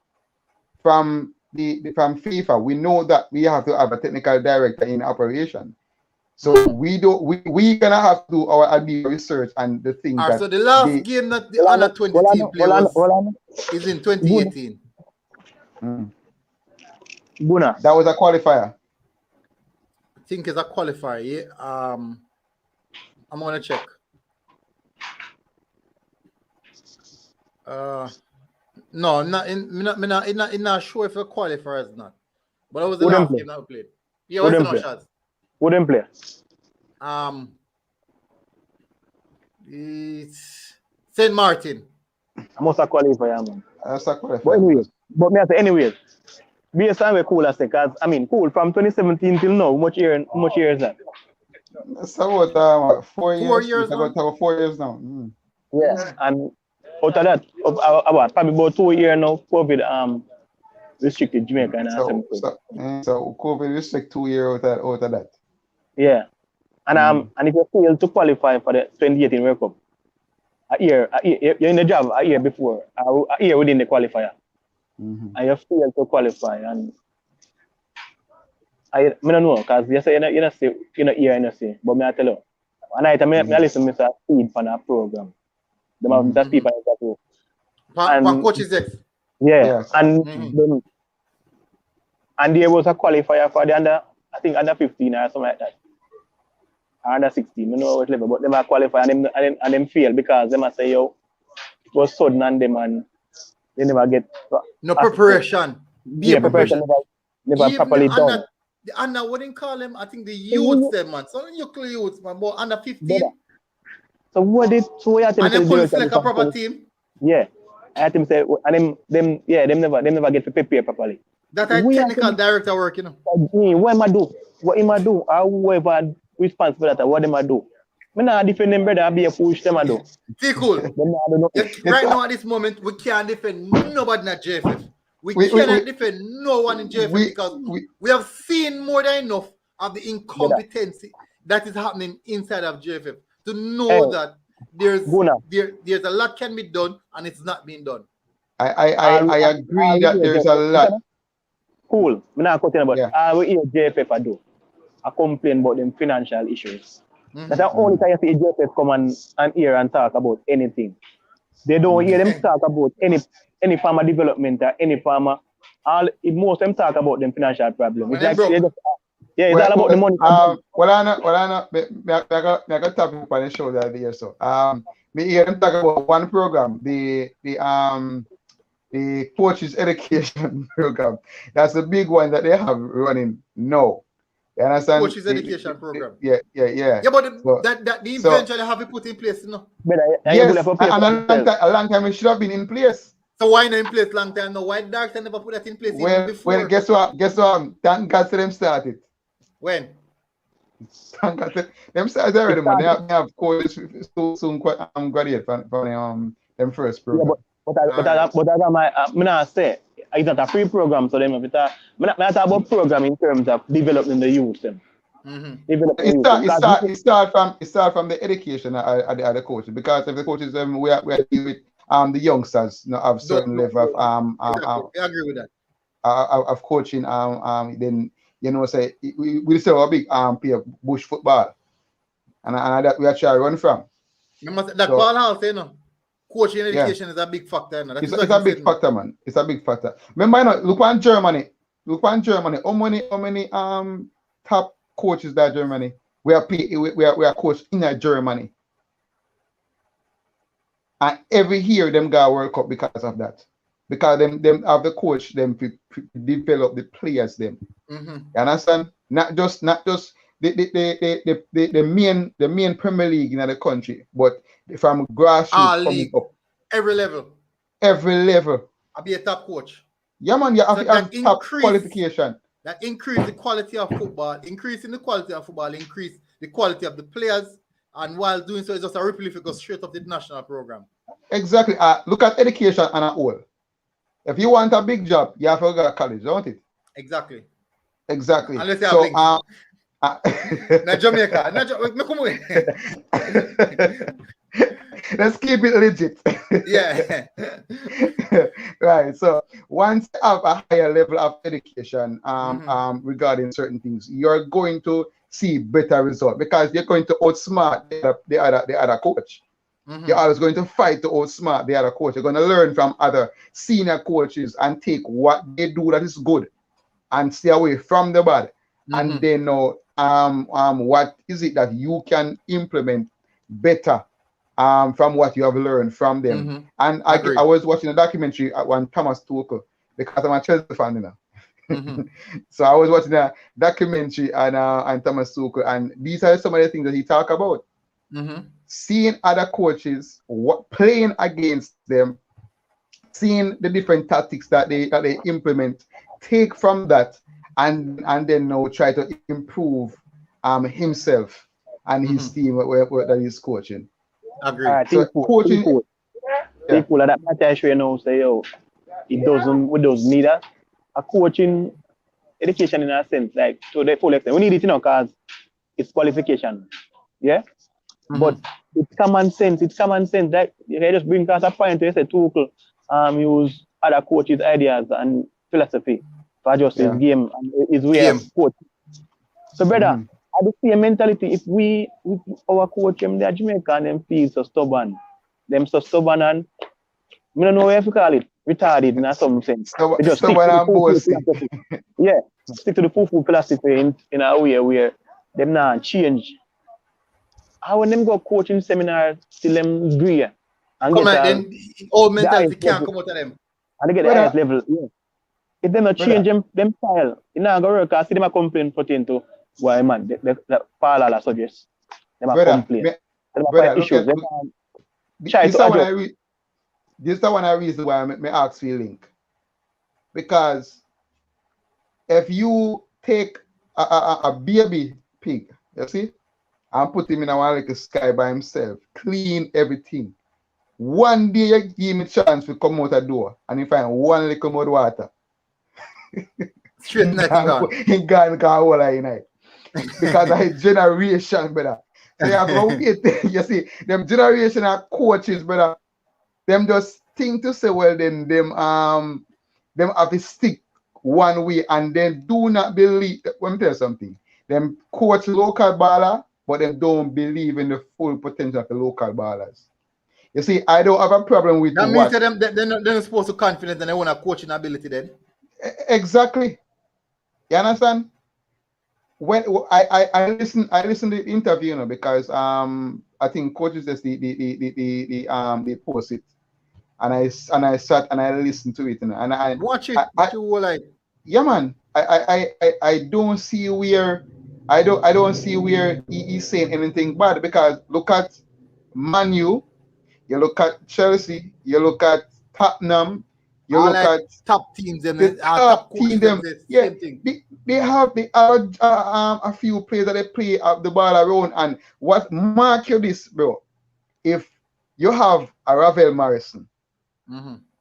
from FIFA, we know that we have to have a technical director in operation. So we gonna have to do our research and the things. So the last game that the under 20 team played is in 2018. Buna. That was a qualifier. I think it's a qualifier. Yeah. I'm gonna check. No, I'm not sure if a qualifier is not. But I was the last game that we played. Yeah, what's the shots? Wouldn't play. It's St. Martin. I must qualify, man. That's a qualifier. But anyways, based on where cool as because I mean cool from 2017 till now, how much year is that? It's about 4 years. 4 years. It's about 4 years now. Yeah, and out of that, probably about 2 years now, COVID restricted Jamaica and so COVID restrict 2 years out of that. Yeah, and if you fail to qualify for the 2018 World Cup, you're in the job a year before, a year within the qualifier, and you fail to qualify, and I don't know, because you say you know see, you know hear, you know see, but me I tell you, and I listen to Mr. Speed for that program. Them have Mr. Speed for interview. And coaches X. Yeah, Yes. and there was a qualifier for the under 15 or something like that. Or under 16, I don't know what level, but them are qualified and them fail because them say yo, it was sudden on them and they never get no preparation. Preparation never properly done. The under what they call them? I think the youths them man. So nuclear youths man, but under 15. So what you have to and they couldn't select a proper team? Yeah. I had to say and them never get to prepare properly. That a technical director work, you know. What am I do? What am I do? Whoever responsible for that, what am I do? I not defend them brother, I be a push them I do. See cool. Right now at this moment, we can't defend nobody in JFF. We cannot defend no one in JFF because we have seen more than enough of the incompetency that is happening inside of JFF to know that there's a lot can be done and it's not being done. I agree that there's a lot. Cool. I'm not talking about I will hear JFF I do. I complain about them financial issues. That's the only time you see JFF come and hear and talk about anything. They don't hear them talk about any farmer development or any farmer. Most of them talk about them financial problem. It's like it's all about the money. I got topic on the show that day so. Me hear them talk about one program, the coaches education program. That's the big one that they have running now. You understand? Coaches education program. Yeah. Yeah, but that they eventually have it put in place, you know. Yes, and a long time it should have been in place. So why not in place long time now? Why Dark never put that in place before? Well, guess what? Thank God to them started. When? Thank God to them started already, man. They have coaches soon graduate from them first program. Yeah, but that's my I say it's not a free program, so them I talk about program in terms of developing the youth them. It start from the education at the coaches, because if the coaches we are dealing with the youngsters have certain level of I agree with that. Of coaching then you know say we still a big play of bush football and that we actually run from. That Paul Hall say no. Coaching education is a big factor. It's a big factor, man. It's a big factor. Remember, look on Germany. How many top coaches that Germany? We are coached in Germany. And every year them got World Cup because of that. Because them have the coach them to develop the players them. You understand? Not just the main Premier League in the country, but from grassroots coming up. Every level. I'll be a top coach. Yeah, man, you have to have top qualification. That increase the quality of football, increase the quality of the players, and while doing so, it's just a ripple if it goes straight off the national program. Exactly. Look at education on a whole. If you want a big job, you have to go to college, don't it? Exactly. Unless you have not Jamaica. Let's keep it legit. Yeah. Right. So once you have a higher level of education regarding certain things, you're going to see better results because you're going to outsmart the other coach. You're always going to fight to outsmart the other coach. You're going to learn from other senior coaches and take what they do that is good and stay away from the bad. And then know what is it that you can implement better from what you have learned from them. And I was watching a documentary on Thomas Tuchel because I'm a Chelsea fan, you know. So I was watching a documentary on Thomas Tuchel, and these are some of the things that he talked about. Seeing other coaches playing against them, seeing the different tactics that they implement, take from that and then now try to improve himself and his team that he's coaching. Agree. So coaching, people that matter, you know, say yo, we doesn't need a coaching education in a sense, like to the full extent. We need it, you know, because it's qualification. Yeah. But it's common sense. It's common sense. That you just bring across a point where you say Tuchel use other coaches' ideas and philosophy for adjust his game and his way of coaching. So, brother, at the same mentality, if our coach them there Jamaica and them feel so stubborn, and we don't know what to call it, retarded in some sense. They just stick to the full philosophy. Yeah, stick to the full philosophy in a way where them not change. How when them go coaching seminar till them agree and come get then old mentality can't come out of them. And they get the highest level. Yeah. If they not change them style, you know, go work. I see them a complain for to why man, the Paul suggest them a complain. Them a fight issues. This is one of the reasons why I ask for a link. Because if you take a baby pig, you see, and put him in a little sky by himself, clean everything. One day you give him a chance to come out the door and you find one little more water. Straight he gone all night. Because of his generation, brother. So you have to wait. You see, them generation of coaches, brother, them just think to say, well, then them have to stick one way and then do not believe. Let me tell you something. Them coach local baller, but they don't believe in the full potential of the local ballers. You see, I don't have a problem with that. Means that they're not supposed to be confident and they want a coaching ability then. Exactly. You understand? When I listen to the interview, you know, because I think coaches just they post it, and I sat and I listened to it, you know, and I watch it. Yeah, man. I don't see where I don't see where he's saying anything bad, because look at Man U, you look at Chelsea, you look at Tottenham, you look at top teams, the top team them. Yeah, they have a few players that they play up the ball around. And what mark you this, bro? If you have a Ravel Morrison,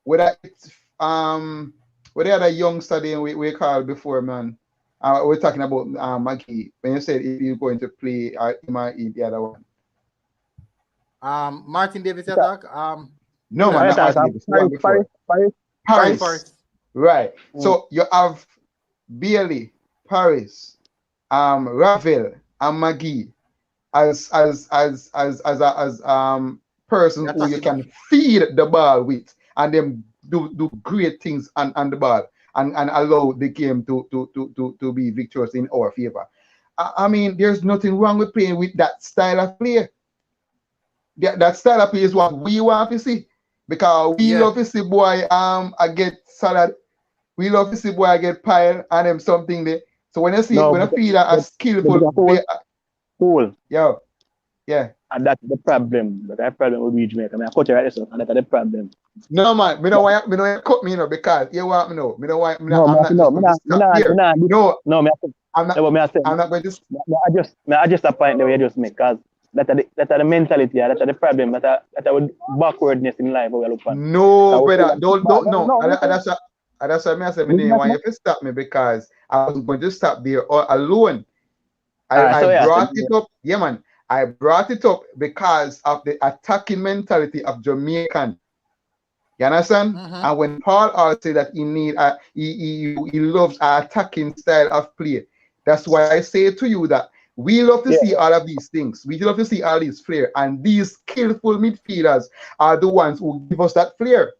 whether it's what the other youngster we called before, man. We're talking about Maggie. When you said if you're going to play the other one. Martin Davis attack. No, man, not Martin Davis. Paris. Right. So you have Bailey, Paris, Ravel, and Maggie as person who you can feed the ball with, and them do great things on the ball and allow the game to be victorious in our favor. I mean, there's nothing wrong with playing with that style of play. That style of play is what we want to see. Because we love to see boy I get salad, we love to see boy I get pile and them something there. So when you see when I feel a skillful player, cool. Yeah. And that's the problem. That problem will be Jamaica. I mean, I coach right so, and that's the problem. No man, me don't want you cut me, you know, because you want me know. Me don't want I'm not going to I just a point that we just make, because that's the mentality, that's the problem, that's the backwardness in life we look for. No, brother, don't no. That's why I said me didn't want you to stop me, because I was going to stop there alone. I brought it up. Yeah, man. I brought it up because of the attacking mentality of Jamaican. You understand? And when Paul said that he loves an attacking style of play, that's why I say to you that we love to see all of these things. We love to see all these flair, and these skillful midfielders are the ones who give us that flair.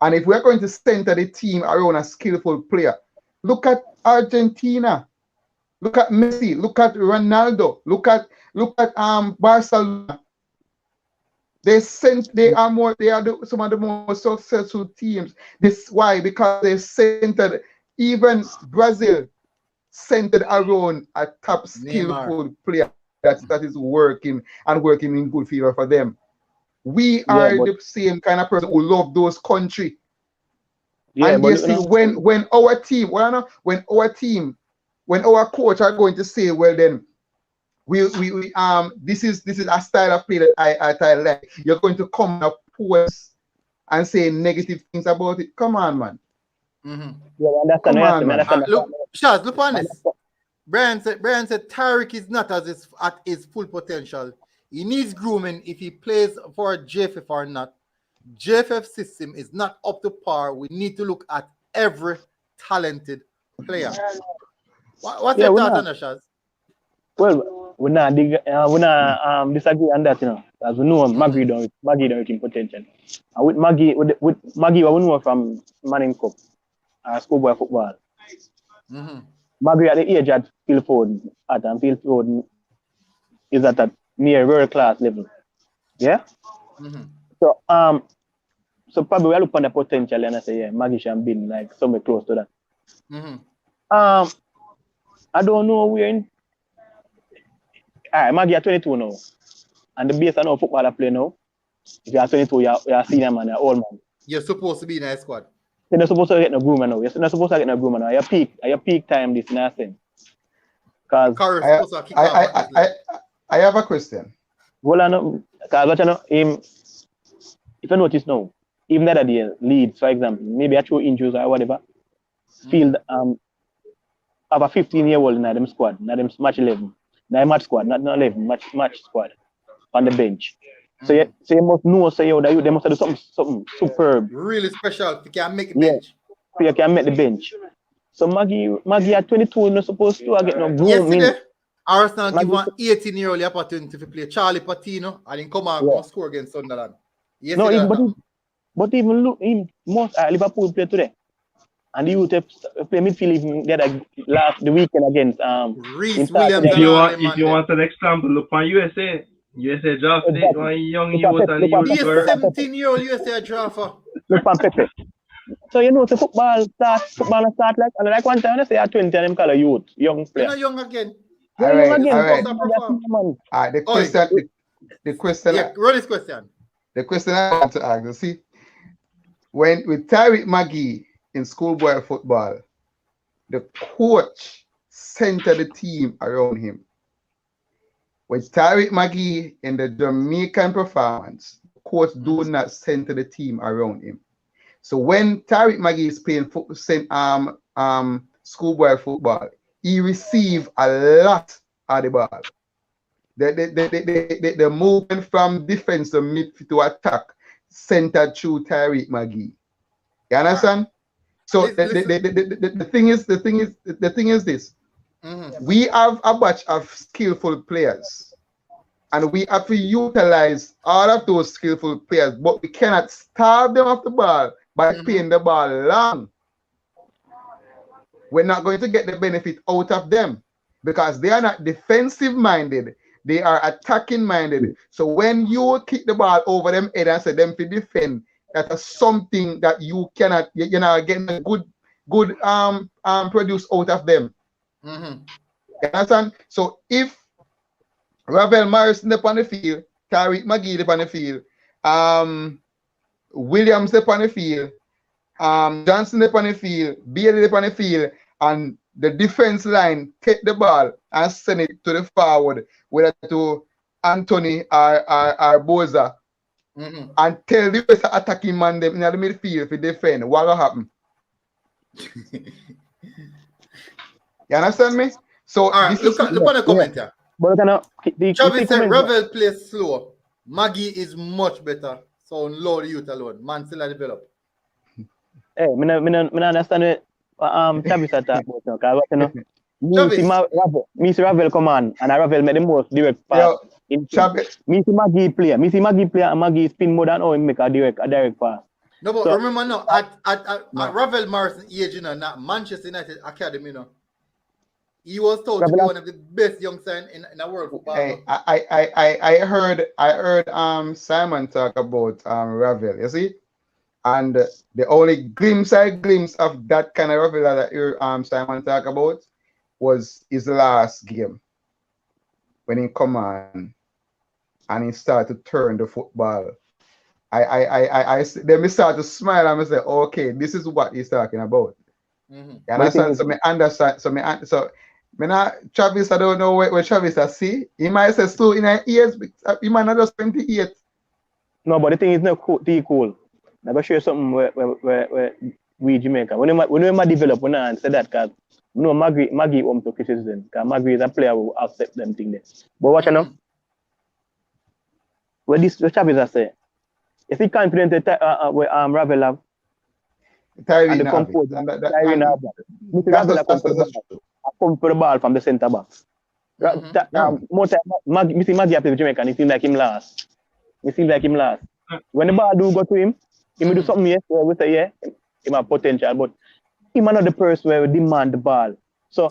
And if we're going to center the team around a skillful player, look at Argentina, look at Messi, look at Ronaldo, look at Barcelona. They are some of the most successful teams. This why? Because they centered, even Brazil centered around a top skillful player that is working in good favor for them. We are the same kind of person who love those country. And you see, when our coach are going to say, well then, this is a style of play that I like. You're going to come up post and say negative things about it. Come on, man. Come on, man. Look on this. Brian said Tariq is not at his full potential He needs grooming if he plays for JFF or not. JFF system is not up to par. We need to look at every talented player. What's your thought on that, Shaz? Well, we not disagree on that, as we know Maggie don't reach potential. And with Maggie, with Maggie, we know from Manning Cup, schoolboy football. Maggie at the age at Philford is at a near world class level. Yeah. So so probably we look on the potential and I say, yeah, Maggie should have been like somewhere close to that. I don't know where in. Maggie at 22 now. And the base of no footballer play now. If you are 22, you're a senior man, you're old man. You're supposed to be in a squad. You're not supposed to get no groomer now. You're not supposed to get no groomer now. Your peak time this nothing. Because I have a question. Well, I know, because if you notice now, even that day, Leeds, for example, maybe I throw injuries or whatever, field have a 15-year-old in them squad, in them match 11. Not match squad, not 11, match squad on the bench. So you must know, that they must do something superb. Really special. You can make the bench. You can make the bench. So Maggie at 22 not supposed to get no grooming. Yesterday, Arsenal give one 18-year-old the opportunity to play Charlie Patino and then come out and score against Sunderland. But even look, most Liverpool play today. And the youth play midfield even the weekend against Reece Williams. If you want an example, look on USA. USA draft one young youth and youth. He's 17-year-old USA drafter. Look on Pepe. So the football start like one time I say at 20 and them call a youth, young player. You're not young again. All right. The question. Yeah, run this question. The question I want to ask, you see, when with Tyreek Magee in schoolboy football, the coach centered the team around him. With Tyreek Magee in the Jamaican performance, the coach do not center the team around him. So when Tyreek Magee is playing schoolboy football, he receive a lot of the ball. The movement from defense to midfield to attack centered through Tyreek Magee. You understand? So the thing is this. We have a batch of skillful players, and we have to utilize all of those skillful players, but we cannot starve them off the ball by playing the ball long. We're not going to get the benefit out of them because they are not defensive minded. They are attacking minded. So when you kick the ball over them head and say them to defend, that is something that you cannot, you're not getting a good produce out of them. You understand? So if Ravel Morrison up on the field, Tyreek Magee up on the field, Williams up on the field, Johnson up on the field, Bailey up on the field, and the defense line take the ball and send it to the forward, whether to Anthony or Boza, and tell the rest of attacking man them in the midfield to defend. What will happen? You understand me? So look on the comment here. Travis said Ravel plays slow. Magee is much better. So low the youth alone. Man still develop. Hey, I understand it. Travis attack about now. Me see Ravel come on and Ravel make the most direct pass. Me see Magee play and Magee spin more than how he make a direct pass. No, but so, remember now at Ravel Morrison age, not Manchester United Academy, he was told to be one of the best youngsters in the world football. Hey, I heard Simon talk about Ravel, you see? And the only glimpse of that kind of Ravel that Simon talk about was his last game when he come on and he started to turn the football. Then we start to smile and I say, okay, this is what he's talking about. You understand? So me understand. So Travis, I don't know where Travis I see. He might say so in 9 years, he might not just 28. No, but the thing is not cool. I'm going to show you something where we Jamaica. When we develop, when I answer that, because Magee to criticism, because Magee is a player who accept them things there. But watch now. What this Chavez has said. Is he confident that Ravel have and Tyree the have it. comfort And Tyree have that? Mr. Ravel come for the ball from the centre box. More time, Mr. Maggie play with Jamaica and it seems like him last. It seems like him last. When the ball do go to him, he may do something yes, we say yeah, he have potential, but he might not the person where we demand the ball. So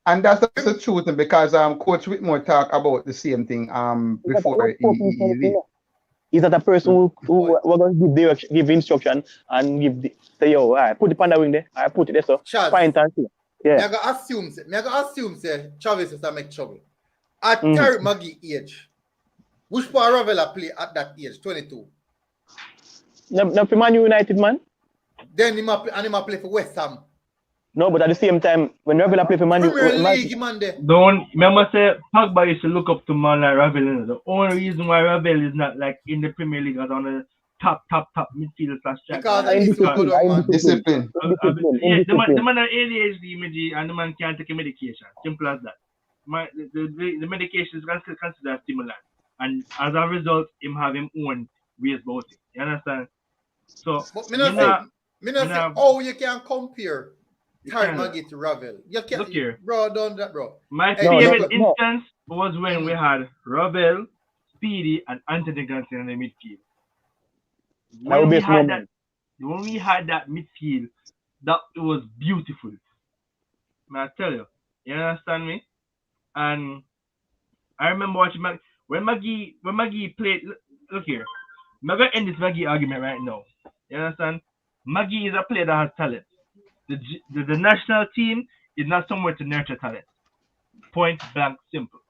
and that's the truth because Coach Whitmore talked about the same thing before he leave. He's not a person who we're going to give instruction and say, yo, all right, put it on the wing there. I put it there, so point and see. Yeah. I gotta assume say Chavez is to make trouble. At Terry Maggie age, which part Ravella play at that age, 22? Not for Man United, man. Then he might play for West Ham. No, but at the same time, when Ravella play for Man United, don't remember say Pogba used to look up to man like Ravel. The only reason why Ravel is not like in the Premier League as on the top midfielder / striker. Because I need to go down, man. Discipline. Yeah, the man has ADHD and the man can't take a medication. Simple as that. The medication is considered a stimulant, and as a result, him have him own ways about it. You understand? So, but me not say, oh, you can compare Terry Maggie to Ravel. You can't, look here, bro. Done that, bro. My favorite instance was when we had Ravel, Speedy, and Anthony Johnson in the midfield. When we had that midfield, that it was beautiful. I tell you, you understand me? And I remember watching when Maggie played. Look here, I'm gonna end this Maggie argument right now. You understand? Maggie is a player that has talent. The national team is not somewhere to nurture talent. Point blank simple.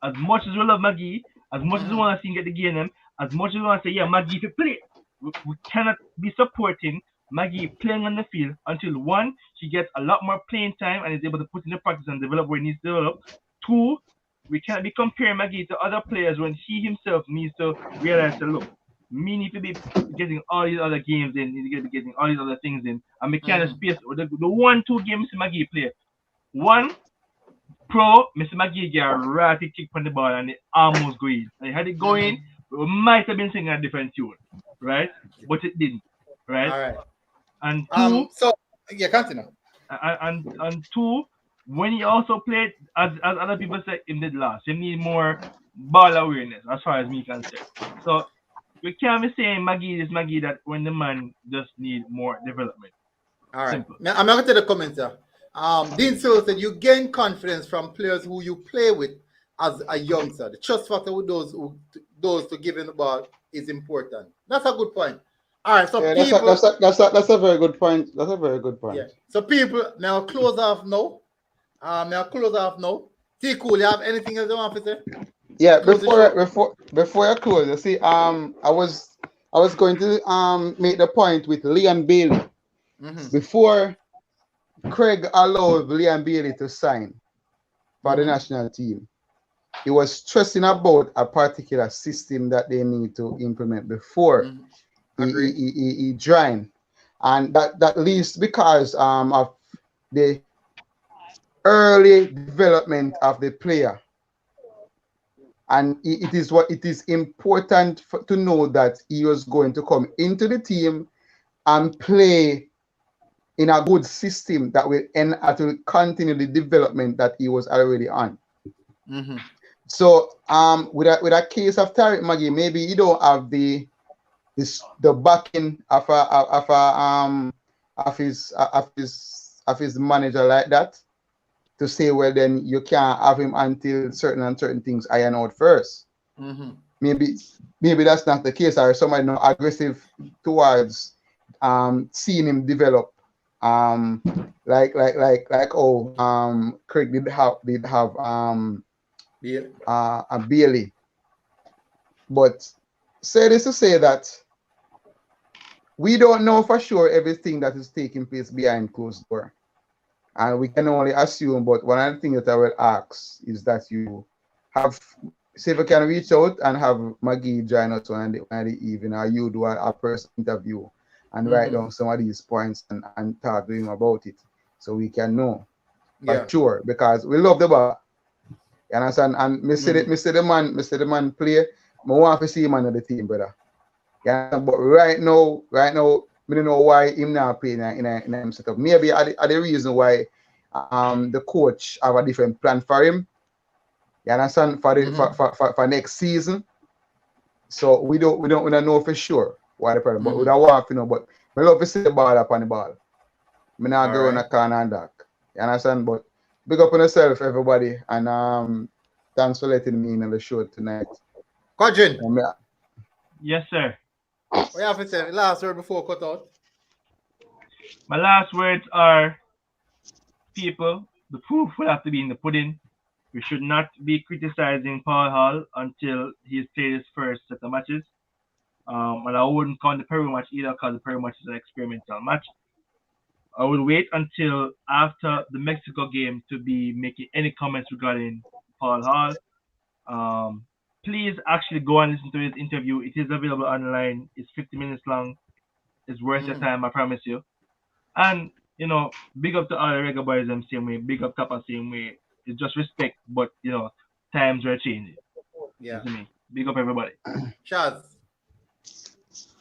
As much as we love Maggie, as much as we want to see him get the game, as much as we want to say, yeah, Maggie if you play, we cannot be supporting Maggie playing on the field until one, she gets a lot more playing time and is able to put in the practice and develop where it needs to develop. Two, we can't be comparing Maggie to other players when he himself needs to realize that look, me need to be getting all these other games in, need to be getting all these other things in, and we can't space the 1-2 games Mr. Maggie play. One pro, Mr. Maggie get a ratty kick from the ball and it almost go in. And had it go in, we might have been singing a different tune, right? But it didn't, right? All right. And two, so yeah, continue. And two, when he also played, as other people say, he did last. He need more ball awareness, as far as me can say. So we can't be saying Maggie is Maggie that when the man just need more development. All right. Simple. Now, I'm going to the comments here. Dean Silver said you gain confidence from players who you play with as a youngster. The trust factor with those to give in the ball is important. That's a good point. All right, so yeah, people, that's a very good point. That's a very good point. Yeah. So people, now close off now. T Cool, you have anything else you want to say? Yeah, before I close, you see, I was going to make the point with Leon Bailey before Craig allowed Leon Bailey to sign for the national team. He was stressing about a particular system that they need to implement before he joined, and that leads because of the early development of the player. And it is important to know that he was going to come into the team and play in a good system that will continue the development that he was already on. So with a case of Tariq Maggie, maybe you don't have the backing of his manager like that to say, well, then you can't have him until certain things iron out first. Maybe that's not the case, or somebody not aggressive towards seeing him develop. Like Craig did have a Bailey. But say this to say that we don't know for sure everything that is taking place behind closed door. And we can only assume, but one of the things that I will ask is that you have, say if you can reach out and have Maggie join us one of the evening, or you do a personal interview and write down some of these points and talk to him about it so we can know for sure, because we love the ball. You understand? And me see the man play. I want to see him on the team, brother. Yeah, but right now, we don't know why him not playing in a setup. Maybe are the reason why the coach have a different plan for him. You understand? For the for next season. So we don't know for sure why the problem. But we don't want to know. But we love to see the ball up on the ball. Me not go on a corner and back. You understand? But big up on yourself, everybody, and thanks for letting me in on the show tonight. Quadrin. Yes, sir. What you have to say? Last word before cut out. My last words are, people, the proof will have to be in the pudding. We should not be criticizing Paul Hall until he's played his first set of matches. And I wouldn't count the Peru match either because the Peru match is an experimental match. I will wait until after the Mexico game to be making any comments regarding Paul Hall. Please actually go and listen to his interview. It is available online. It's 50 minutes long. It's worth your time, I promise you. And, you know, big up to all the Reggae Boyz them same way. Big up Kappa same way. It's just respect, but, you know, times are changing. Yeah. Me. Big up everybody. Chaz.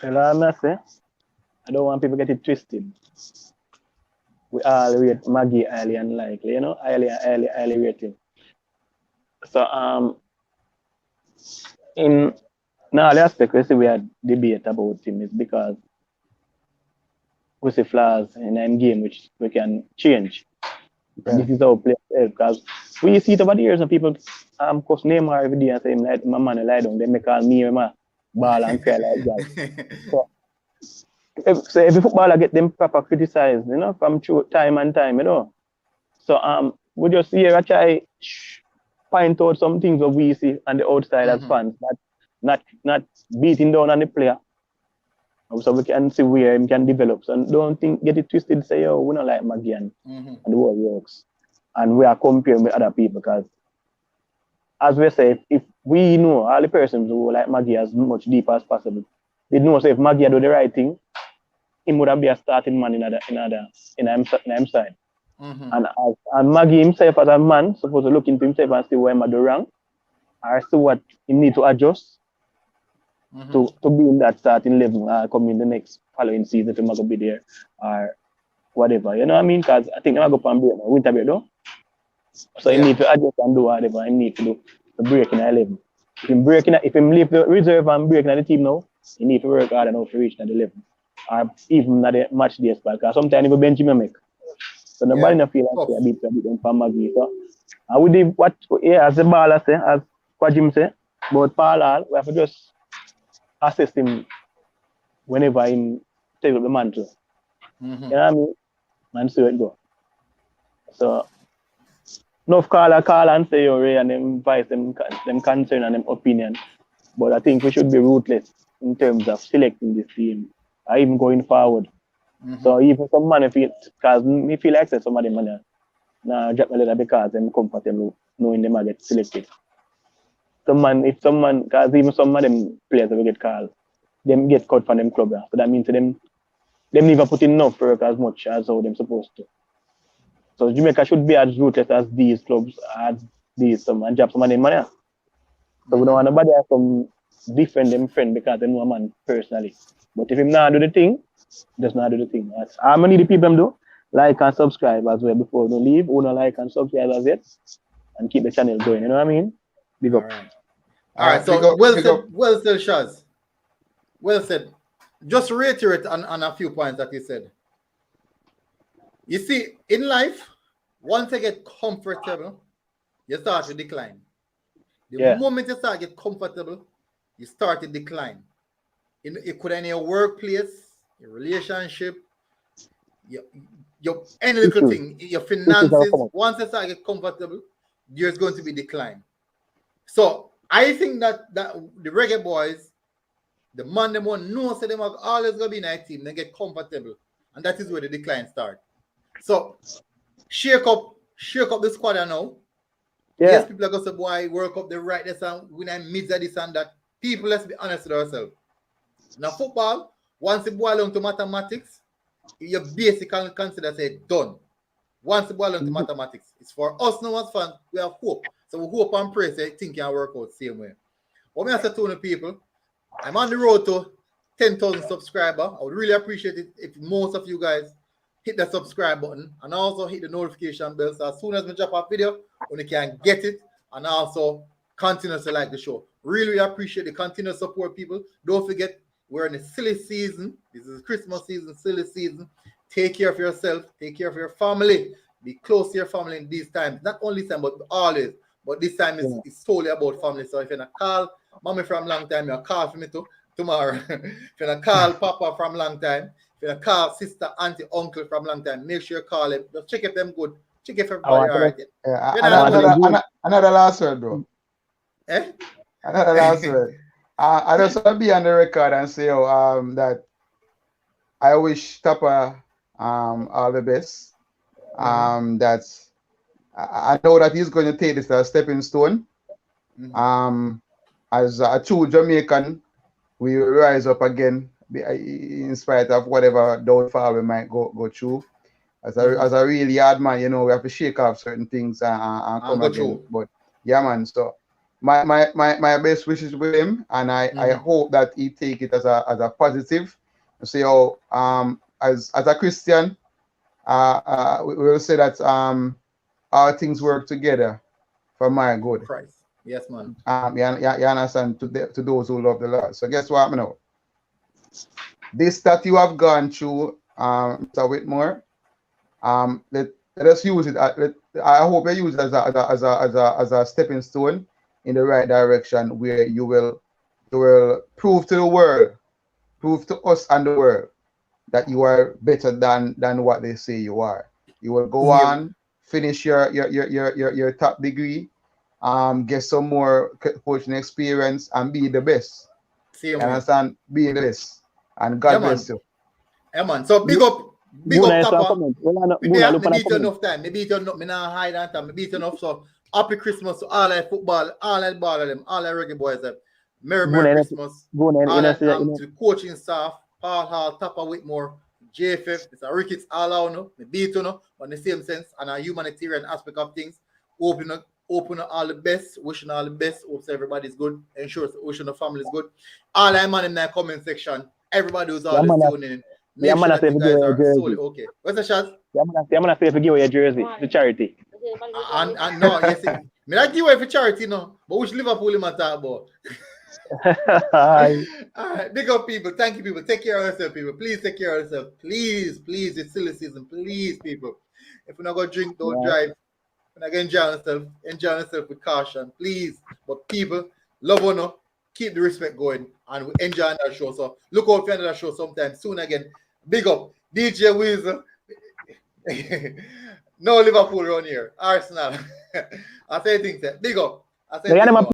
Well, I don't want people to get it twisted. We all rate Maggie highly and likely, you know, highly rated. So, in all the aspects, we see we had debate about him is because we see flaws in a game which we can change. And this is how players help, because we see it over the years and people cause Neymar every day and say, like, my man lie down, they may call me my ball and cry like that. So every footballer get them proper criticized, you know, from time and time, you know. So we just here I try point out some things that we see on the outside as fans, not beating down on the player. So we can see where he can develop. So don't get it twisted, say, oh, we don't like Maggie and the world works. And we are comparing with other people because, as we say, if we know all the persons who like Maggie as much deeper as possible, they know so if Maggie do the right thing, he would be a starting man in him side. And Maggie himself as a man supposed to look into himself and see where he do wrong, or see what he need to adjust to be in that starting level come in the next following season if he might be there or whatever. You know what I mean? Because I think I'm going to go and break winter break though. So he need to adjust and do whatever he need to do to break in a level. If he leave the reserve and break in the team now, he need to work hard enough to reach that level. Or even at the match day spot. Because sometimes he bench him make. So nobody not feel like a bit for Maggie. So and we did what as the baller say, as Quajim say, but Paul Hall, we have to just assist him whenever he take up the mantle. You know what I mean? And see where it go. So enough call and say your Ray and them voice them concern and them opinion. But I think we should be ruthless in terms of selecting this team or even going forward. So even some man because me feel like some of them now drop a little because I'm comfortable knowing them get selected. Because even some of them players will get called, them get cut from them club. So that means them never put enough work as much as how them supposed to. So Jamaica should be as ruthless as these clubs, as these and drop some of them money. So we don't want nobody else to defend them friend because they know a man personally. But if him not do the thing, just not do the thing. How many the people do? Like and subscribe as well before we leave. We don't like and subscribe as yet. And keep the channel going. You know what I mean? Big up. All right. So well said, Shaz. Well said. Just reiterate on a few points that you said. You see, in life, once you get comfortable, you start to decline. The moment you start to get comfortable, you start to decline. It could be in your workplace, your relationship, your any little thing, your finances. Once you start to get comfortable, there's going to be decline. So I think that the Reggae Boyz, the man them want know so them are always gonna be in a team, they get comfortable. And that is where the decline starts. So shake up the squad now. Yes, people are going to say, boy, work up the right this and we not miss this and that. People, let's be honest with ourselves. Now football, once it boils down to mathematics, you basically consider say done. Once it boils down to mathematics, it's for us now as fans, we have hope. So we hope and pray that things can work out the same way. What I say to the people, I'm on the road to 10,000 subscribers. I would really appreciate it if most of you guys hit the subscribe button and also hit the notification bell. So as soon as we drop a video, you can get it and also continue to like the show. Really appreciate the continuous support, people. Don't forget, we're in a silly season. This is Christmas season, silly season. Take care of yourself. Take care of your family. Be close to your family in these times. Not only time, but always. But this time is solely about family. So if you're not call mommy from long time, you'll call for me too tomorrow. If you're not call papa from long time, if you're not call sister, auntie, uncle from long time, make sure you call them. Just check if them good. Check if everybody all right. Another last word, bro. Eh? Another last word. I just want to be on the record and say that I wish Tapa all the best. That I know that he's going to take this as a stepping stone. As a true Jamaican, we will rise up again in spite of whatever downfall we might go through. As a really hard man, you know, we have to shake off certain things and come again. But yeah, man. So my best wishes with him, and I hope that he take it as a positive. So as a Christian, we will say that all things work together for my good. Christ. Yes, man. You understand, to those who love the Lord. So guess what, know? This that you have gone through, Mr. Whitmore, let us use it. I hope you use it as a stepping stone in the right direction, where you will prove to the world, prove to us and the world that you are better than what they say you are. You will go on, finish your top degree, get some more coaching experience, and be the best. Understand? Be the best, and God bless you. Yeah, man. So big up Tapa. Me beat enough time. Me beat enough. Me not hide that time. Me beat enough. So happy Christmas to all that football, all that ball of them, all that Reggae Boyz. Merry Christmas. All that to the coaching staff, Paul Hall, Tapa Whitmore, JFF, it's a Ricketts all out, no? Me beat you, no? But in the same sense, and a humanitarian aspect of things, open all the best, wishing all the best, hopes everybody's good, ensure wishing the family is good. All I man in that comment section, everybody who's always tuning in. Make sure that you guys are solely okay. What's the shot? I'm gonna say if you give away your jersey to charity. And no, yes, me not give away for charity, no. But which Liverpool am I talk about? All right, big up people. Thank you, people. Take care of yourself, people. Please take care of yourself. Please, it's silly season. Please, people. If you're not gonna drink, don't drive. When I get enjoy yourself with caution, please. But people, love one, keep the respect going, and we enjoy that show. So look out for another show sometime soon again. Big up DJ Weasel. No Liverpool around here. Arsenal. I say things. Big up. I say